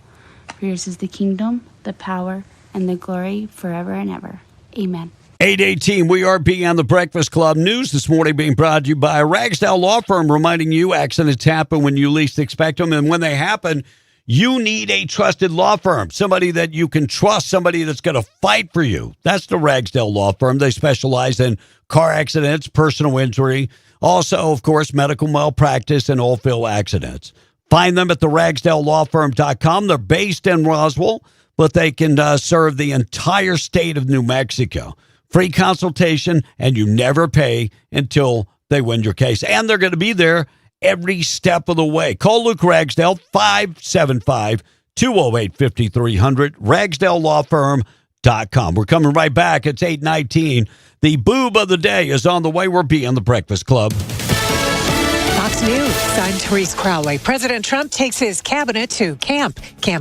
For yours is the kingdom, the power, and the glory forever and ever. Amen. 8:18, we are Beyond the Breakfast Club. News this morning being brought to you by Ragsdale Law Firm, reminding you accidents happen when you least expect them. And when they happen, you need a trusted law firm, somebody that you can trust, somebody that's going to fight for you. That's the Ragsdale Law Firm. They specialize in car accidents, personal injury, also, of course, medical malpractice and oil field accidents. Find them at the RagsdaleLawFirm.com. They're based in Roswell, but they can serve the entire state of New Mexico. Free consultation, and you never pay until they win your case. And they're going to be there every step of the way. Call Luke Ragsdale, 575-208-5300, RagsdaleLawFirm.com. We're coming right back. It's 8:19. The boob of the day is on the way. We're Beyond the Breakfast Club. Fox News, I'm Therese Crowley. President Trump takes his cabinet to Camp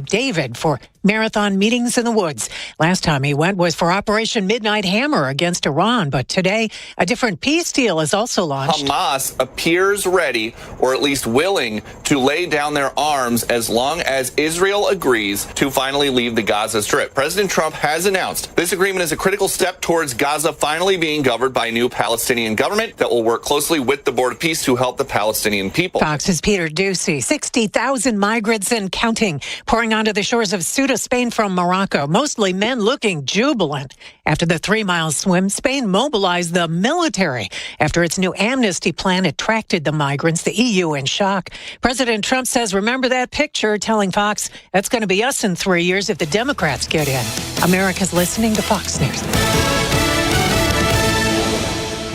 David for marathon meetings in the woods. Last time he went was for Operation Midnight Hammer against Iran, but today a different peace deal is also launched. Hamas appears ready, or at least willing, to lay down their arms as long as Israel agrees to finally leave the Gaza Strip. President Trump has announced this agreement is a critical step towards Gaza finally being governed by a new Palestinian government that will work closely with the Board of Peace to help the Palestinian people. Fox's Peter Ducey. 60,000 migrants and counting pouring onto the shores of Ceuta, Spain from Morocco, mostly men looking jubilant. After the 3-mile swim, Spain mobilized the military after its new amnesty plan attracted the migrants, the EU in shock. President Trump says, remember that picture, telling Fox, that's going to be us in 3 years if the Democrats get in. America's listening to Fox News.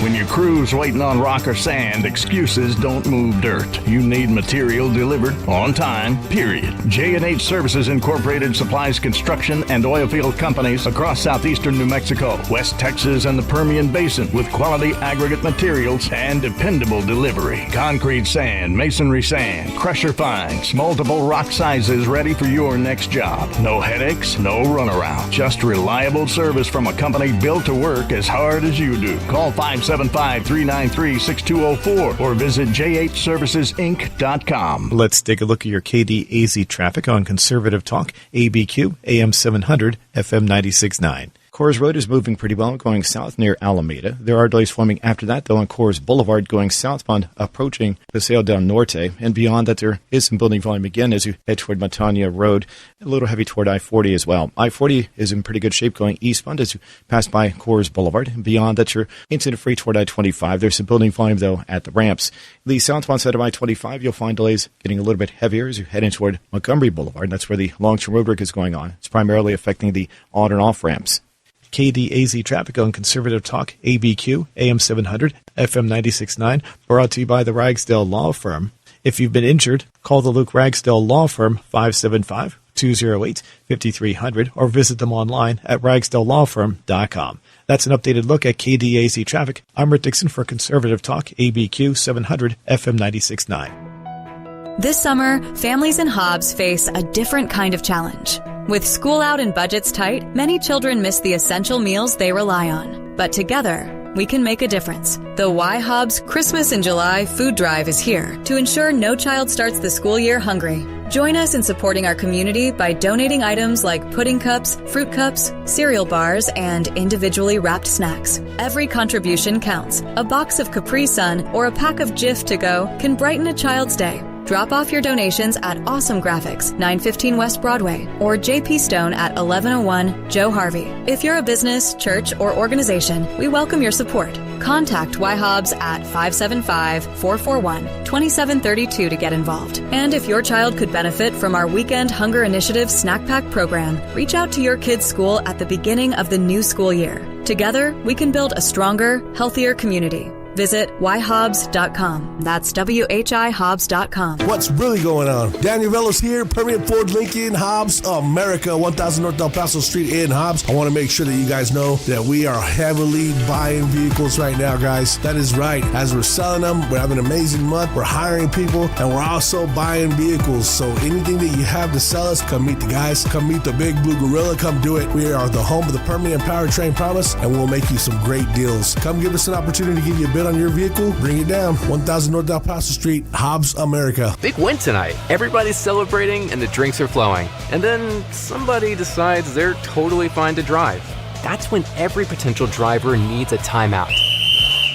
When your crew's waiting on rock or sand, excuses don't move dirt. You need material delivered on time, period. J&H Services Incorporated supplies construction and oil field companies across southeastern New Mexico, West Texas, and the Permian Basin with quality aggregate materials and dependable delivery. Concrete sand, masonry sand, crusher fines, multiple rock sizes ready for your next job. No headaches, no runaround. Just reliable service from a company built to work as hard as you do. Call 575-393-6204 or visit jhservicesinc.com. Let's take a look at your KDAZ traffic on Conservative Talk, ABQ, AM 700, FM 96.9. Coors Road is moving pretty well, going south near Alameda. There are delays forming after that, though, on Coors Boulevard, going southbound, approaching Paseo del Norte. And beyond that, there is some building volume again as you head toward Matania Road. A little heavy toward I-40 as well. I-40 is in pretty good shape going eastbound as you pass by Coors Boulevard. And beyond that, you're incident-free toward I-25. There's some building volume, though, at the ramps. The southbound side of I-25, you'll find delays getting a little bit heavier as you head in toward Montgomery Boulevard. That's where the long-term road work is going on. It's primarily affecting the on and off ramps. KDAZ traffic on Conservative Talk, ABQ, AM 700, FM 96.9, brought to you by the Ragsdale Law Firm. If you've been injured, call the Luke Ragsdale Law Firm, 575-208-5300, or visit them online at ragsdalelawfirm.com. That's an updated look at KDAZ traffic. I'm Rick Dixon for Conservative Talk, ABQ, 700, FM 96.9. This summer, families in Hobbs face a different kind of challenge. With school out and budgets tight, many children miss the essential meals they rely on. But together, we can make a difference. The Y Hobbs Christmas in July food drive is here to ensure no child starts the school year hungry. Join us in supporting our community by donating items like pudding cups, fruit cups, cereal bars, and individually wrapped snacks. Every contribution counts. A box of Capri Sun or a pack of Jif to go can brighten a child's day. Drop off your donations at Awesome Graphics, 915 West Broadway, or JP Stone at 1101 Joe Harvey. If you're a business, church, or organization, we welcome your support. Contact Y Hobbs at 575-441-2732 to get involved. And if your child could benefit from our Weekend Hunger Initiative Snack Pack program, reach out to your kid's school at the beginning of the new school year. Together, we can build a stronger, healthier community. Visit yhobbs.com. That's WHIHobbs.com. What's really going on? Daniel Velos here, Permian Ford Lincoln, Hobbs, America, 1000 North El Paso Street in Hobbs. I want to make sure that you guys know that we are heavily buying vehicles right now, guys. That is right. As we're selling them, we're having an amazing month. We're hiring people, and we're also buying vehicles. So anything that you have to sell us, come meet the guys. Come meet the Big Blue Gorilla. Come do it. We are the home of the Permian Powertrain Promise, and we'll make you some great deals. Come give us an opportunity to give you a bid on your vehicle. Bring it down. 1000 North El Paso Street, Hobbs, America. Big win tonight. Everybody's celebrating and the drinks are flowing. And then somebody decides they're totally fine to drive. That's when every potential driver needs a timeout.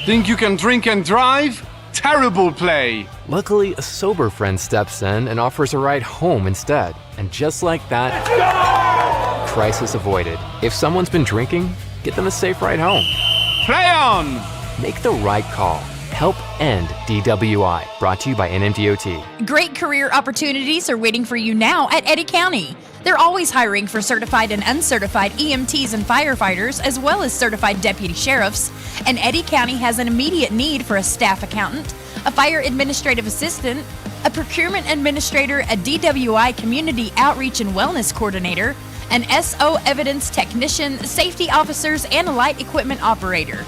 Think you can drink and drive? Terrible play. Luckily, a sober friend steps in and offers a ride home instead. And just like that, crisis avoided. If someone's been drinking, get them a safe ride home. Play on! Make the right call. Help end DWI. Brought to you by NMDOT. Great career opportunities are waiting for you now at Eddy County. They're always hiring for certified and uncertified EMTs and firefighters, as well as certified deputy sheriffs. And Eddy County has an immediate need for a staff accountant, a fire administrative assistant, a procurement administrator, a DWI community outreach and wellness coordinator, an SO evidence technician, safety officers, and a light equipment operator.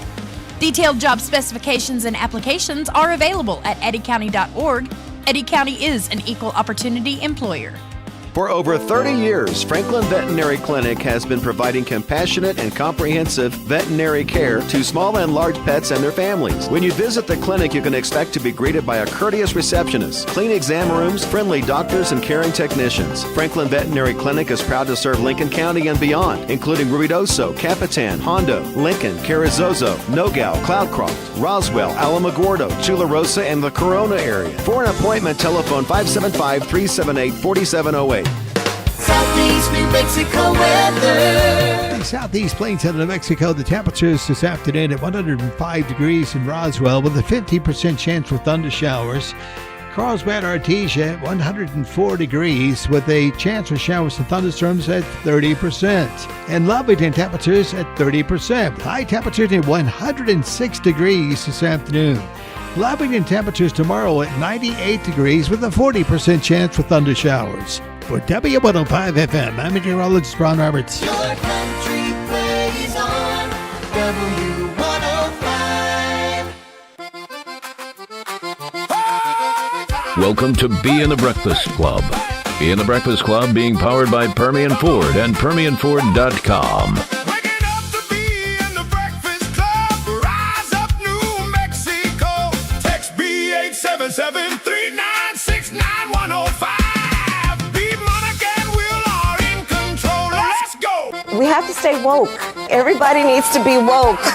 Detailed job specifications and applications are available at eddycounty.org. Eddy County is an equal opportunity employer. For over 30 years, Franklin Veterinary Clinic has been providing compassionate and comprehensive veterinary care to small and large pets and their families. When you visit the clinic, you can expect to be greeted by a courteous receptionist, clean exam rooms, friendly doctors, and caring technicians. Franklin Veterinary Clinic is proud to serve Lincoln County and beyond, including Ruidoso, Capitan, Hondo, Lincoln, Carrizozo, Nogales, Cloudcroft, Roswell, Alamogordo, Chula Rosa, and the Corona area. For an appointment, telephone 575-378-4708. Southeast New Mexico weather. Southeast Plains of New Mexico, the temperatures this afternoon at 105 degrees in Roswell with a 50% chance for thunder showers. Carlsbad, Artesia at 104 degrees with a chance for showers and thunderstorms at 30%. And Lovington temperatures at 30%. High temperatures at 106 degrees this afternoon. Lovington temperatures tomorrow at 98 degrees with a 40% chance for thunder showers. For W105 FM, I'm meteorologist Ron Roberts. Your country plays on W105. Welcome to Be in the Breakfast Club. Be in the Breakfast Club being powered by Permian Ford and PermianFord.com. Rise up, New Mexico. Text B877-396-9105. We have to stay woke. Everybody needs to be woke.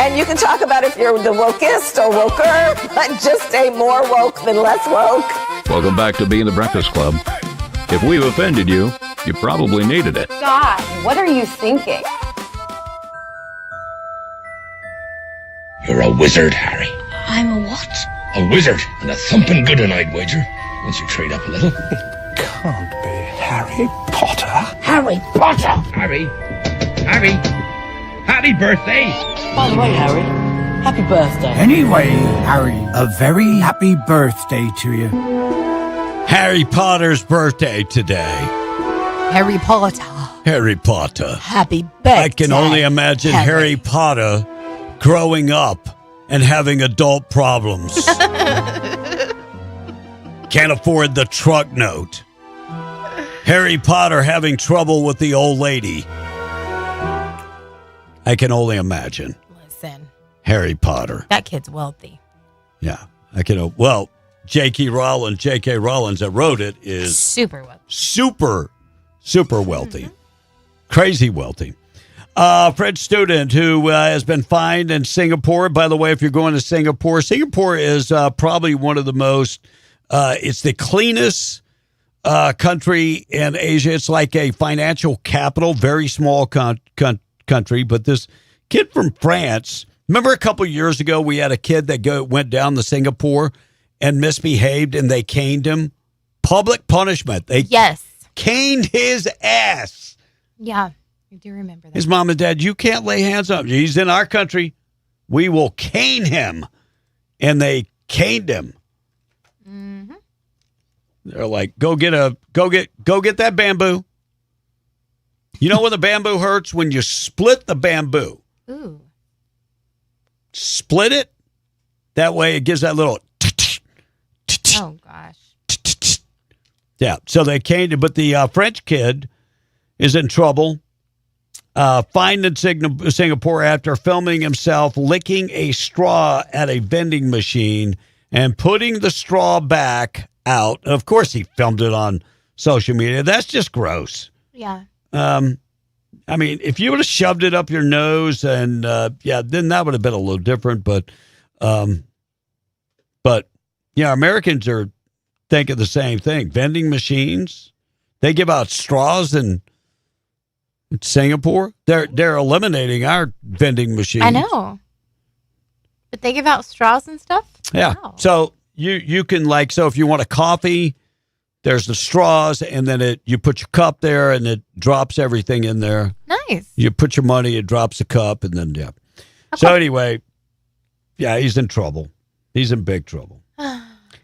And you can talk about if you're the wokest or woker, but just stay more woke than less woke. Welcome back to Be in the Breakfast Club. If we've offended you, you probably needed it. God, what are you thinking? You're a wizard, Harry. I'm a what? A wizard, and a thumping good I'd wager. Once you trade up a little. Can't be Harry Potter. Harry Potter! Harry! Happy birthday! By the way, Harry, happy birthday. Anyway, Harry, a very happy birthday to you. Harry Potter's birthday today. Harry Potter. Harry Potter. Happy birthday. I can only imagine Harry Potter growing up and having adult problems. Can't afford the truck note. Harry Potter having trouble with the old lady. I can only imagine. Listen. Harry Potter. That kid's wealthy. Yeah. I can. Well, J.K. Rowling that wrote it is super wealthy. Super wealthy. Crazy wealthy. Fred Student, who has been fined in Singapore. By the way, if you're going to Singapore is probably one of the most, it's the cleanest country in Asia. It's like a financial capital, very small country. But this kid from France, remember a couple years ago we had a kid that went down to Singapore and misbehaved and they caned him? Public punishment. They caned his ass. Yeah, I do remember that. His mom and dad, you can't lay hands on him. He's in our country. We will cane him. And they caned him. Mm-hmm. They're like, go get that bamboo. You know when the bamboo hurts? When you split the bamboo. Ooh. Split it. That way it gives that little. Oh, gosh. Yeah. So they caned him. But the French kid is in trouble. Fined in Singapore after filming himself licking a straw at a vending machine and putting the straw back out. Of course, he filmed it on social media. That's just gross. Yeah. I mean, if you would have shoved it up your nose and, then that would have been a little different. But Americans are thinking the same thing. Vending machines, they give out straws in Singapore. They're eliminating our vending machines. I know. But they give out straws and stuff? Yeah. Wow. So you can if you want a coffee, there's the straws, and then you put your cup there, and it drops everything in there. Nice. You put your money, it drops the cup, and then Okay. So anyway, he's in trouble. He's in big trouble.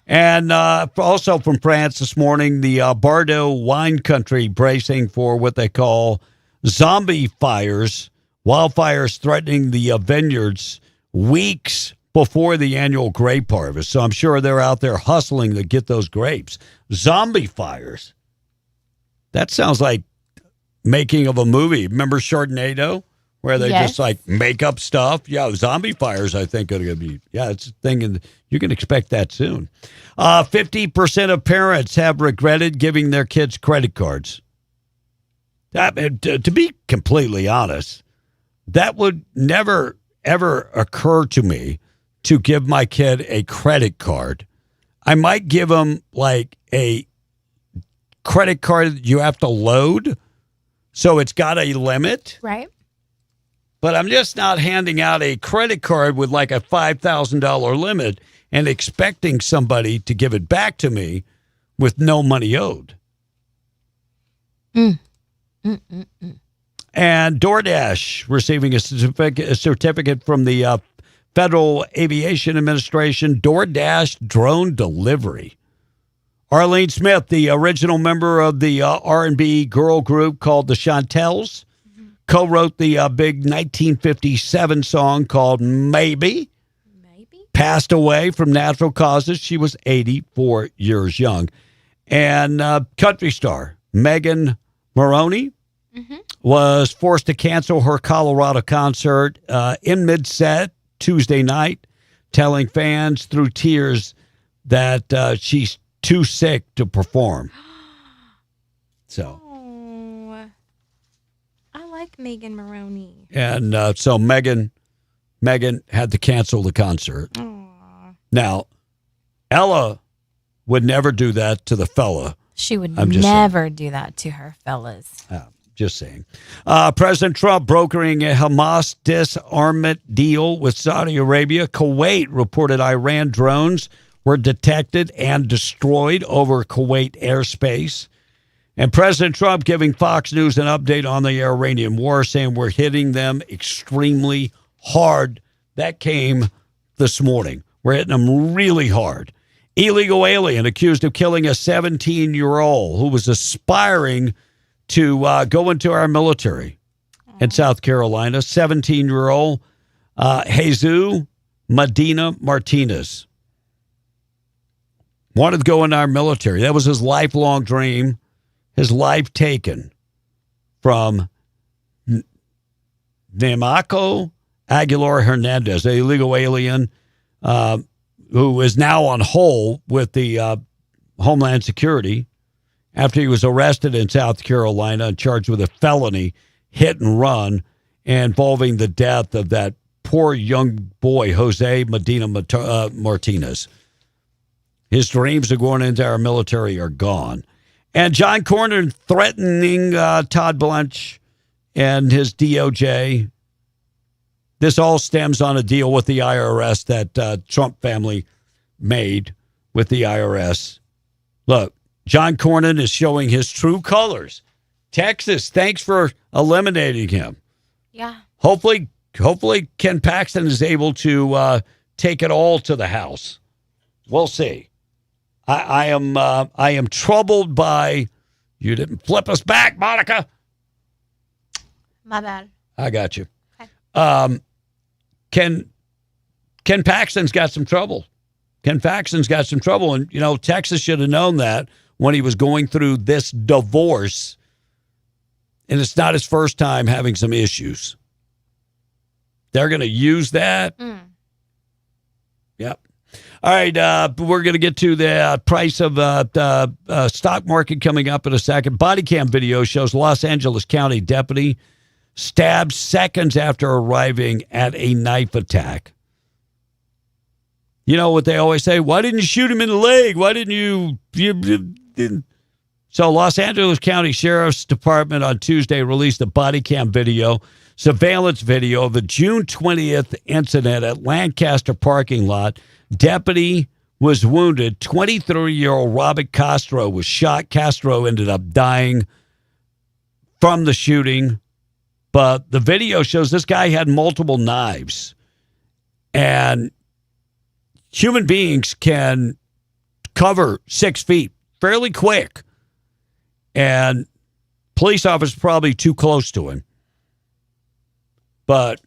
And also from France this morning, the Bordeaux wine country bracing for what they call zombie fires, wildfires threatening the vineyards weeks before the annual grape harvest. So I'm sure they're out there hustling to get those grapes. Zombie fires. That sounds like making of a movie. Remember Sharknado? Where they just make up stuff. Yeah, zombie fires, I think, are going to be. Yeah, it's a thing, and you can expect that soon. 50% of parents have regretted giving their kids credit cards. To be completely honest, that would never, ever occur to me to give my kid a credit card. I might give him like a credit card that you have to load, so it's got a limit. Right. But I'm just not handing out a credit card with like a $5,000 limit and expecting somebody to give it back to me with no money owed. And DoorDash receiving a certificate from the Federal Aviation Administration, DoorDash drone delivery. Arlene Smith, the original member of the R&B girl group called the Chantels, co-wrote the big 1957 song called Maybe. Passed away from natural causes. She was 84 years young. And country star Megan Maroney was forced to cancel her Colorado concert in mid-set Tuesday night, telling fans through tears that she's too sick to perform. So. I like Megan Maroney. And so Megan had to cancel the concert. Aww. Now, Ella would never do that to the fella. She would never do that to her fellas. Just saying. President Trump brokering a Hamas disarmament deal with Saudi Arabia. Kuwait reported Iran drones were detected and destroyed over Kuwait airspace. And President Trump giving Fox News an update on the Iranian war, saying we're hitting them extremely hard. That came this morning. We're hitting them really hard. Illegal alien accused of killing a 17-year-old who was aspiring to go into our military in South Carolina. 17-year-old Jesus Medina Martinez wanted to go into our military. That was his lifelong dream. His life taken from Namaco Aguilar Hernandez, an illegal alien who is now on hold with the Homeland Security after he was arrested in South Carolina and charged with a felony hit and run involving the death of that poor young boy, Jose Medina Martinez. His dreams of going into our military are gone. And John Cornyn threatening Todd Blanche and his DOJ. This all stems on a deal with the IRS that Trump family made with the IRS. Look, John Cornyn is showing his true colors. Texas, thanks for eliminating him. Yeah. Hopefully Ken Paxton is able to take it all to the House. We'll see. I am troubled by, you didn't flip us back, Monica. My bad. I got you. Okay. Ken Paxton's got some trouble. And, Texas should have known that when he was going through this divorce. And it's not his first time having some issues. They're going to use that. Yep. All right, we're going to get to the price of stock market coming up in a second. Body cam video shows Los Angeles County deputy stabbed seconds after arriving at a knife attack. You know what they always say? Why didn't you shoot him in the leg? Why didn't you didn't? So Los Angeles County Sheriff's Department on Tuesday released a body cam video, surveillance video of a June 20th incident at Lancaster parking lot. Deputy was wounded. 23-year-old Robert Castro was shot. Castro ended up dying from the shooting. But the video shows this guy had multiple knives. And human beings can cover 6 feet fairly quick. And police officers probably too close to him. But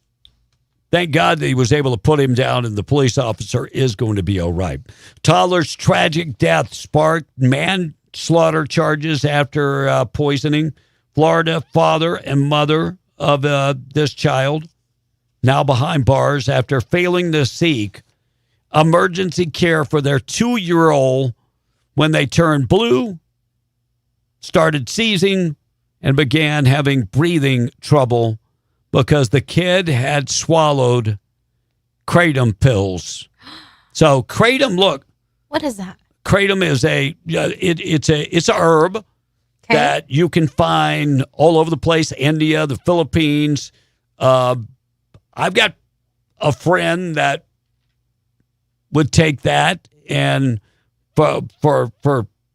thank God that he was able to put him down, and the police officer is going to be all right. Toddler's tragic death sparked manslaughter charges after poisoning. Florida father and mother of this child now behind bars after failing to seek emergency care for their 2-year-old when they turned blue, started seizing, and began having breathing trouble because the kid had swallowed kratom pills. So kratom, look. What is that? Kratom is it's a herb that you can find all over the place, India, the Philippines. I've got a friend that would take that and for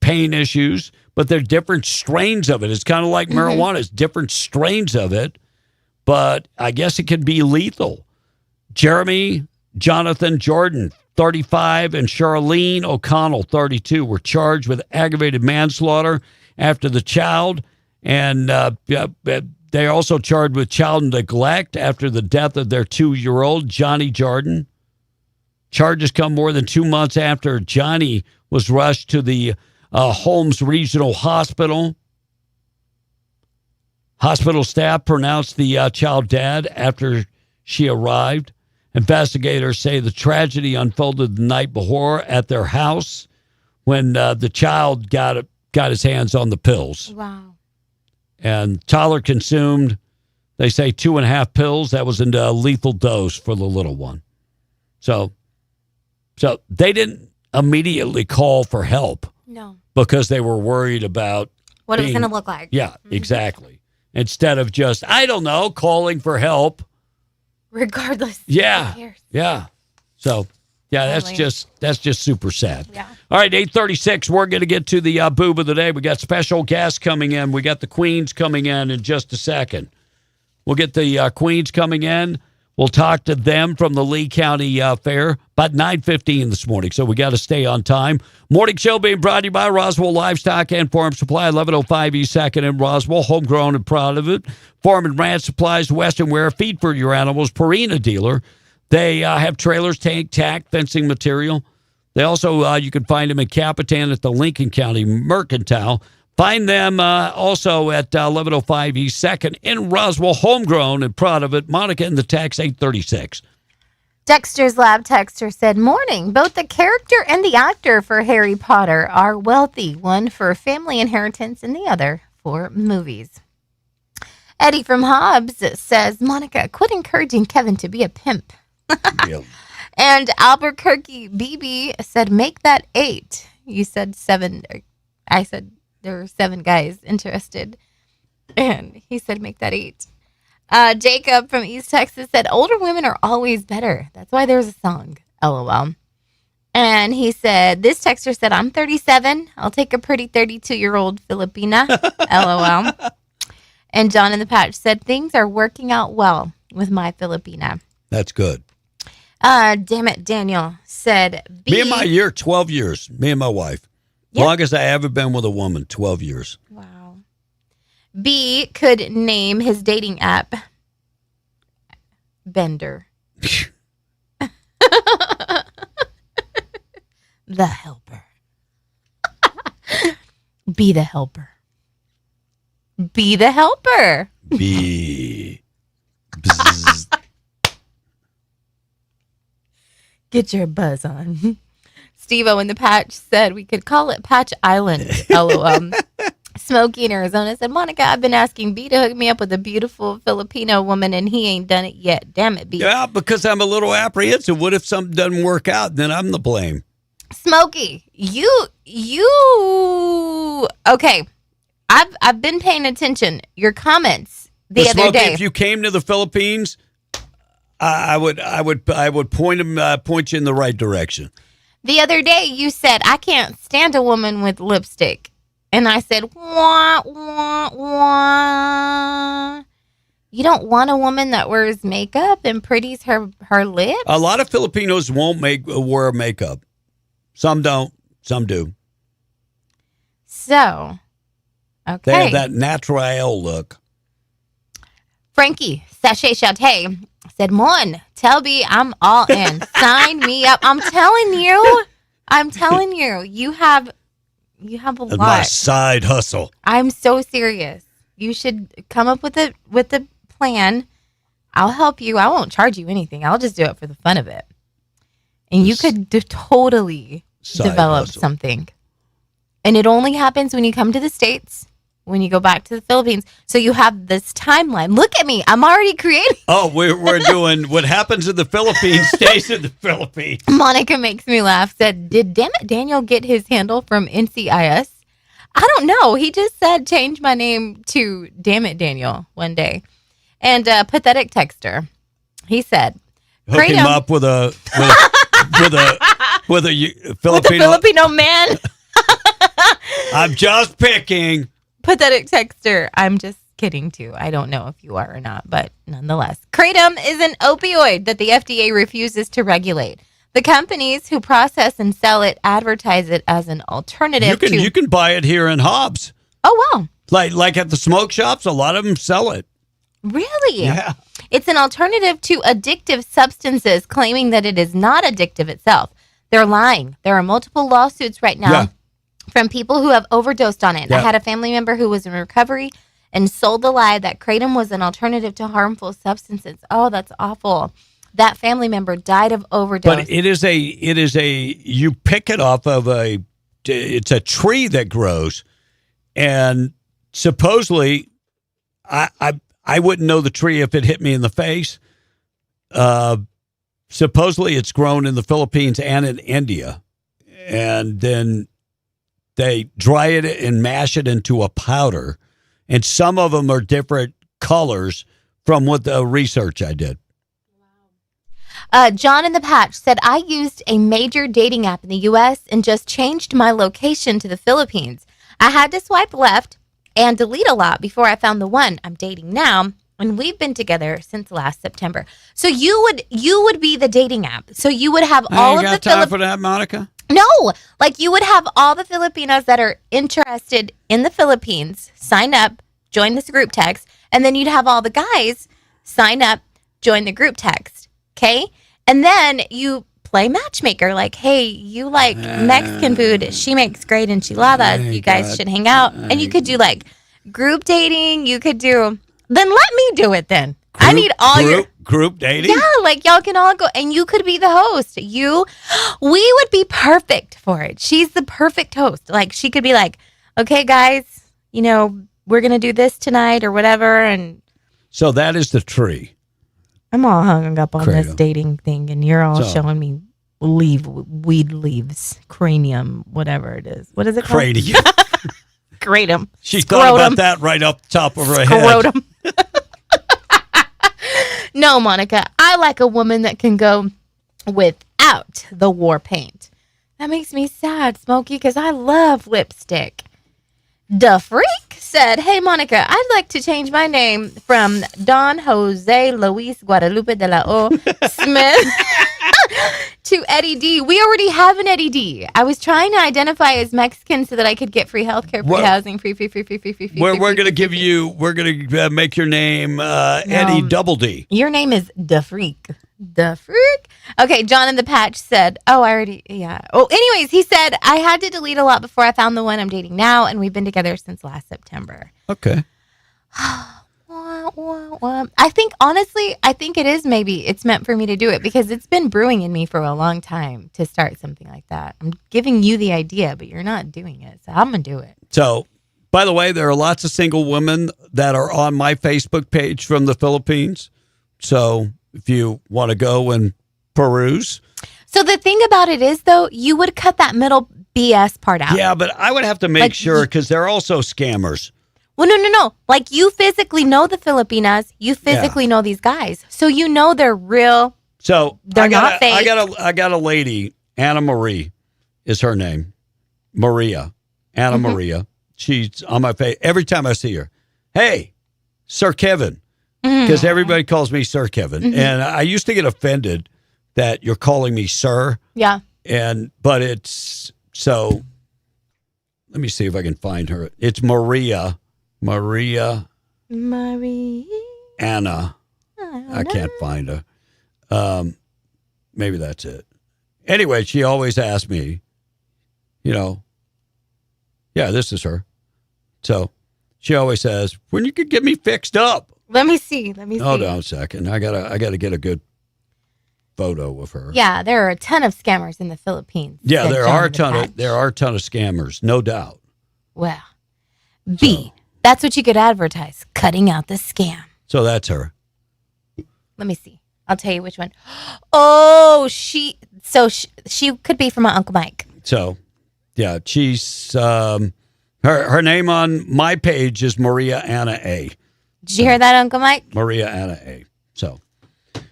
pain issues, but there are different strains of it. It's kind of like marijuana. It's different strains of it, but I guess it can be lethal. Jeremy Jonathan Jordan, 35, and Charlene O'Connell, 32, were charged with aggravated manslaughter after the child, and they are also charged with child neglect after the death of their 2-year-old, Johnny Jordan. Charges come more than 2 months after Johnny was rushed to the Holmes Regional Hospital. Hospital staff pronounced the child dead after she arrived. Investigators say the tragedy unfolded the night before at their house when the child got his hands on the pills. Wow. And Tyler consumed, they say, 2.5 pills. That was a lethal dose for the little one. So they didn't immediately call for help. No. Because they were worried about what it was going to look like. Yeah, exactly. Instead of just, I don't know, calling for help. Regardless. Yeah. Who cares? Yeah. So, yeah, Totally. that's just super sad. Yeah. All right, 8:36. We're going to get to the boob of the day. We got special guests coming in. We got the Queens coming in just a second. We'll get the Queens coming in. We'll talk to them from the Lee County Fair about 9:15 this morning, so we got to stay on time. Morning show being brought to you by Roswell Livestock and Farm Supply, 1105 East 2nd in Roswell, homegrown and proud of it. Farm and Ranch Supplies, Western Wear, feed for your animals, Purina dealer. They have trailers, tank, tack, fencing material. They also, you can find them in Capitan at the Lincoln County Mercantile. Find them also at 1105 East 2nd in Roswell, homegrown and proud of it. Monica and the Tax, 836. Dexter's Lab Texter said, morning. Both the character and the actor for Harry Potter are wealthy, one for family inheritance and the other for movies. Eddie from Hobbs says, Monica, quit encouraging Kevin to be a pimp. And Albuquerque BB said, make that 8. You said 7. I said there were 7 guys interested. And he said, make that 8. Jacob from East Texas said, older women are always better. That's why there's a song. LOL. And he said, this texter said, I'm 37. I'll take a pretty 32-year-old Filipina. LOL. And John in the Patch said, things are working out well with my Filipina. That's good. Damn it, Daniel said, Me and my year, 12 years. Me and my wife. Yep. Longest I ever been with a woman, 12 years. Wow. B could name his dating app Bender. The helper. Be the helper. Be the helper. Be. Get your buzz on. Steve-O in the Patch said we could call it Patch Island. LOL. Smokey in Arizona said, Monica, I've been asking B to hook me up with a beautiful Filipino woman, and he ain't done it yet. Damn it, B. Yeah, because I'm a little apprehensive. What if something doesn't work out? Then I'm the blame. Smokey, okay. I've been paying attention. Your comments the other Smokey, day. if you came to the Philippines, I would point you in the right direction. The other day, you said, I can't stand a woman with lipstick. And I said, wah, wah, wah. You don't want a woman that wears makeup and pretties her lips? A lot of Filipinos won't wear makeup. Some don't. Some do. So, okay. They have that natural look. Frankie, Sachet Chate, said, Mon, tell B I'm all in. Sign me up. I'm telling you, you have a lot. My side hustle. I'm so serious. You should come up with a plan. I'll help you. I won't charge you anything. I'll just do it for the fun of it. And you could totally develop something. And it only happens when you come to the States, when you go back to the Philippines. So you have this timeline. Look at me. I'm already creating. Oh, we're doing what happens in the Philippines stays in the Philippines. Monica makes me laugh. Said, did Damn It Daniel get his handle from NCIS? I don't know. He just said change my name to Damn It Daniel one day. And Pathetic Texter, he said, hook him up with a Filipino man. I'm just picking. Pathetic Texter, I'm just kidding too. I don't know if you are or not, but nonetheless. Kratom is an opioid that the FDA refuses to regulate. The companies who process and sell it advertise it as an alternative You can buy it here in Hobbs. Oh, wow. Like at the smoke shops, a lot of them sell it. Really? Yeah. It's an alternative to addictive substances, claiming that it is not addictive itself. They're lying. There are multiple lawsuits right now from people who have overdosed on it. Yeah. I had a family member who was in recovery and sold the lie that kratom was an alternative to harmful substances. Oh, that's awful. That family member died of overdose. But it is you pick it off of it's a tree that grows, and supposedly, I wouldn't know the tree if it hit me in the face. Supposedly it's grown in the Philippines and in India, and then they dry it and mash it into a powder, and some of them are different colors from what the research I did. John in the Patch said, I used a major dating app in the U.S. and just changed my location to the Philippines. I had to swipe left and delete a lot before I found the one I'm dating now, and we've been together since last September. So you would be the dating app. So you would have all of the I ain't got time for that, Monica. No, like you would have all the Filipinos that are interested in the Philippines sign up, join this group text, and then you'd have all the guys sign up, join the group text. Okay? And then you play matchmaker, like, hey, you like Mexican food. She makes great enchiladas. You guys should hang out. And you could do like group dating. You could do, then let me do it then. I need all your group dating. Yeah, like y'all can all go, and you could be the host. We would be perfect for it. She's the perfect host. Like she could be like, okay, guys, we're going to do this tonight or whatever. And so that is the tree. I'm all hung up on this dating thing, and you're all showing me weed leaves, cranium, whatever it is. What is it called? Cranium. Kratom. She thought about that right off the top of her head. No, Monica, I like a woman that can go without the war paint. That makes me sad, Smokey, because I love lipstick. Da Freak said, hey, Monica, I'd like to change my name from Don Jose Luis Guadalupe de la O Smith to Eddie D. We already have an Eddie D. I was trying to identify as Mexican so that I could get free healthcare, free housing, free. We're going to make your name Eddie Double D. Your name is Da Freak. Da Freak. Okay, John in the Patch said, anyways, he said, I had to delete a lot before I found the one I'm dating now, and we've been together since last September. Okay. I think, honestly, it is maybe it's meant for me to do it because it's been brewing in me for a long time to start something like that. I'm giving you the idea, but you're not doing it, so I'm going to do it. So By the way, there are lots of single women that are on my Facebook page from the Philippines. So if you want to go and peruse. So the thing about it is, though, you would cut that middle BS part out. Yeah, but I would have to make sure because they're also scammers. Well, no. Like, you physically know the Filipinas. You physically know these guys. So you know they're real. So they're not fake. I got a lady, Anna Marie is her name. Maria. Anna Maria. She's on my face every time I see her. Hey, Sir Kevin. Because everybody calls me Sir Kevin. And I used to get offended that you're calling me Sir. Yeah. But it's so let me see if I can find her. It's Maria. Maria. Anna. I can't find her. Maybe that's it. Anyway, she always asks me, yeah, this is her. So she always says, when you could get me fixed up. Let me see. Hold on a second. I gotta get a good photo of her. Yeah, there are a ton of scammers in the Philippines. Yeah, there are a ton of scammers, no doubt. Well, that's what you could advertise, cutting out the scam. So that's her. Let me see. I'll tell you which one. Oh, she could be from my Uncle Mike. So, yeah, she's her name on my page is Maria Anna A. Did you hear that, Uncle Mike? Maria Anna A. So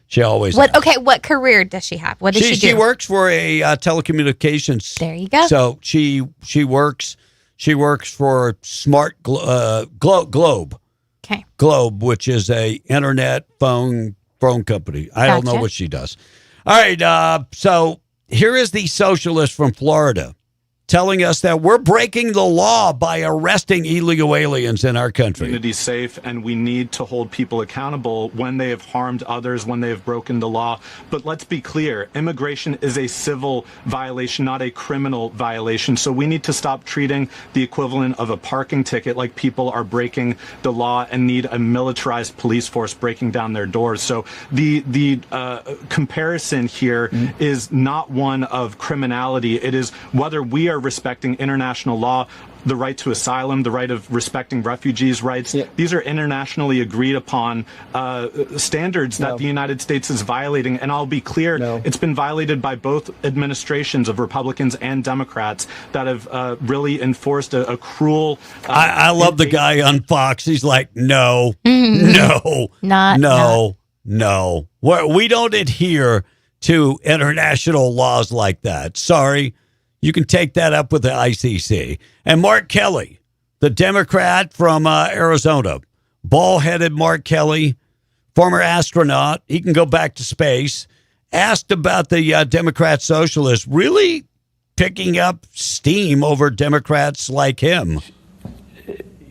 she always what career does she have? What does she do? She works for a telecommunications. There you go. So she works for Smart Globe. Okay. Globe, which is a internet phone company. I don't know what she does. All right. So here is the socialist from Florida telling us that we're breaking the law by arresting illegal aliens in our country. Community safe, and we need to hold people accountable when they have harmed others, when they have broken the law. But let's be clear, immigration is a civil violation, not a criminal violation. So we need to stop treating the equivalent of a parking ticket like people are breaking the law and need a militarized police force breaking down their doors. So the comparison here is not one of criminality. It is whether we are respecting international law, the right to asylum, the right of respecting refugees' rights. Yeah. These are internationally agreed upon standards that the United States is violating. And I'll be clear, it's been violated by both administrations of Republicans and Democrats that have really enforced a cruel... I love the guy on Fox. He's like, no. We don't adhere to international laws like that. Sorry. You can take that up with the ICC. And Mark Kelly, the Democrat from Arizona, bald-headed Mark Kelly, former astronaut, he can go back to space, asked about the Democrat socialists really picking up steam over Democrats like him.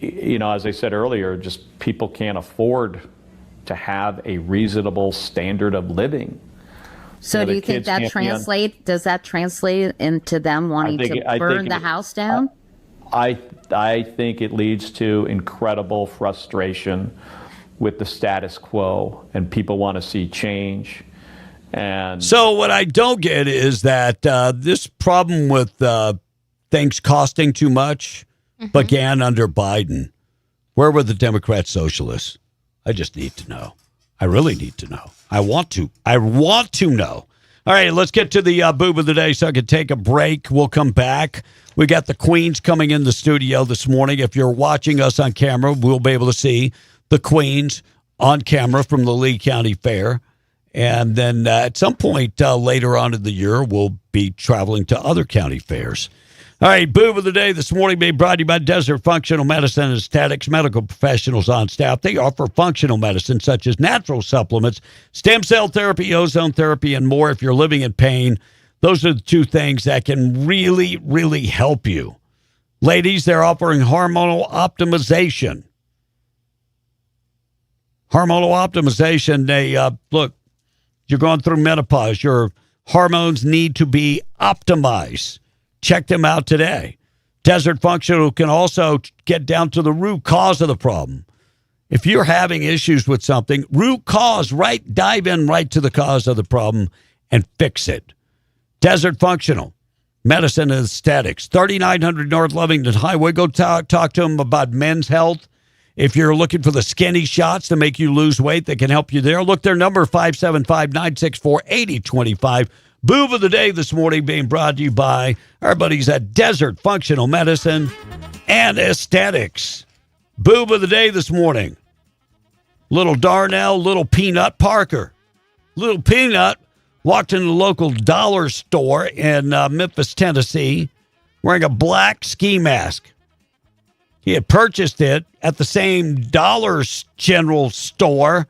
As I said earlier, just people can't afford to have a reasonable standard of living. So do you think that does that translate into them wanting to burn the house down? I think it leads to incredible frustration with the status quo, and people want to see change. And so what I don't get is that this problem with things costing too much began under Biden. Where were the Democrat socialists? I just need to know. I really need to know. I want to know. All right, let's get to the boob of the day so I can take a break. We'll come back. We got the Queens coming in the studio this morning. If you're watching us on camera, we'll be able to see the Queens on camera from the Lee County Fair. And then at some point later on in the year, we'll be traveling to other county fairs. All right, boob of the day this morning being brought to you by Desert Functional Medicine and Statics Medical Professionals on staff. They offer functional medicine such as natural supplements, stem cell therapy, ozone therapy, and more. If you're living in pain, those are the two things that can really, really help you. Ladies, they're offering hormonal optimization. Hormonal optimization, they, look, you're going through menopause. Your hormones need to be optimized. Check them out today. Desert Functional can also get down to the root cause of the problem. If you're having issues with something, root cause, dive in right to the cause of the problem and fix it. Desert Functional, Medicine and Aesthetics, 3900 North Lovington Highway. Go talk to them about men's health. If you're looking for the skinny shots to make you lose weight, they can help you there. Look, their number, 575-964-8025. Boob of the day this morning being brought to you by our buddies at Desert Functional Medicine and Aesthetics. Boob of the day this morning. Little Darnell, Little Peanut Parker. Little Peanut walked into the local dollar store in Memphis, Tennessee, wearing a black ski mask. He had purchased it at the same Dollar General store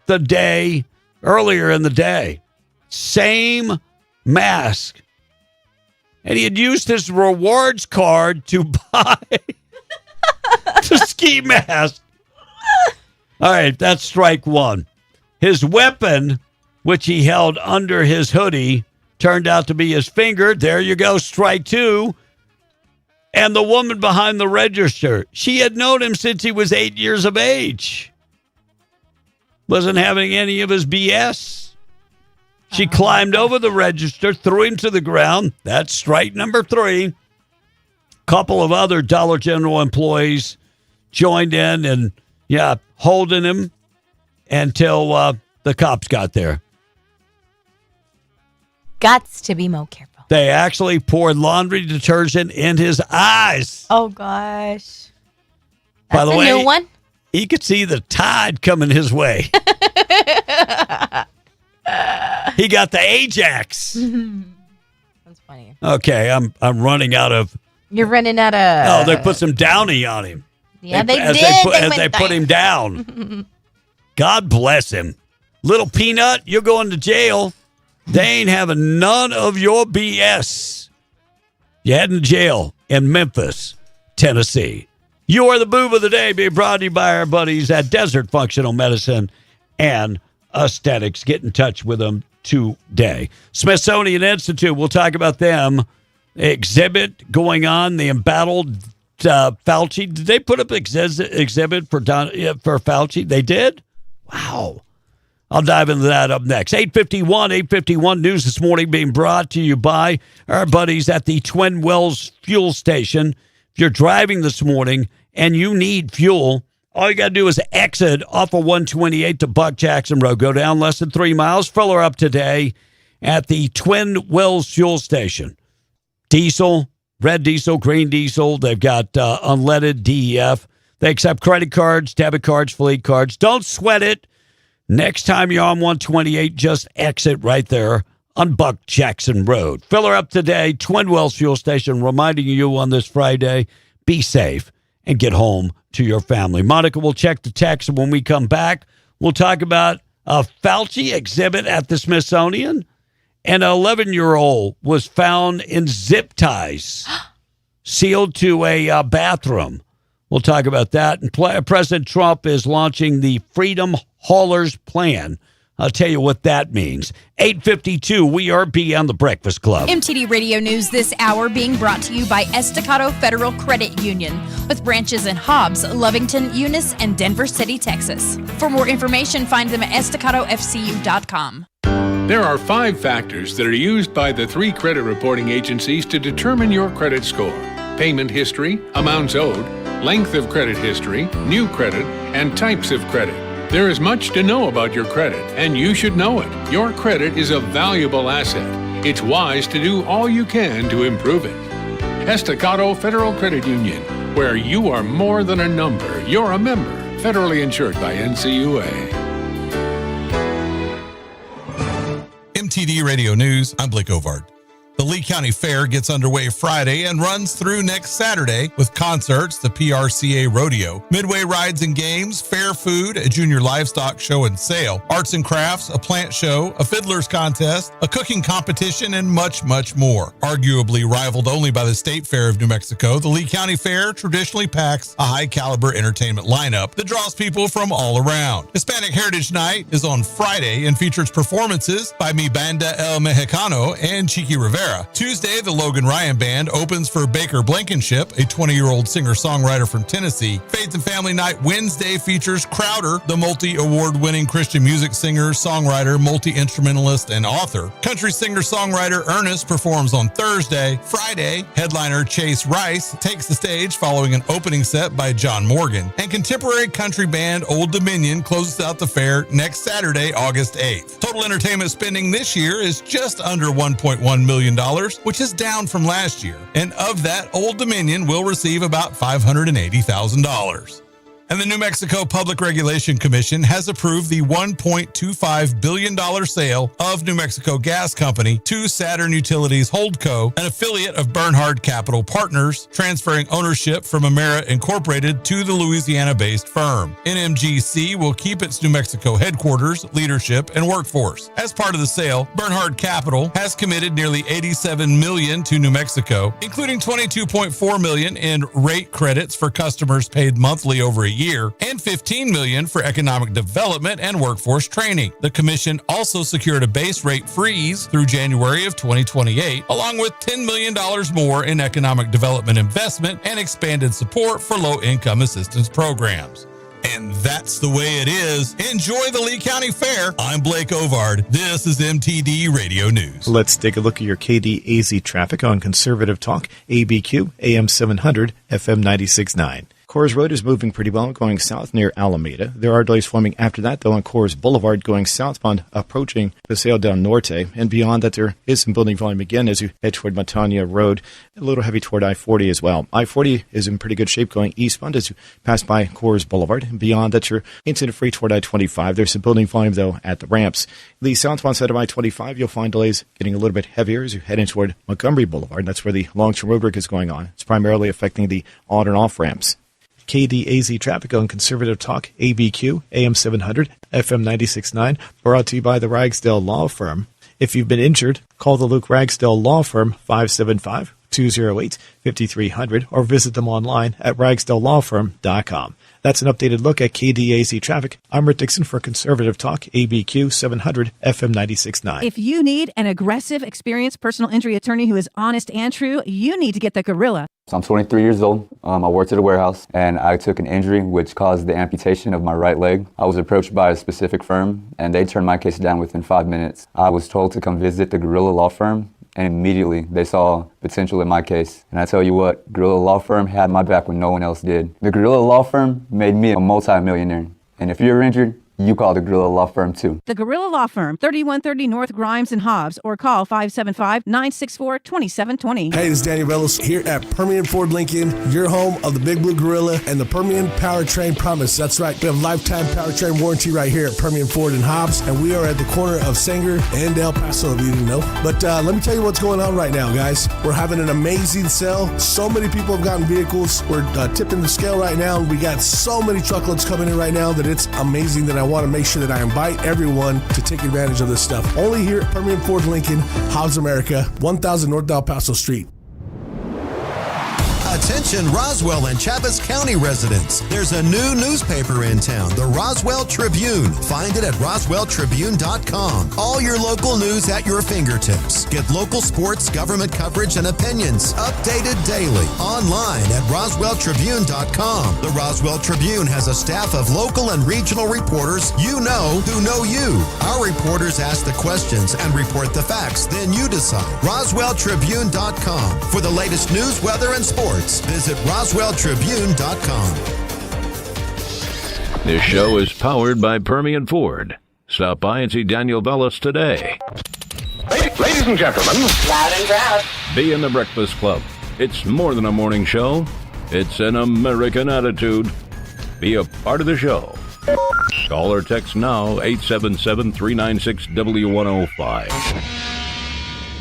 the day earlier in the day. Same mask. And he had used his rewards card to buy the ski mask. All right, that's strike one. His weapon, which he held under his hoodie, turned out to be his finger. There you go, strike two. And the woman behind the register, she had known him since he was 8 years of age. Wasn't having any of his BS. She climbed over the register, threw him to the ground. That's strike number three. Couple of other Dollar General employees joined in and, holding him until the cops got there. Gots to be more careful. They actually poured laundry detergent in his eyes. Oh, gosh. By the way, new one? He could see the tide coming his way. He got the Ajax. That's funny. Okay, I'm running out of... You're running out of... Oh, they put some Downy on him. Yeah, they did. They put him down. God bless him. Little Peanut, you're going to jail. They ain't having none of your BS. You're heading to jail in Memphis, Tennessee. You are the boob of the day, being brought to you by our buddies at Desert Functional Medicine and Aesthetics. Get in touch with them today. Smithsonian Institute, we'll talk about them. Exhibit going on, the embattled Fauci. Did they put up exhibit for Fauci? They did? Wow. I'll dive into that up next. 851 news this morning being brought to you by our buddies at the Twin Wells Fuel Station. If you're driving this morning and you need fuel, all you got to do is exit off of 128 to Buck Jackson Road. Go down less than 3 miles. Fill her up today at the Twin Wells Fuel Station. Diesel, red diesel, green diesel. They've got unleaded DEF. They accept credit cards, debit cards, fleet cards. Don't sweat it. Next time you're on 128, just exit right there on Buck Jackson Road. Fill her up today. Twin Wells Fuel Station reminding you on this Friday, be safe and get home to your family. Monica will check the text when we come back. We'll talk about a Fauci exhibit at the Smithsonian. An 11-year-old was found in zip ties, sealed to a bathroom. We'll talk about that. And President Trump is launching the Freedom Haulers Plan. I'll tell you what that means. 8:52, we are beyond the Breakfast Club. MTD Radio News this hour being brought to you by Estacado Federal Credit Union, with branches in Hobbs, Lovington, Eunice, and Denver City, Texas. For more information, find them at estacadofcu.com. There are 5 factors that are used by the 3 credit reporting agencies to determine your credit score: payment history, amounts owed, length of credit history, new credit, and types of credit. There is much to know about your credit, and you should know it. Your credit is a valuable asset. It's wise to do all you can to improve it. Estacado Federal Credit Union, where you are more than a number. You're a member. Federally insured by NCUA. MTD Radio News, I'm Blake Ovard. The Lee County Fair gets underway Friday and runs through next Saturday with concerts, the PRCA Rodeo, Midway Rides and Games, fair food, a junior livestock show and sale, arts and crafts, a plant show, a fiddler's contest, a cooking competition, and much, much more. Arguably rivaled only by the State Fair of New Mexico, the Lee County Fair traditionally packs a high-caliber entertainment lineup that draws people from all around. Hispanic Heritage Night is on Friday and features performances by Mi Banda El Mexicano and Chiqui Rivera. Rivera. Tuesday, the Logan Ryan Band opens for Baker Blankenship, a 20-year-old singer-songwriter from Tennessee. Faith and Family Night Wednesday features Crowder, the multi-award-winning Christian music singer, songwriter, multi-instrumentalist, and author. Country singer-songwriter Ernest performs on Thursday. Friday, headliner Chase Rice takes the stage following an opening set by John Morgan. And contemporary country band Old Dominion closes out the fair next Saturday, August 8th. Total entertainment spending this year is just under $1.1 million, which is down from last year. And of that, Old Dominion will receive about $580,000. And the New Mexico Public Regulation Commission has approved the $1.25 billion sale of New Mexico Gas Company to Saturn Utilities Holdco, an affiliate of Bernhard Capital Partners, transferring ownership from Emera Incorporated to the Louisiana-based firm. NMGC will keep its New Mexico headquarters, leadership, and workforce. As part of the sale, Bernhard Capital has committed nearly $87 million to New Mexico, including $22.4 million in rate credits for customers paid monthly over a year, and $15 million for economic development and workforce training. The commission also secured a base rate freeze through January of 2028, along with $10 million more in economic development investment and expanded support for low-income assistance programs. And that's the way it is. Enjoy the Lee County Fair. I'm Blake Ovard. This is MTD Radio News. Let's take a look at your KDAZ traffic on Conservative Talk, ABQ, AM 700, FM 96.9. Coors Road is moving pretty well, going south near Alameda. There are delays forming after that, though, on Coors Boulevard going southbound, approaching Paseo del Norte. And beyond that, there is some building volume again as you head toward Matania Road, a little heavy toward I-40 as well. I-40 is in pretty good shape going eastbound as you pass by Coors Boulevard. And beyond that, you're incident-free toward I-25. There's some building volume, though, at the ramps. The southbound side of I-25, you'll find delays getting a little bit heavier as you head in toward Montgomery Boulevard. That's where the long-term road work is going on. It's primarily affecting the on and off ramps. KDAZ traffic on Conservative Talk, ABQ, AM 700, FM 96.9, brought to you by the Ragsdale Law Firm. If you've been injured, call the Luke Ragsdale Law Firm, 575-208-5300, or visit them online at ragsdalelawfirm.com. That's an updated look at KDAZ traffic. I'm Rick Dixon for Conservative Talk, ABQ 700, FM 96.9. If you need an aggressive, experienced personal injury attorney who is honest and true, you need to get the Gorilla. So I'm 23 years old. I worked at a warehouse, and I took an injury which caused the amputation of my right leg. I was approached by a specific firm, and they turned my case down within 5 minutes. I was told to come visit the Gorilla Law Firm, and immediately they saw potential in my case. And I tell you what, Gorilla Law Firm had my back when no one else did. The Gorilla Law Firm made me a multi-millionaire. And if you're injured, you call the Gorilla Law Firm too. The Gorilla Law Firm, 3130 North Grimes and Hobbs, or call 575-964-2720. Hey, this is Daniel Bellos here at Permian Ford Lincoln, your home of the Big Blue Gorilla and the Permian Powertrain Promise. That's right. We have lifetime powertrain warranty right here at Permian Ford and Hobbs, and we are at the corner of Sanger and El Paso, if you didn't know. But let me tell you what's going on right now, guys. We're having an amazing sale. So many people have gotten vehicles. We're tipping the scale right now. We got so many truckloads coming in right now that it's amazing that I want to make sure that I invite everyone to take advantage of this stuff. Only here at Permian Ford Lincoln, Hobbs America, 1000 North El Paso Street. Attention Roswell and Chaves County residents. There's a new newspaper in town, the Roswell Tribune. Find it at roswelltribune.com. All your local news at your fingertips. Get local sports, government coverage, and opinions updated daily. Online at roswelltribune.com. The Roswell Tribune has a staff of local and regional reporters you know who know you. Our reporters ask the questions and report the facts. Then you decide. roswelltribune.com. For the latest news, weather, and sports, visit roswelltribune.com. This show is powered by Permian Ford. Stop by and see Daniel Bellos today. Ladies and gentlemen, loud and proud. Be in the Breakfast Club. It's more than a morning show. It's an American attitude. Be a part of the show. Call or text now, 877-396-W105.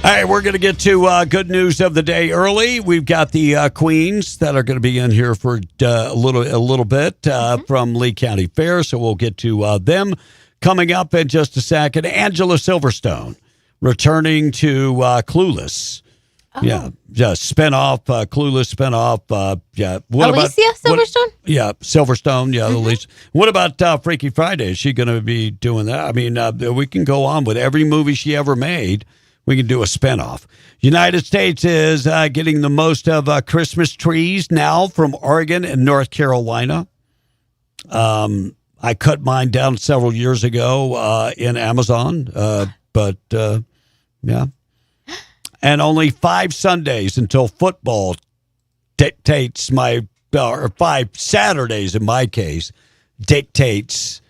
All right, we're going to get to good news of the day early. We've got the Queens that are going to be in here for a little bit from Lee County Fair, so we'll get to them coming up in just a second. Angela Silverstone returning to Clueless. Oh. Yeah, spinoff, Clueless spinoff. Alicia Silverstone? Silverstone. Yeah, Alicia. What about Freaky Friday? Is she going to be doing that? I mean, we can go on with every movie she ever made. We can do a spinoff. United States is getting the most of Christmas trees now from Oregon and North Carolina. I cut mine down several years ago in Amazon, but yeah. And only 5 Sundays until football dictates or 5 Saturdays in my case, dictates,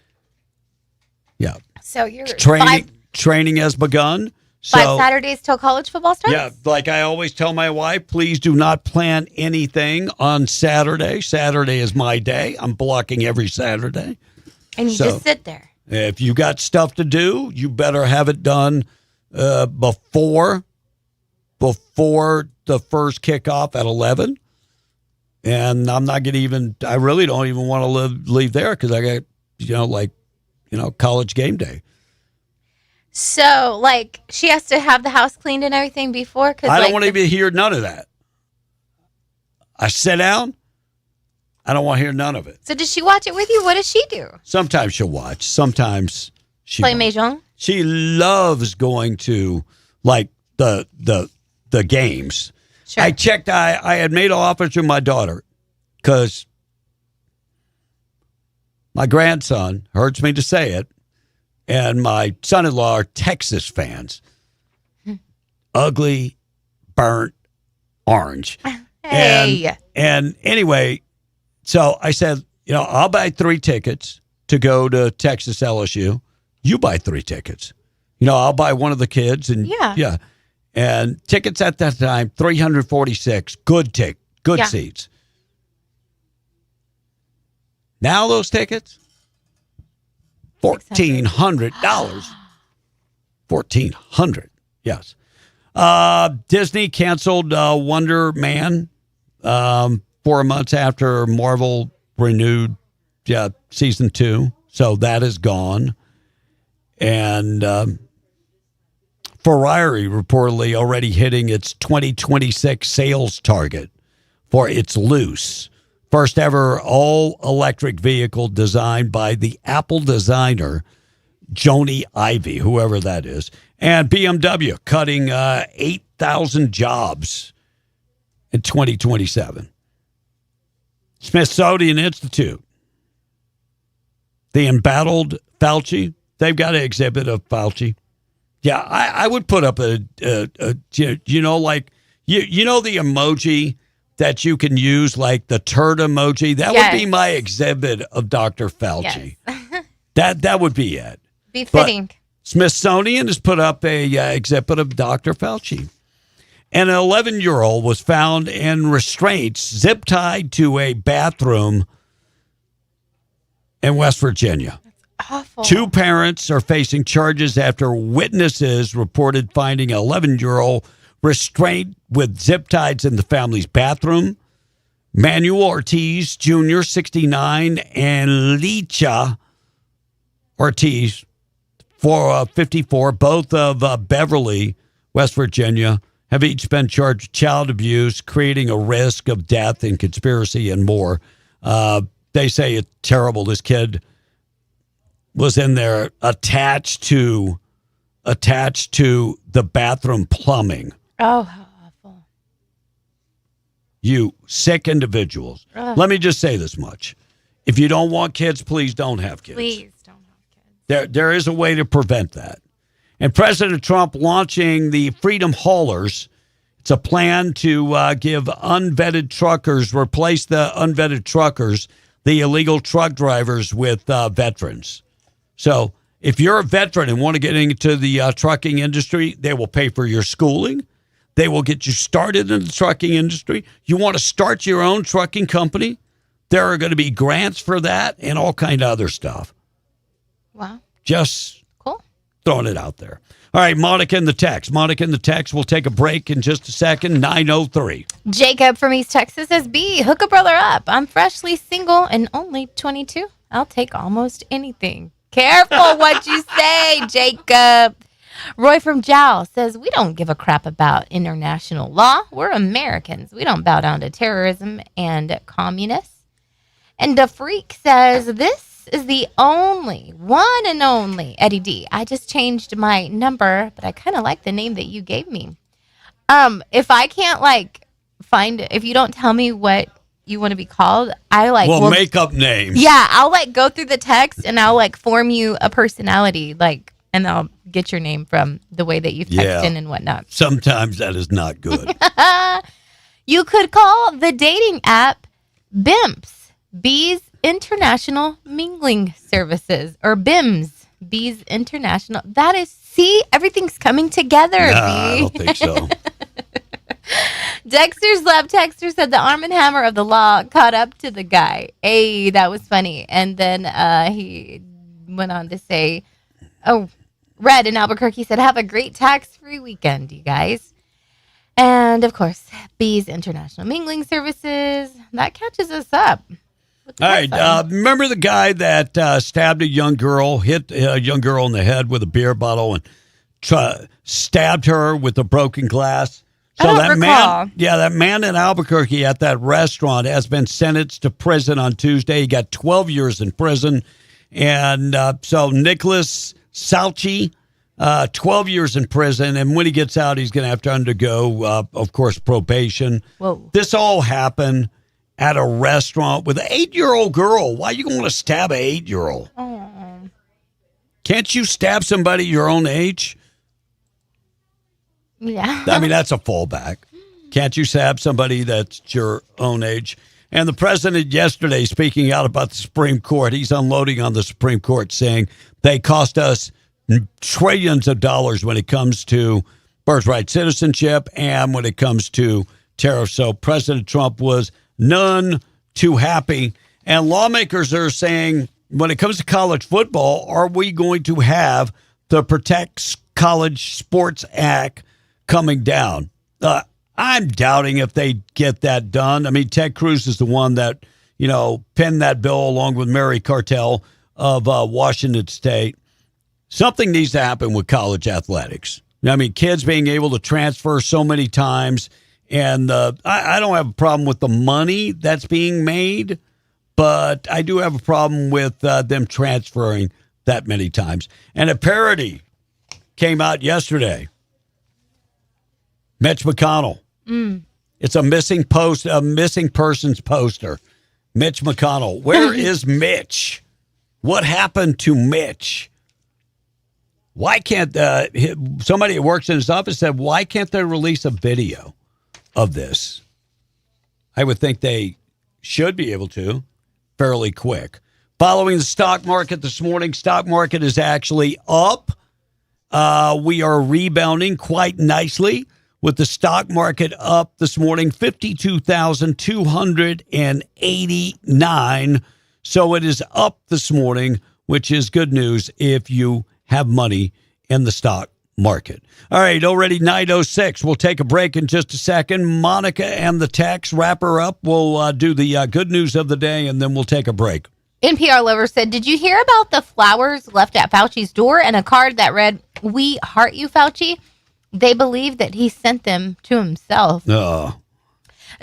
yeah. So your training has begun. 5 Saturdays till college football starts? Yeah, like I always tell my wife, please do not plan anything on Saturday. Saturday is my day. I'm blocking every Saturday. And you just sit there. If you got stuff to do, you better have it done before the first kickoff at 11. And I'm not going to I really don't even want to leave there because I got, college game day. So, she has to have the house cleaned and everything before? Cause I don't want to even hear none of that. I sit down. I don't want to hear none of it. So, does she watch it with you? What does she do? Sometimes she'll watch. Sometimes she play mahjong. She loves going to, the games. Sure. I checked. I had made an offer to my daughter because my grandson, hurts me to say it, and my son-in-law are Texas fans. Ugly, burnt orange. Hey. And anyway, so I said, I'll buy 3 tickets to go to Texas LSU. You buy 3 tickets. I'll buy one of the kids. And yeah. And tickets at that time, $346. Good seats. Now those tickets, $1,400. $1,400. Yes. Disney canceled Wonder Man 4 months after Marvel renewed season 2. So that is gone. And Ferrari reportedly already hitting its 2026 sales target for its Luce, first ever all-electric vehicle designed by the Apple designer Joni Ive, whoever that is. And BMW cutting 8,000 jobs in 2027. Smithsonian Institute, the embattled Fauci, they've got an exhibit of Fauci. Yeah, I would put up the emoji that you can use, like the turd emoji. That would be my exhibit of Dr. Fauci. Yes. that would be it. Be fitting. But Smithsonian has put up a exhibit of Dr. Fauci. And an 11-year-old was found in restraints, zip-tied to a bathroom in West Virginia. Awful. 2 parents are facing charges after witnesses reported finding an 11-year-old restrained with zip ties in the family's bathroom. Manuel Ortiz Jr., 69, and Licha Ortiz, 54, both of Beverly, West Virginia, have each been charged with child abuse, creating a risk of death and conspiracy and more. They say it's terrible. This kid was in there attached to the bathroom plumbing. Oh, how awful. You sick individuals. Ugh. Let me just say this much. If you don't want kids, please don't have kids. Please don't have kids. There is a way to prevent that. And President Trump launching the Freedom Haulers. It's a plan to give unvetted truckers, replace the unvetted truckers, the illegal truck drivers with veterans. So if you're a veteran and want to get into the trucking industry, they will pay for your schooling. They will get you started in the trucking industry. You want to start your own trucking company? There are going to be grants for that and all kind of other stuff. Wow. Just cool. Throwing it out there. All right, Monica in the text. Monica in the text. We'll take a break in just a second. 9:03. Jacob from East Texas says, B, hook a brother up. I'm freshly single and only 22. I'll take almost anything. Careful what you say, Jacob. Roy from Jowl says, we don't give a crap about international law. We're Americans. We don't bow down to terrorism and communists. And the Freak says, this This is the only, one and only Eddie D. I just changed my number, but I kind of like the name that you gave me. If I can't if you don't tell me what you want to be called, we'll make up names. Yeah, I'll go through the text and I'll form you a personality, and I'll get your name from the way that you've texted in and whatnot. Sometimes that is not good. You could call the dating app BIMS, Bees International Mingling Services, or BIMS, Bees International. That is, see, everything's coming together. I don't think so. Dexter's Lab Texter said the Arm & Hammer of the law caught up to the guy. Hey, that was funny. And then he went on to say, Red in Albuquerque said, have a great tax-free weekend, you guys. And, of course, Bees International Mingling Services. That catches us up. All right. Remember the guy that stabbed a young girl, hit a young girl in the head with a beer bottle and stabbed her with a broken glass? So that man in Albuquerque at that restaurant has been sentenced to prison on Tuesday. He got 12 years in prison. And so Nicholas Salchi, 12 years in prison. And when he gets out, he's going to have to undergo, of course, probation. Whoa. This all happened at a restaurant with an 8-year-old girl. Why are you going to stab an 8-year-old? Oh. Can't you stab somebody your own age? Yeah. I mean, that's a fallback. Can't you stab somebody that's your own age? And the president yesterday, speaking out about the Supreme Court, he's unloading on the Supreme Court, saying they cost us trillions of dollars when it comes to birthright citizenship and when it comes to tariffs. So President Trump was none too happy. And lawmakers are saying, when it comes to college football, are we going to have the Protect College Sports Act coming down? I'm doubting if they get that done. I mean, Ted Cruz is the one that, penned that bill along with Mary Cartel of Washington State. Something needs to happen with college athletics. I mean, kids being able to transfer so many times. And I don't have a problem with the money that's being made, but I do have a problem with them transferring that many times. And a parody came out yesterday. Mitch McConnell. It's a missing persons poster. Mitch McConnell. Where is Mitch? What happened to Mitch? Why can't somebody who works in his office said, why can't they release a video of this? I would think they should be able to fairly quick. Following the stock market this morning, stock market is actually up. We are rebounding quite nicely with the stock market up this morning, 52,289. So it is up this morning, which is good news if you have money in the stock market. All right, already 9:06. We'll take a break in just a second. Monica and the text wrap her up. We'll do the good news of the day, and then we'll take a break. NPR Lover said, did you hear about the flowers left at Fauci's door and a card that read, "We heart you, Fauci"? They believe that he sent them to himself.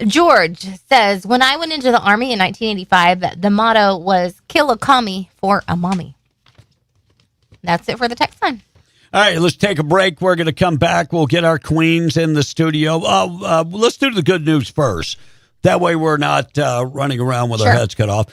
George says, when I went into the Army in 1985, the motto was kill a commie for a mommy. That's it for the text line. All right, let's take a break. We're going to come back. We'll get our queens in the studio. Let's do the good news first. That way we're not running around with our heads cut off.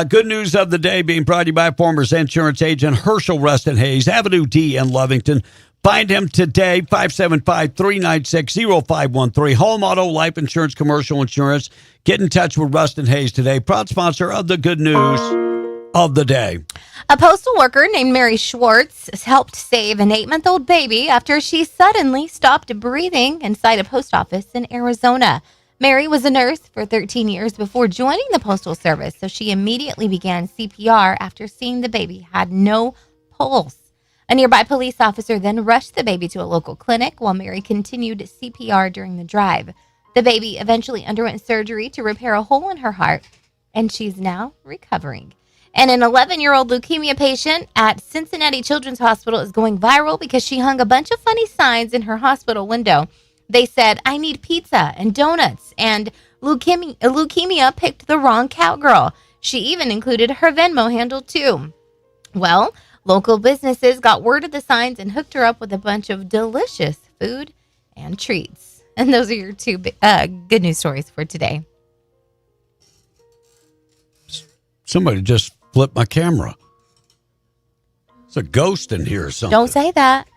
Good news of the day being brought to you by Farmers Insurance agent Herschel Rustin Hayes, Avenue D in Lovington. Find him today, 575-396-0513. Home, auto, life insurance, commercial insurance. Get in touch with Rustin Hayes today. Proud sponsor of the good news of the day. A postal worker named Mary Schwartz helped save an 8-month-old baby after she suddenly stopped breathing inside a post office in Arizona. Mary was a nurse for 13 years before joining the Postal Service, so she immediately began CPR after seeing the baby had no pulse. A nearby police officer then rushed the baby to a local clinic while Mary continued CPR during the drive. The baby eventually underwent surgery to repair a hole in her heart, and she's now recovering. And an 11-year-old leukemia patient at Cincinnati Children's Hospital is going viral because she hung a bunch of funny signs in her hospital window. They said, "I need pizza and donuts," and leukemia picked the wrong cowgirl. She even included her Venmo handle, too. Well, local businesses got word of the signs and hooked her up with a bunch of delicious food and treats. And those are your two good news stories for today. Somebody just flipped my camera. It's a ghost in here or something. Don't say that.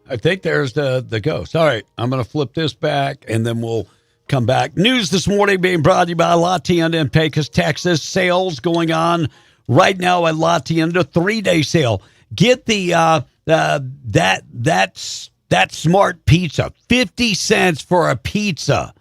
I think there's the ghost. All right, I'm going to flip this back, and then we'll come back. News this morning being brought to you by La Tienda in Pecos, Texas. Sales going on right now at La Tienda, 3-day sale. Get the that smart pizza, 50 cents for a pizza.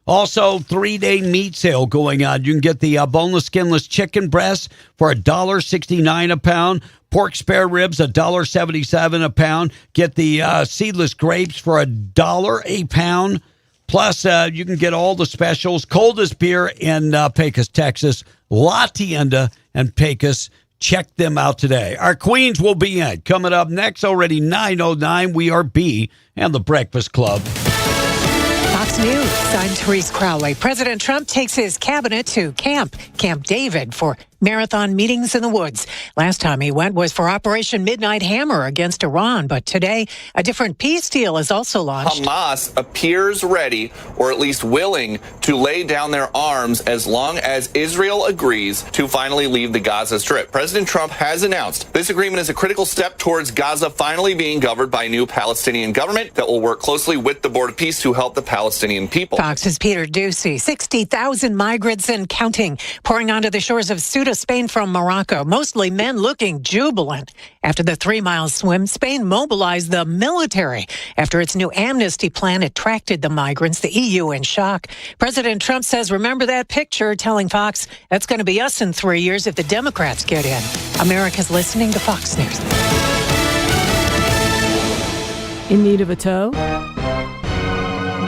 Also, 3-day meat sale going on. You can get the boneless, skinless chicken breast for $1.69 a pound. Pork spare ribs, $1.77 a pound. Get the seedless grapes for $1 a pound. Plus, you can get all the specials. Coldest beer in Pecos, Texas. La Tienda and Pecos. Check them out today. Our Queens will be in. Coming up next, already 9:09, we are B and the Breakfast Club. Fox News, I'm Therese Crowley. President Trump takes his cabinet to Camp David for marathon meetings in the woods. Last time he went was for Operation Midnight Hammer against Iran, but today a different peace deal is also launched. Hamas appears ready, or at least willing, to lay down their arms as long as Israel agrees to finally leave the Gaza Strip. President Trump has announced this agreement is a critical step towards Gaza finally being governed by a new Palestinian government that will work closely with the Board of Peace to help the Palestinian people. Fox's Peter Ducey. 60,000 migrants and counting pouring onto the shores of Ceuta, Spain from Morocco, mostly men looking jubilant. After the 3-mile swim, Spain mobilized the military. After its new amnesty plan attracted the migrants, the EU in shock. President Trump says, remember that picture, telling Fox, that's going to be us in 3 years if the Democrats get in. America's listening to Fox News. In need of a tow?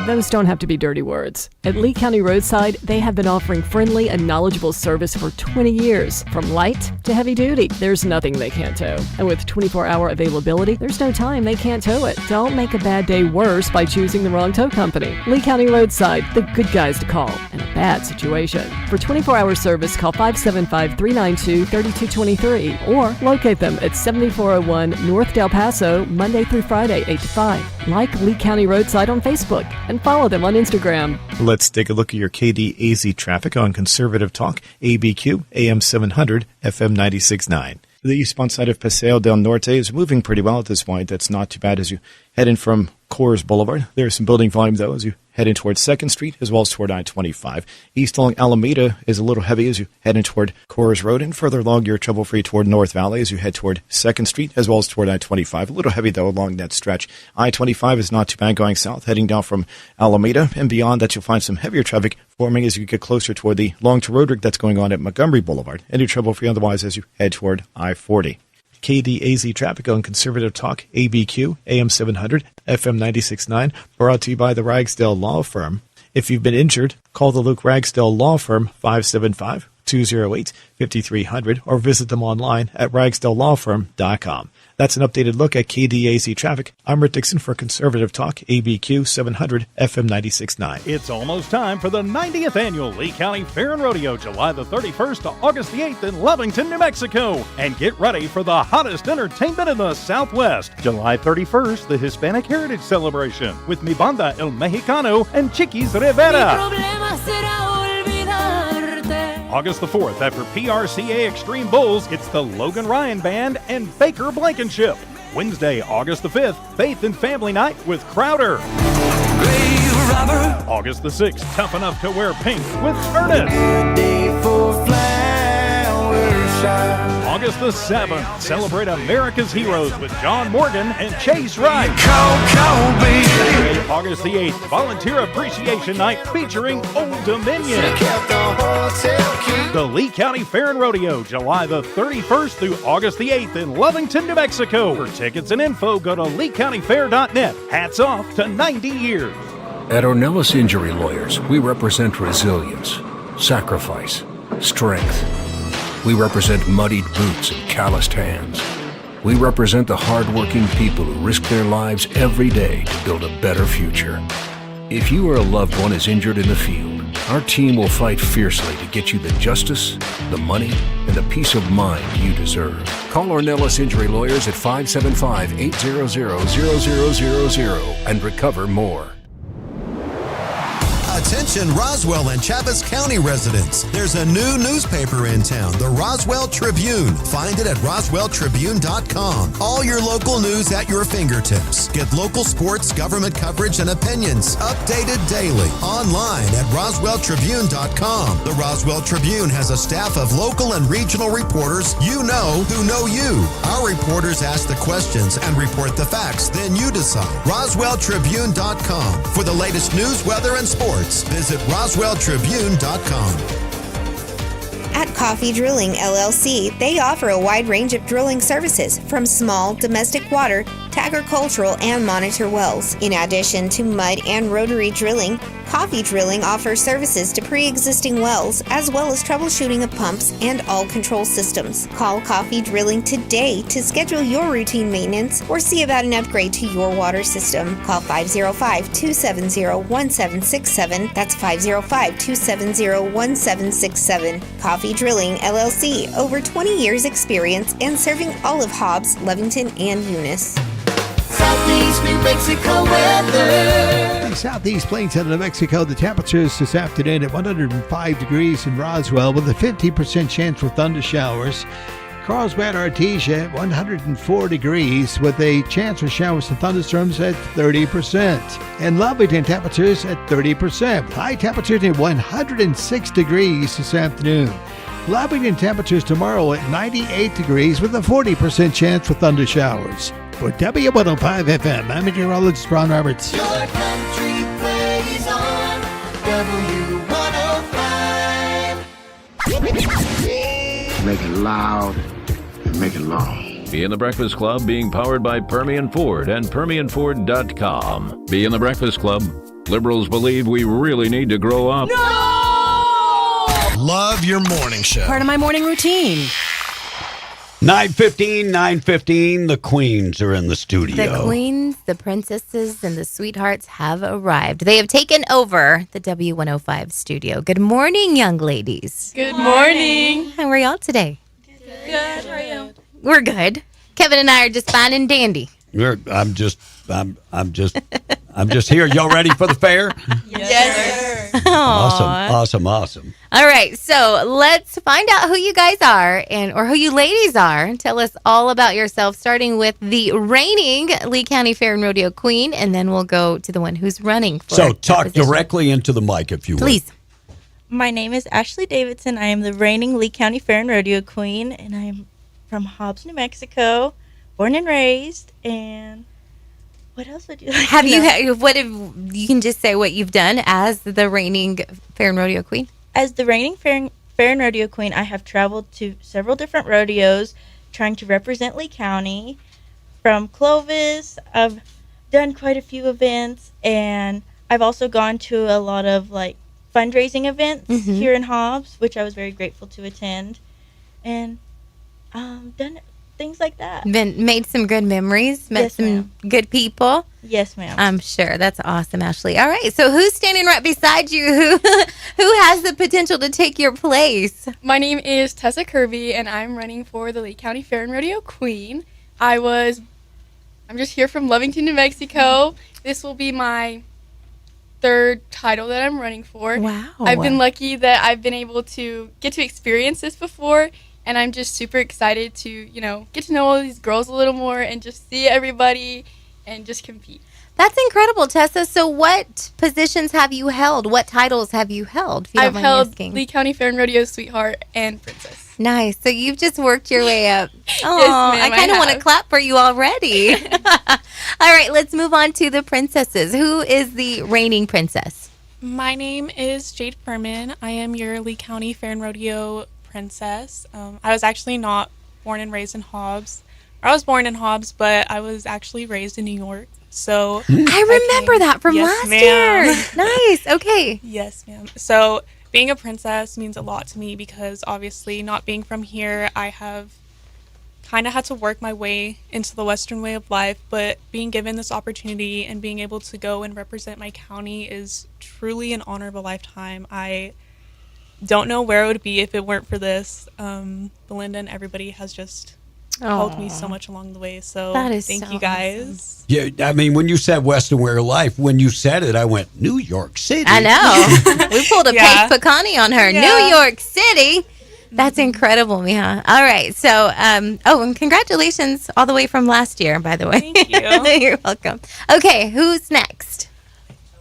Those don't have to be dirty words. At Lee County Roadside, they have been offering friendly and knowledgeable service for 20 years. From light to heavy duty, there's nothing they can't tow. And with 24-hour availability, there's no time they can't tow it. Don't make a bad day worse by choosing the wrong tow company. Lee County Roadside, the good guys to call in a bad situation. For 24-hour service, call 575-392-3223 or locate them at 7401 North Del Paso, Monday through Friday, 8 to 5. Like Lee County Roadside on Facebook and follow them on Instagram. Let's take a look at your KDAZ traffic on Conservative Talk, ABQ, AM 700, FM 96.9. The eastbound side of Paseo del Norte is moving pretty well at this point. That's not too bad as you head in from Coors Boulevard. There's some building volume, though, as you head in toward 2nd Street as well as toward I-25. East along Alameda is a little heavy as you head in toward Coors Road, and further along you're trouble-free toward North Valley as you head toward 2nd Street as well as toward I-25. A little heavy, though, along that stretch. I-25 is not too bad going south, heading down from Alameda, and beyond that you'll find some heavier traffic forming as you get closer toward the long-to-road rig that's going on at Montgomery Boulevard, and you're trouble-free otherwise as you head toward I-40. KDAZ traffic on Conservative Talk, ABQ, AM 700, FM 96.9, brought to you by the Ragsdale Law Firm. If you've been injured, call the Luke Ragsdale Law Firm, 575-208-5300, or visit them online at ragsdalelawfirm.com. That's an updated look at KDAZ traffic. I'm Rick Dixon for Conservative Talk, ABQ 700, FM 96.9. It's almost time for the 90th Annual Lee County Fair and Rodeo, July the 31st to August the 8th in Lovington, New Mexico. And get ready for the hottest entertainment in the Southwest. July 31st, the Hispanic Heritage Celebration with Mi Banda El Mexicano and Chiquis Rivera. August the 4th, after PRCA Extreme Bulls, it's the Logan Ryan Band and Baker Blankenship. Wednesday, August the 5th, Faith and Family Night with Crowder. August the 6th, Tough Enough to Wear Pink with Ernest. August the 7th, celebrate America's Heroes with John Morgan and Chase Wright. August the 8th, Volunteer Appreciation Night featuring Old Dominion. The Lee County Fair and Rodeo, July the 31st through August the 8th in Lovington, New Mexico. For tickets and info, go to LeeCountyFair.net. Hats off to 90 years. At Ornelas Injury Lawyers, we represent resilience, sacrifice, strength. We represent muddied boots and calloused hands. We represent the hardworking people who risk their lives every day to build a better future. If you or a loved one is injured in the field, our team will fight fiercely to get you the justice, the money, and the peace of mind you deserve. Call Ornelas Injury Lawyers at 575-800-0000 and recover more. Attention Roswell and Chaves County residents. There's a new newspaper in town, the Roswell Tribune. Find it at roswelltribune.com. All your local news at your fingertips. Get local sports, government coverage, and opinions updated daily. Online at roswelltribune.com. The Roswell Tribune has a staff of local and regional reporters you know who know you. Our reporters ask the questions and report the facts. Then you decide. roswelltribune.com. For the latest news, weather, and sports, visit roswelltribune.com. At Coffee Drilling LLC, they offer a wide range of drilling services from small domestic water to agricultural and monitor wells. In addition to mud and rotary drilling, Coffee Drilling offers services to pre-existing wells as well as troubleshooting of pumps and all control systems. Call Coffee Drilling today to schedule your routine maintenance or see about an upgrade to your water system. Call 505-270-1767. That's 505-270-1767. Coffee Drilling LLC, over 20 years experience and serving all of Hobbs, Lovington, and Eunice. Southeast New Mexico weather. Southeast Plains of New Mexico, the temperatures this afternoon at 105 degrees in Roswell with a 50% chance for thunder showers. Carlsbad, Artesia, 104 degrees with a chance for showers and thunderstorms at 30%. And Lovington, temperatures at 30%. High temperatures at 106 degrees this afternoon. Lovington, temperatures tomorrow at 98 degrees with a 40% chance for thunder showers. For W105 FM, I'm meteorologist Ron Roberts. Your country plays on W105. Make it loud and make it long. Be in the Breakfast Club, being powered by Permian Ford and PermianFord.com. Be in the Breakfast Club. Liberals believe we really need to grow up. No! Love your morning show. Part of my morning routine. 9:15. The queens are in the studio. The queens, the princesses, and the sweethearts have arrived. They have taken over the W105 studio. Good morning, young ladies. Good morning. How are y'all today? Good. How are you? We're good. Kevin and I are just fine and dandy. I'm just here. Y'all ready for the fair? Yes, sir. Awesome. All right, so let's find out who you guys are or who you ladies are. Tell us all about yourself, starting with the reigning Lee County Fair and Rodeo Queen, and then we'll go to the one who's running for So talk position. directly into the mic, if you will. Please. My name is Ashley Davidson. I am the reigning Lee County Fair and Rodeo Queen, and I'm from Hobbs, New Mexico, born and raised. And what else would you like to know? You can just say what you've done as the reigning Fair and Rodeo Queen? As the reigning Fair and Rodeo Queen, I have traveled to several different rodeos trying to represent Lee County. From Clovis, I've done quite a few events, and I've also gone to a lot of fundraising events here in Hobbs, which I was very grateful to attend, and done things like that. Made some good memories, met some good people. Yes, ma'am. I'm sure. That's awesome, Ashley. All right, so who's standing right beside you? Who has the potential to take your place? My name is Tessa Kirby, and I'm running for the Lee County Fair and Rodeo Queen. I'm just here from Lovington, New Mexico. This will be my third title that I'm running for. Wow. I've been lucky that I've been able to get to experience this before, and I'm just super excited to, get to know all these girls a little more and just see everybody and just compete. That's incredible, Tessa. So what positions have you held? What titles have you held? If you don't I've mind held asking? Lee County Fair and Rodeo Sweetheart and Princess. Nice. So you've just worked your way up. Oh, Yes, ma'am, I kind of I want to have. clap for you already. All right, let's move on to the princesses. Who is the reigning princess? My name is Jade Furman. I am your Lee County Fair and Rodeo princess. I was actually not born and raised in Hobbs. I was born in Hobbs, but I was actually raised in New York. So I remember that from last year. Nice. Okay. Yes, ma'am. So being a princess means a lot to me because obviously not being from here, I have kind of had to work my way into the Western way of life, but being given this opportunity and being able to go and represent my county is truly an honor of a lifetime. I don't know where it would be if it weren't for this. Belinda and everybody has just helped me so much along the way. So thank you guys. Yeah, I mean, when you said Western Way of Life, when you said it, I went, New York City. I know. We pulled a Yeah. Paige Picani on her. Yeah. New York City. That's incredible, Miha. All right. So, and congratulations all the way from last year, by the way. Thank you. You're welcome. Okay, who's next?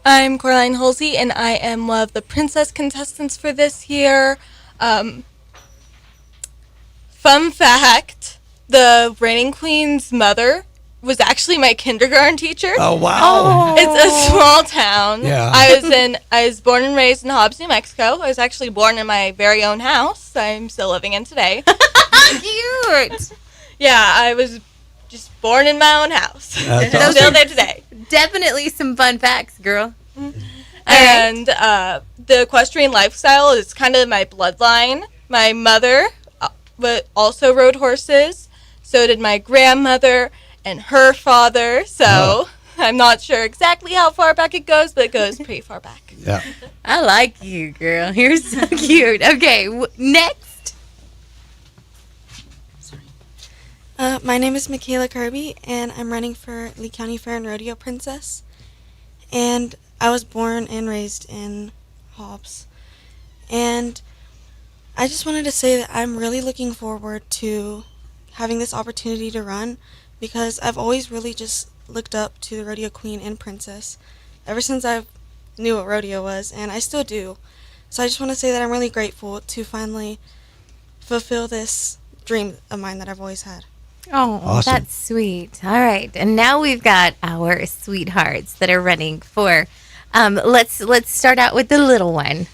I'm Coraline Halsey, and I am one of the princess contestants for this year. Fun fact, the reigning queen's mother was actually my kindergarten teacher. Oh, wow. It's a small town. Yeah. I was born and raised in Hobbs, New Mexico. I was actually born in my very own house I'm still living in today. Cute. Yeah, I was just born in my own house. That's I'm still there today. Definitely some fun facts, girl. And the equestrian lifestyle is kind of my bloodline. My mother but also rode horses. So did my grandmother and her father. So I'm not sure exactly how far back it goes, but it goes pretty far back. Yeah. I like you, girl. You're so cute. Okay, next. My name is Michaela Kirby, and I'm running for Lee County Fair and Rodeo Princess. And I was born and raised in Hobbs. And I just wanted to say that I'm really looking forward to having this opportunity to run, because I've always really just looked up to the rodeo queen and princess ever since I knew what rodeo was, and I still do. So I just want to say that I'm really grateful to finally fulfill this dream of mine that I've always had. Oh, Awesome. that's sweet. All right, and now we've got our sweethearts that are running for. Let's start out with the little one.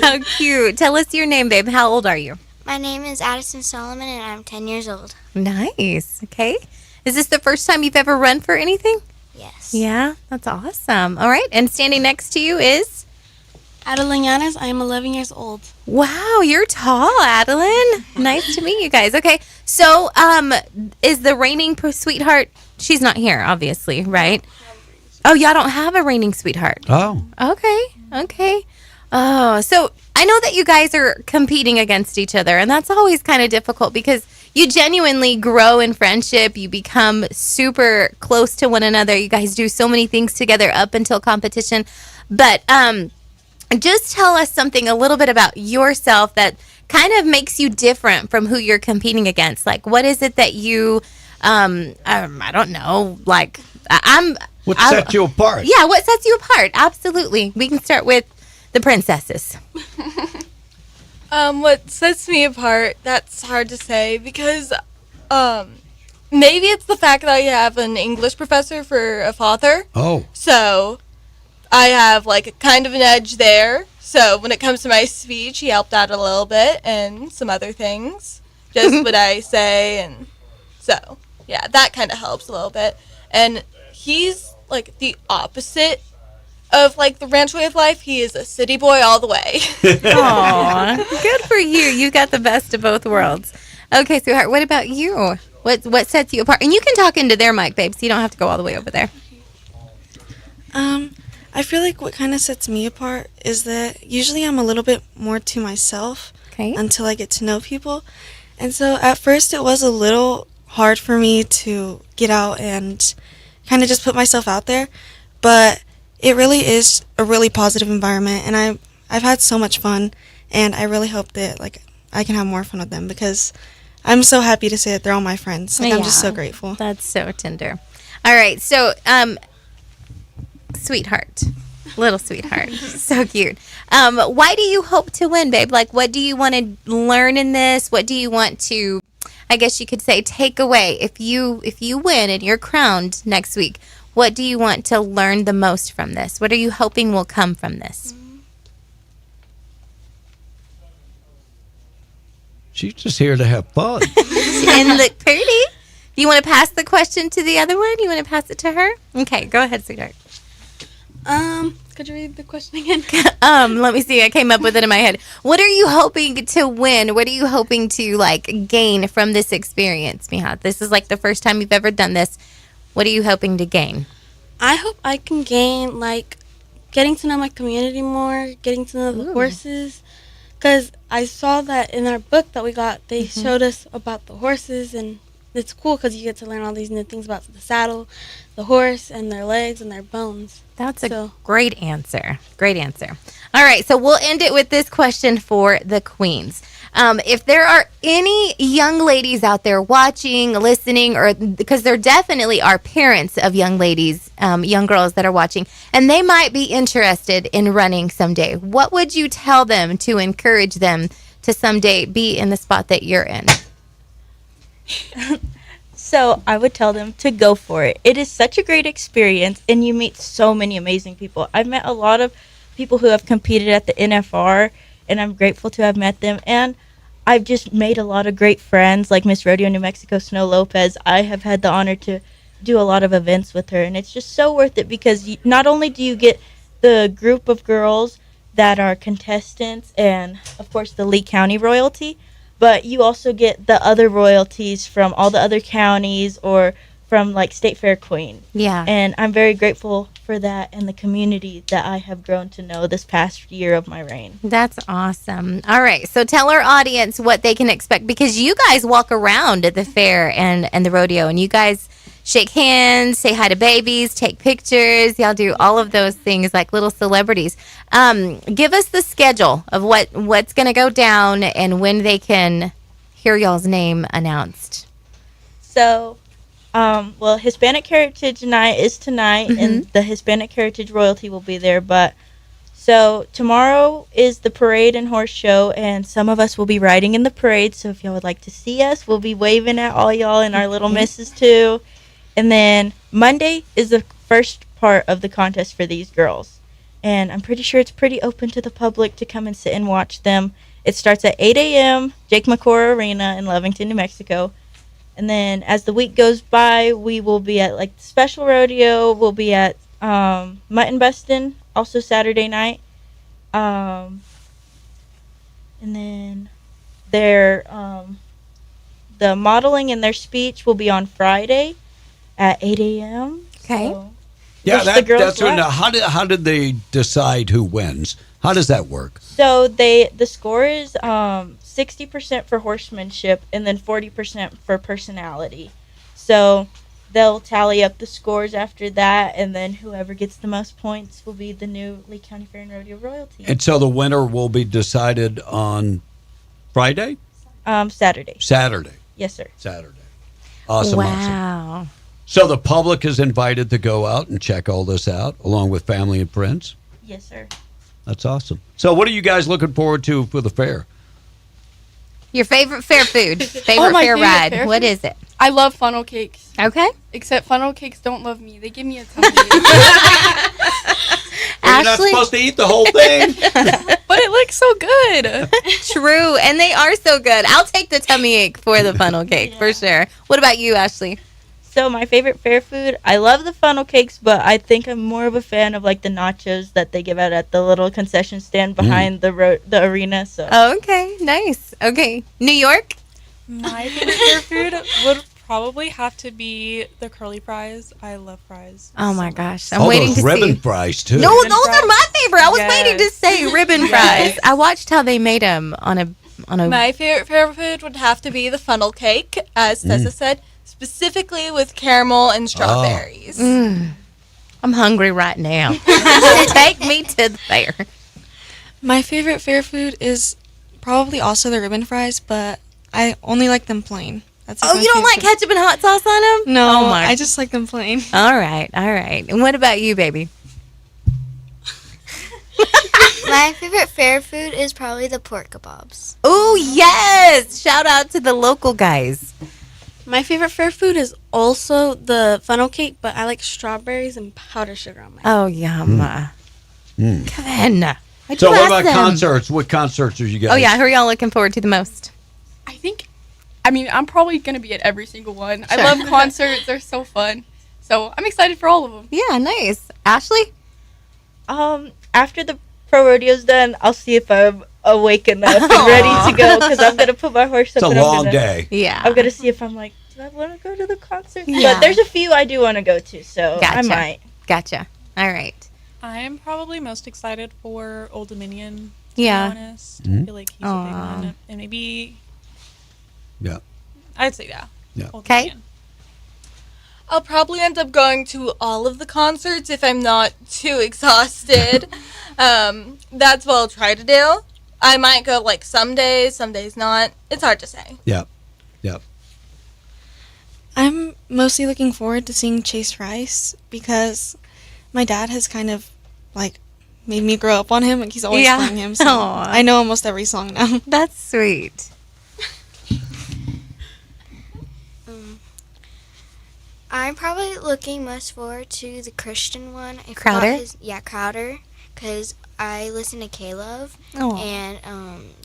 How cute! Tell us your name, babe. How old are you? My name is Addison Solomon, and I'm 10 years old. Nice. Okay. Is this the first time you've ever run for anything? Yes. Yeah, that's awesome. All right, and standing next to you is? Adeline Yanes, I am 11 years old. Wow, you're tall, Adeline. Nice to meet you guys. Okay, so is the reigning sweetheart? She's not here, obviously, right? Oh, y'all don't have a reigning sweetheart. Oh. Okay. Oh, so I know that you guys are competing against each other, and that's always kind of difficult because you genuinely grow in friendship. You become super close to one another. You guys do so many things together up until competition. But just tell us something a little bit about yourself that kind of makes you different from who you're competing against. Like, what is it that you, I don't know, like, What sets you apart? Yeah, what sets you apart? Absolutely. We can start with the princesses. What sets me apart, that's hard to say because maybe it's the fact that I have an English professor for a father. Oh. So I have like a kind of an edge there. So when it comes to my speech, he helped out a little bit and some other things. Just what I say, and so yeah, that kind of helps a little bit. And he's like the opposite of like the ranch way of life. He is a city boy all the way. Aw, good for you. You got the best of both worlds. Okay, sweetheart, what about you? What sets you apart? And you can talk into their mic, babe, so you don't have to go all the way over there. I feel like what kind of sets me apart is that usually I'm a little bit more to myself until I get to know people. And so at first it was a little hard for me to get out and kind of just put myself out there. But it really is a really positive environment, and I've had so much fun, and I really hope that like I can have more fun with them because I'm so happy to say that they're all my friends. Like, I'm just so grateful. That's so tender. All right, so sweetheart, little sweetheart, so cute. Why do you hope to win, babe? Like, what do you want to learn in this? What do you want to, I guess you could say, take away if you win and you're crowned next week? What do you want to learn the most from this? What are you hoping will come from this? She's just here to have fun. And look pretty. Do you want to pass the question to the other one? You want to pass it to her? Okay, go ahead, sweetheart. Could you read the question again? Let me see. I came up with it in my head. What are you hoping to win? What are you hoping to gain from this experience, Miha? This is the first time you've ever done this. What are you hoping to gain? I hope I can gain getting to know my community more, getting to know the horses, because I saw that in our book that we got, they showed us about the horses, and it's cool because you get to learn all these new things about the saddle, the horse, and their legs and their bones. That's a great answer. Great answer. All right, so we'll end it with this question for the queens. If there are any young ladies out there watching, listening, or because there definitely are parents of young ladies, young girls that are watching, and they might be interested in running someday, what would you tell them to encourage them to someday be in the spot that you're in? So I would tell them to go for it. It is such a great experience, and you meet so many amazing people. I've met a lot of people who have competed at the NFR, and I'm grateful to have met them. And I've just made a lot of great friends, like Miss Rodeo New Mexico, Snow Lopez. I have had the honor to do a lot of events with her, and it's just so worth it because not only do you get the group of girls that are contestants and, of course, the Lee County royalty, but you also get the other royalties from all the other counties or from State Fair Queen. Yeah. And I'm very grateful for that and the community that I have grown to know this past year of my reign. That's awesome. All right, so tell our audience what they can expect because you guys walk around at the fair and the rodeo, and you guys shake hands, say hi to babies, take pictures. Y'all do all of those things like little celebrities. Give us the schedule of what's going to go down and when they can hear y'all's name announced. So, Hispanic Heritage Night is tonight, and the Hispanic Heritage Royalty will be there. But so tomorrow is the parade and horse show, and some of us will be riding in the parade. So if y'all would like to see us, we'll be waving at all y'all and our little misses too. And then Monday is the first part of the contest for these girls. And I'm pretty sure it's pretty open to the public to come and sit and watch them. It starts at 8 a.m., Jake McCord Arena in Lovington, New Mexico. And then as the week goes by, we will be at the special rodeo. We'll be at Mutton Bustin', also Saturday night. And then the modeling and their speech will be on Friday at 8 a.m. Okay. So Yeah, wish the girls that's what. luck. How did they decide who wins? How does that work? So the score is 60% for horsemanship and then 40% for personality. So they'll tally up the scores after that, and then whoever gets the most points will be the new Lee County Fair and Rodeo royalty. And so the winner will be decided on Friday? Saturday. Saturday. Yes, sir. Saturday. Awesome. Wow. Awesome. So the public is invited to go out and check all this out, along with family and friends? Yes, sir. That's awesome. So what are you guys looking forward to for the fair? Your favorite fair food, My fair favorite ride. fair What food? is it? I love funnel cakes. Okay. Except funnel cakes don't love me. They give me a tummy ache. You're not supposed to eat the whole thing. But it looks so good. True, and they are so good. I'll take the tummy ache for the funnel cake for sure. What about you, Ashley? So my favorite fair food, I love the funnel cakes, but I think I'm more of a fan of the nachos that they give out at the little concession stand behind the arena. So. Okay, nice. Okay, New York. My favorite fair food would probably have to be the curly fries. I love fries. Oh my gosh, I'm All waiting those to ribbon see. fries too. No, those are my favorite. I was Yes. waiting to say ribbon Yes. fries. I watched how they made them on a. My favorite fair food would have to be the funnel cake, as Tessa said, specifically with caramel and strawberries. I'm hungry right now. Take me to the fair. My favorite fair food is probably also the ribbon fries, but I only like them plain. That's Oh, my you don't like favorite. ketchup and hot sauce on them? No, Oh my. I just like them plain. All right, all right. And what about you, baby? My favorite fair food is probably the pork kebabs. Oh yes! Shout out to the local guys. My favorite fair food is also the funnel cake, but I like strawberries and powdered sugar on my. Oh yum. Kevin, why'd So you what ask about them? concerts? What concerts are you guys? Oh yeah, who are y'all looking forward to the most? I'm probably going to be at every single one. Sure. I love concerts. They're so fun. So I'm excited for all of them. Yeah, nice. Ashley? After the pro rodeo's done, I'll see if I'm awake enough and ready to go because I'm gonna put my horse up. It's a and long day. Yeah. I'm gonna see if I'm like, do I want to go to the concert? Yeah. But there's a few I do want to go to, so I Gotcha. might. Gotcha. All right. I'm probably most excited for Old Dominion, to Yeah. be honest. Mhm. I feel like he's a big one. And maybe, Yeah. I'd say that. Yeah. Old Okay. Dominion. I'll probably end up going to all of the concerts if I'm not too exhausted. That's what I'll try to do. I might go like some days not. It's hard to say. Yep. Yep. I'm mostly looking forward to seeing Chase Rice because my dad has kind of like made me grow up on him. Like he's always Yeah. playing him, so Aw. I know almost every song now. That's sweet. I'm probably looking most forward to the Christian one. I forgot Crowder? Crowder, because I listen to K-Love, Aw. and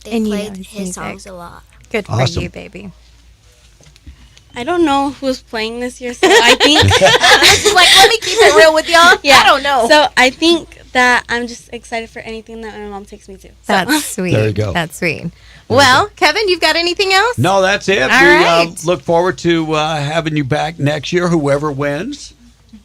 they And you play know his his music. songs a lot. Good for Awesome. you, baby. I don't know who's playing this year, so I think. Like, let me keep it real with y'all. I don't know. So I think that I'm just excited for anything that my mom takes me to. So. That's sweet. There you go. That's sweet. Well, Kevin, you've got anything else? No, that's it. All We right. look forward to having you back next year, whoever wins.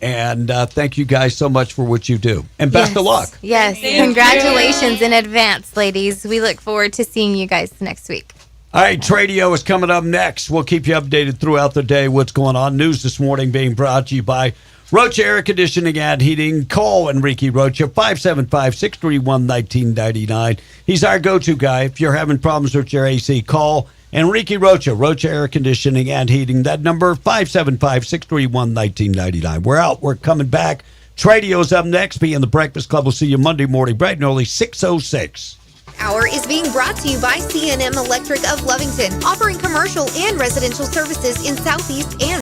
And thank you guys so much for what you do. And best of luck. Yes. Thank Congratulations in advance, ladies. We look forward to seeing you guys next week. All right, Tradio is coming up next. We'll keep you updated throughout the day what's going on. News this morning being brought to you by Rocha Air Conditioning and Heating. Call Enrique Rocha, 575-631-1999. He's our go-to guy. If you're having problems with your AC, call Enrique Rocha, Rocha Air Conditioning and Heating. That number, 575-631-1999. We're out. We're coming back. Tradio's up next. Be in the Breakfast Club. We'll see you Monday morning, bright and early, 6:06. Hour is being brought to you by C&M Electric of Lovington, offering commercial and residential services in Southeast and